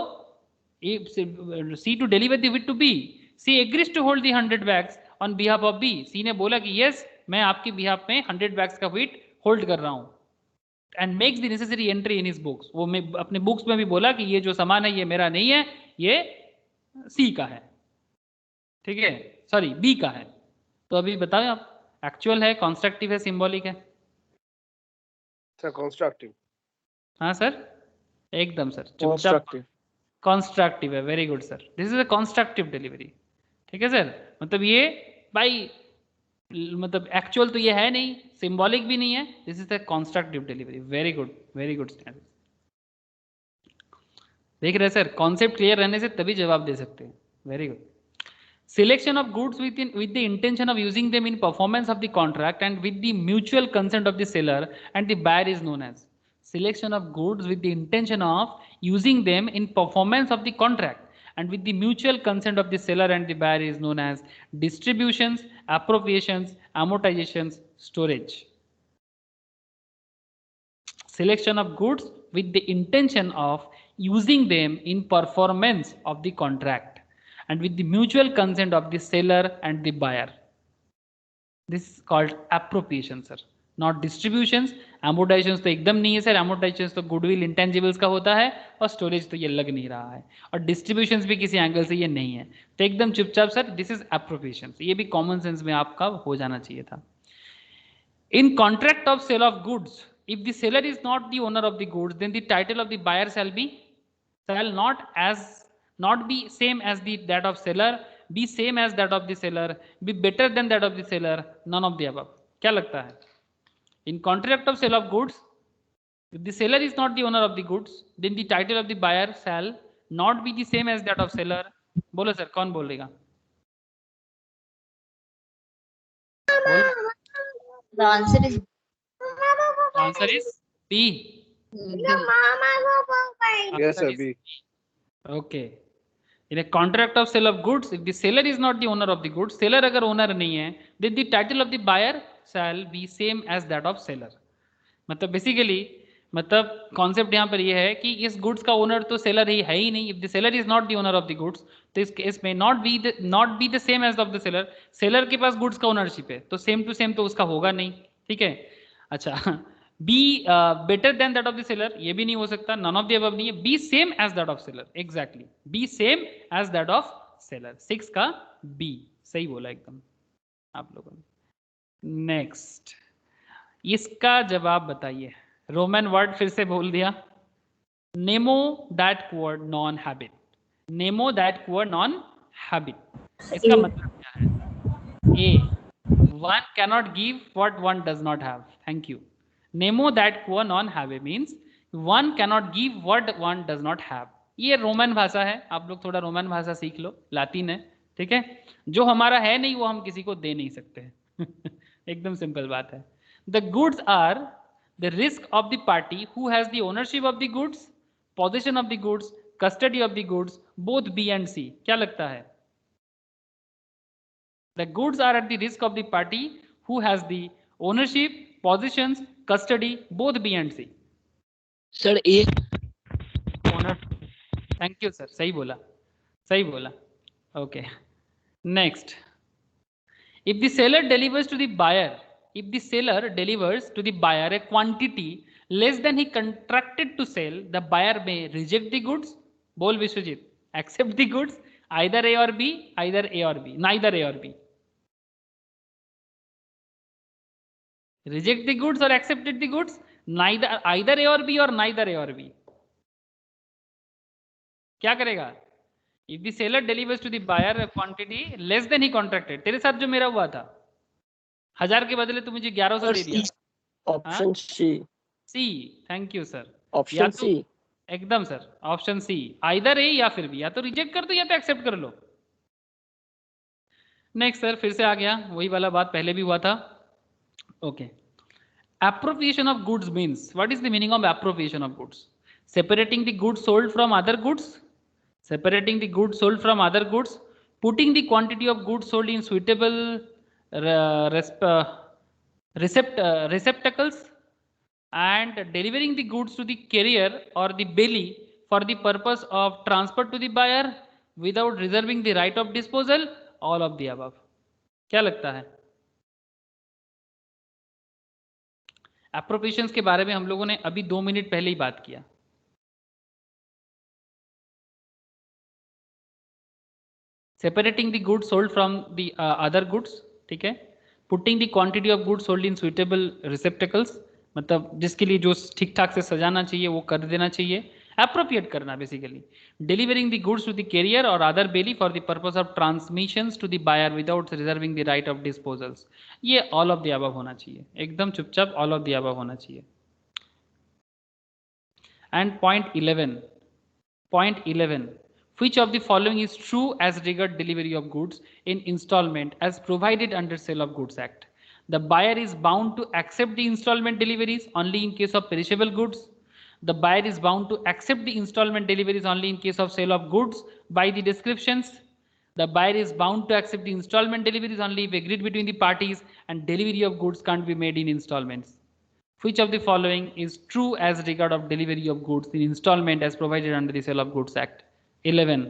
C to deliver the wheat to B. C agrees to hold the 100 bags on behalf of B. C ने बोला कि yes, मैं आपके behalf में 100 bags का wheat होल्ड कर रहा हूँ। And makes the necessary entry in his books. वो मैं अपने बुक्स में भी बोला कि ये जो सामान है ये मेरा नहीं है, ये C का है, ठीक है, सॉरी B का है। तो अभी बताओ आप, एक्चुअल है, कॉन्स्ट्रक्टिव है, सिंबॉलिक है? Sir constructive. हाँ सर, एकदम सर, चुपचाप कंस्ट्रक्टिव। कॉन्स्ट्रक्टिव है, very good sir, this is a constructive delivery. ठीक है सर, मतलब ये बाई मतलब एक्चुअल तो ये है नहीं, सिंबॉलिक भी नहीं है, this is the constructive delivery. Very good, very good standard. देख रहे सर, कॉन्सेप्ट क्लियर रहने से तभी जवाब दे सकते हैं। Very good. Selection of goods with the intention of using them in performance of the contract and with the mutual consent of the seller and the buyer is known as. Selection of goods with the intention of using them in performance of the contract and with the mutual consent of the seller and the buyer is known as distributions, appropriations, amortizations, storage. Selection of goods with the intention of using them in performance of the contract and with the mutual consent of the seller and the buyer. This is called appropriation sir, not distributions. Amortizations तो एकदम नहीं है सर, amortizations तो goodwill intangibles का होता है, और storage तो ये लग नहीं रहा है, और distributions भी किसी एंगल से ये नहीं है, तो एकदम चुपचाप सर this is appropriations। ये भी common sense में आपका हो जाना चाहिए था। In contract of sale of goods, if the seller is not the owner of the goods, then the title of the buyer shall not be same as that of seller, be same as that of the seller, be better than that of the seller, none of the above। क्या लगता है? In contract of sale of goods, if the seller is not the owner of the goods, then the title of the buyer shall not be the same as that of seller। बोलो सर, कौन बोलेगा? The answer is B. Yes sir B. Okay. In a contract of sale of goods, if the seller is not the owner of the goods, seller अगर owner नहीं है, then the title of the buyer shall be same as that of seller। मतलब बेसिकली मतलब कॉन्सेप्ट यहाँ पर ये है कि इस गुड्स का ओनर तो सेलर ही है ही नहीं। If the seller is not the owner of the goods, तो इस केस में not be the same as of the seller. Seller के पास गुड्स का ओनरशिप है, तो सेम टू सेम तो उसका होगा नहीं, ठीक है। अच्छा, be better than that of the seller, ये भी नहीं हो सकता, नन ऑफ द अबव नहीं है। B same as that of seller, exactly, B same as that of seller. 6 का बी सही बोला एकदम आप लोगों ने। नेक्स्ट, इसका जवाब बताइए। रोमन वर्ड फिर से बोल दिया, नेमो दैट वर्ड नॉन हैबिट, नेमो दैट वर्ड नॉन हैबिट। इसका मतलब क्या है? Uh, one cannot give what one does not have. Thank you. नेमो दैट वर्ड नॉन हैबिट means one cannot give what one does not have. ये रोमन भाषा है, आप लोग थोड़ा रोमन भाषा सीख लो, लातीन है, ठीक है। जो हमारा है नहीं वो हम किसी को दे नहीं सकते एकदम सिंपल बात है। The goods are the risk of the party who has the ownership of the goods, possession of the goods, custody of the goods, both B and C। क्या लगता है? The goods are at the risk of the party who has the ownership, possessions, custody, both B and C। Sir A. Owner। Thank you sir, सही बोला, सही बोला। Okay, next, if the seller delivers to the buyer, if the seller delivers to the buyer a quantity less than he contracted to sell, the buyer may reject the goods, बोल Vishwajeet, accept the goods either A or B, either A or B, neither A or B. Reject the goods or accepted the goods, neither either A or B or neither A or B. क्या करेगा? If the seller delivers to the buyer a quantity less than he contracted, तेरे साथ जो मेरा हुआ था 1000 के बदले तू मुझे 1100 दे दिया. Option C. C, thank you sir. Option C. एकदम sir, option C, either A या फिर बी, या तो रिजेक्ट कर दो या तो एक्सेप्ट कर लो. नेक्स्ट सर, फिर से आ गया वही वाला बात, पहले भी हुआ था. Okay, appropriation of goods means, what is the meaning of appropriation of goods? Separating the goods sold from other goods, separating the goods sold from other goods, putting the quantity of goods sold in suitable receptacles, and delivering the goods to the carrier or the belly for the purpose of transport to the buyer without reserving the right of disposal, all of the above. क्या लगता है? एप्रोप्रिएशंस के बारे में हम लोगों ने अभी 2 मिनट पहले ही बात किया. Separating the goods sold from the other goods, ठीक है. Putting the quantity of goods sold in suitable receptacles, मतलब जिसके लिए जो ठीक ठाक से सजाना चाहिए वो कर देना चाहिए, एप्रोप्रिएट करना basically. Delivering the goods to the carrier or other bailee for the purpose of transmissions to the buyer without reserving the right of disposals. ये ऑल ऑफ द अबव होना चाहिए, एकदम चुपचाप ऑल ऑफ द अबव होना चाहिए. And point 11, which of the following is true as regard delivery of goods in installment as provided under Sale of Goods Act? The buyer is bound to accept the installment deliveries only in case of perishable goods. The buyer is bound to accept the installment deliveries only in case of sale of goods by the descriptions. The buyer is bound to accept the installment deliveries only if agreed between the parties, and delivery of goods can't be made in installments. Which of the following is true as regard of delivery of goods in installment as provided under the Sale of Goods Act? 11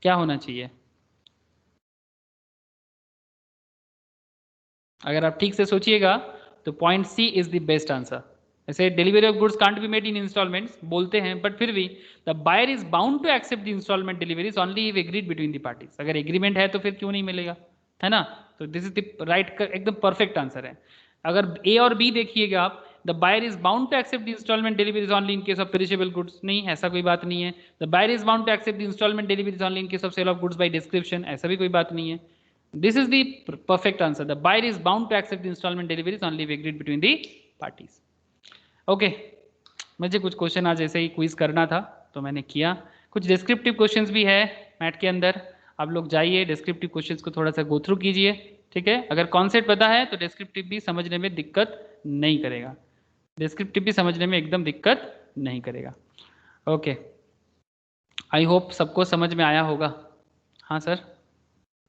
क्या होना चाहिए? अगर आप ठीक से सोचिएगा तो point C is the best answer. ऐसे delivery of goods can't be made in instalments बोलते हैं, बट फिर भी the buyer is bound to accept the instalment deliveries only if agreed between the parties. अगर एग्रीमेंट है तो फिर क्यों नहीं मिलेगा, है ना? तो दिस इज द राइट, एकदम परफेक्ट आंसर है. अगर ए और बी देखिएगा आप, the buyer is bound to accept the instalment deliveries only in case of perishable goods, नहीं, ऐसा कोई बात नहीं है. The buyer is bound to accept the instalment deliveries only in case of sale of goods by description, ऐसा भी कोई बात नहीं है. This is the perfect answer. The buyer is bound to accept the installment deliveries only if agreed between the parties. Okay. मुझे कुछ क्वेश्चन आज ऐसे ही क्विज करना था तो मैंने किया. कुछ डिस्क्रिप्टिव क्वेश्चंस भी है मैट के अंदर, आप लोग जाइए डिस्क्रिप्टिव क्वेश्चंस को थोड़ा सा गो थ्रू कीजिए, ठीक है. अगर कॉन्सेप्ट पता है तो डिस्क्रिप्टिव भी समझने में दिक्कत नहीं करेगा, डिस्क्रिप्टिव भी समझने में एकदम दिक्कत नहीं करेगा. ओके, आई होप सबको समझ में आया होगा. हाँ सर.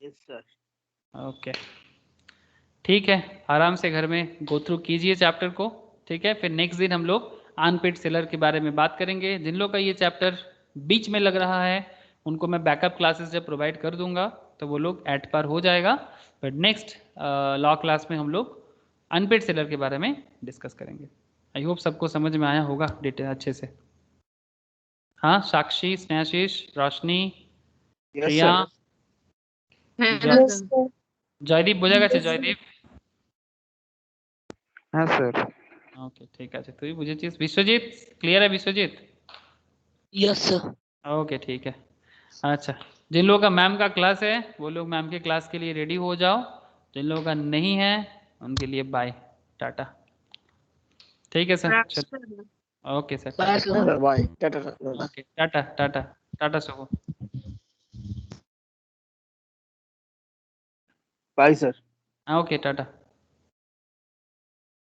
Yes sir. ओके, ठीक है, आराम से घर में गो थ्रू कीजिए चैप्टर को, ठीक है. फिर नेक्स्ट दिन हम लोग अनपेड सेलर के बारे में बात करेंगे. जिन लोग का ये चैप्टर बीच में लग रहा है उनको मैं बैकअप क्लासेस जब प्रोवाइड कर दूंगा तो वो लोग एट पार हो जाएगा. बट नेक्स्ट लॉ क्लास में हम लोग अनपेड सेलर के बारे में डिस्कस करेंगे. आई होप सबको समझ में आया होगा डिटेल अच्छे से. हाँ, साक्षी, स्नेहाशीष, रोशनी, प्रिया, জয়দীপ বোঝা গেছে? জয়দীপ, হ্যাঁ স্যার. ওকে ঠিক আছে, তুই বুঝেছিস. বিশ্বজিৎ ক্লিয়ার है? Biswajit yes sir. ओके ठीक है. अच्छा, जिन लोगों का मैम का क्लास है वो लोग मैम के क्लास के लिए रेडी हो जाओ. जिन लोगों का नहीं है उनके लिए बाय, टाटा. ठीक है sir, okay sir, bye sir. Bye. Tata. Okay, tata tata tata सुबह. Bye, sir. ओके टाटा.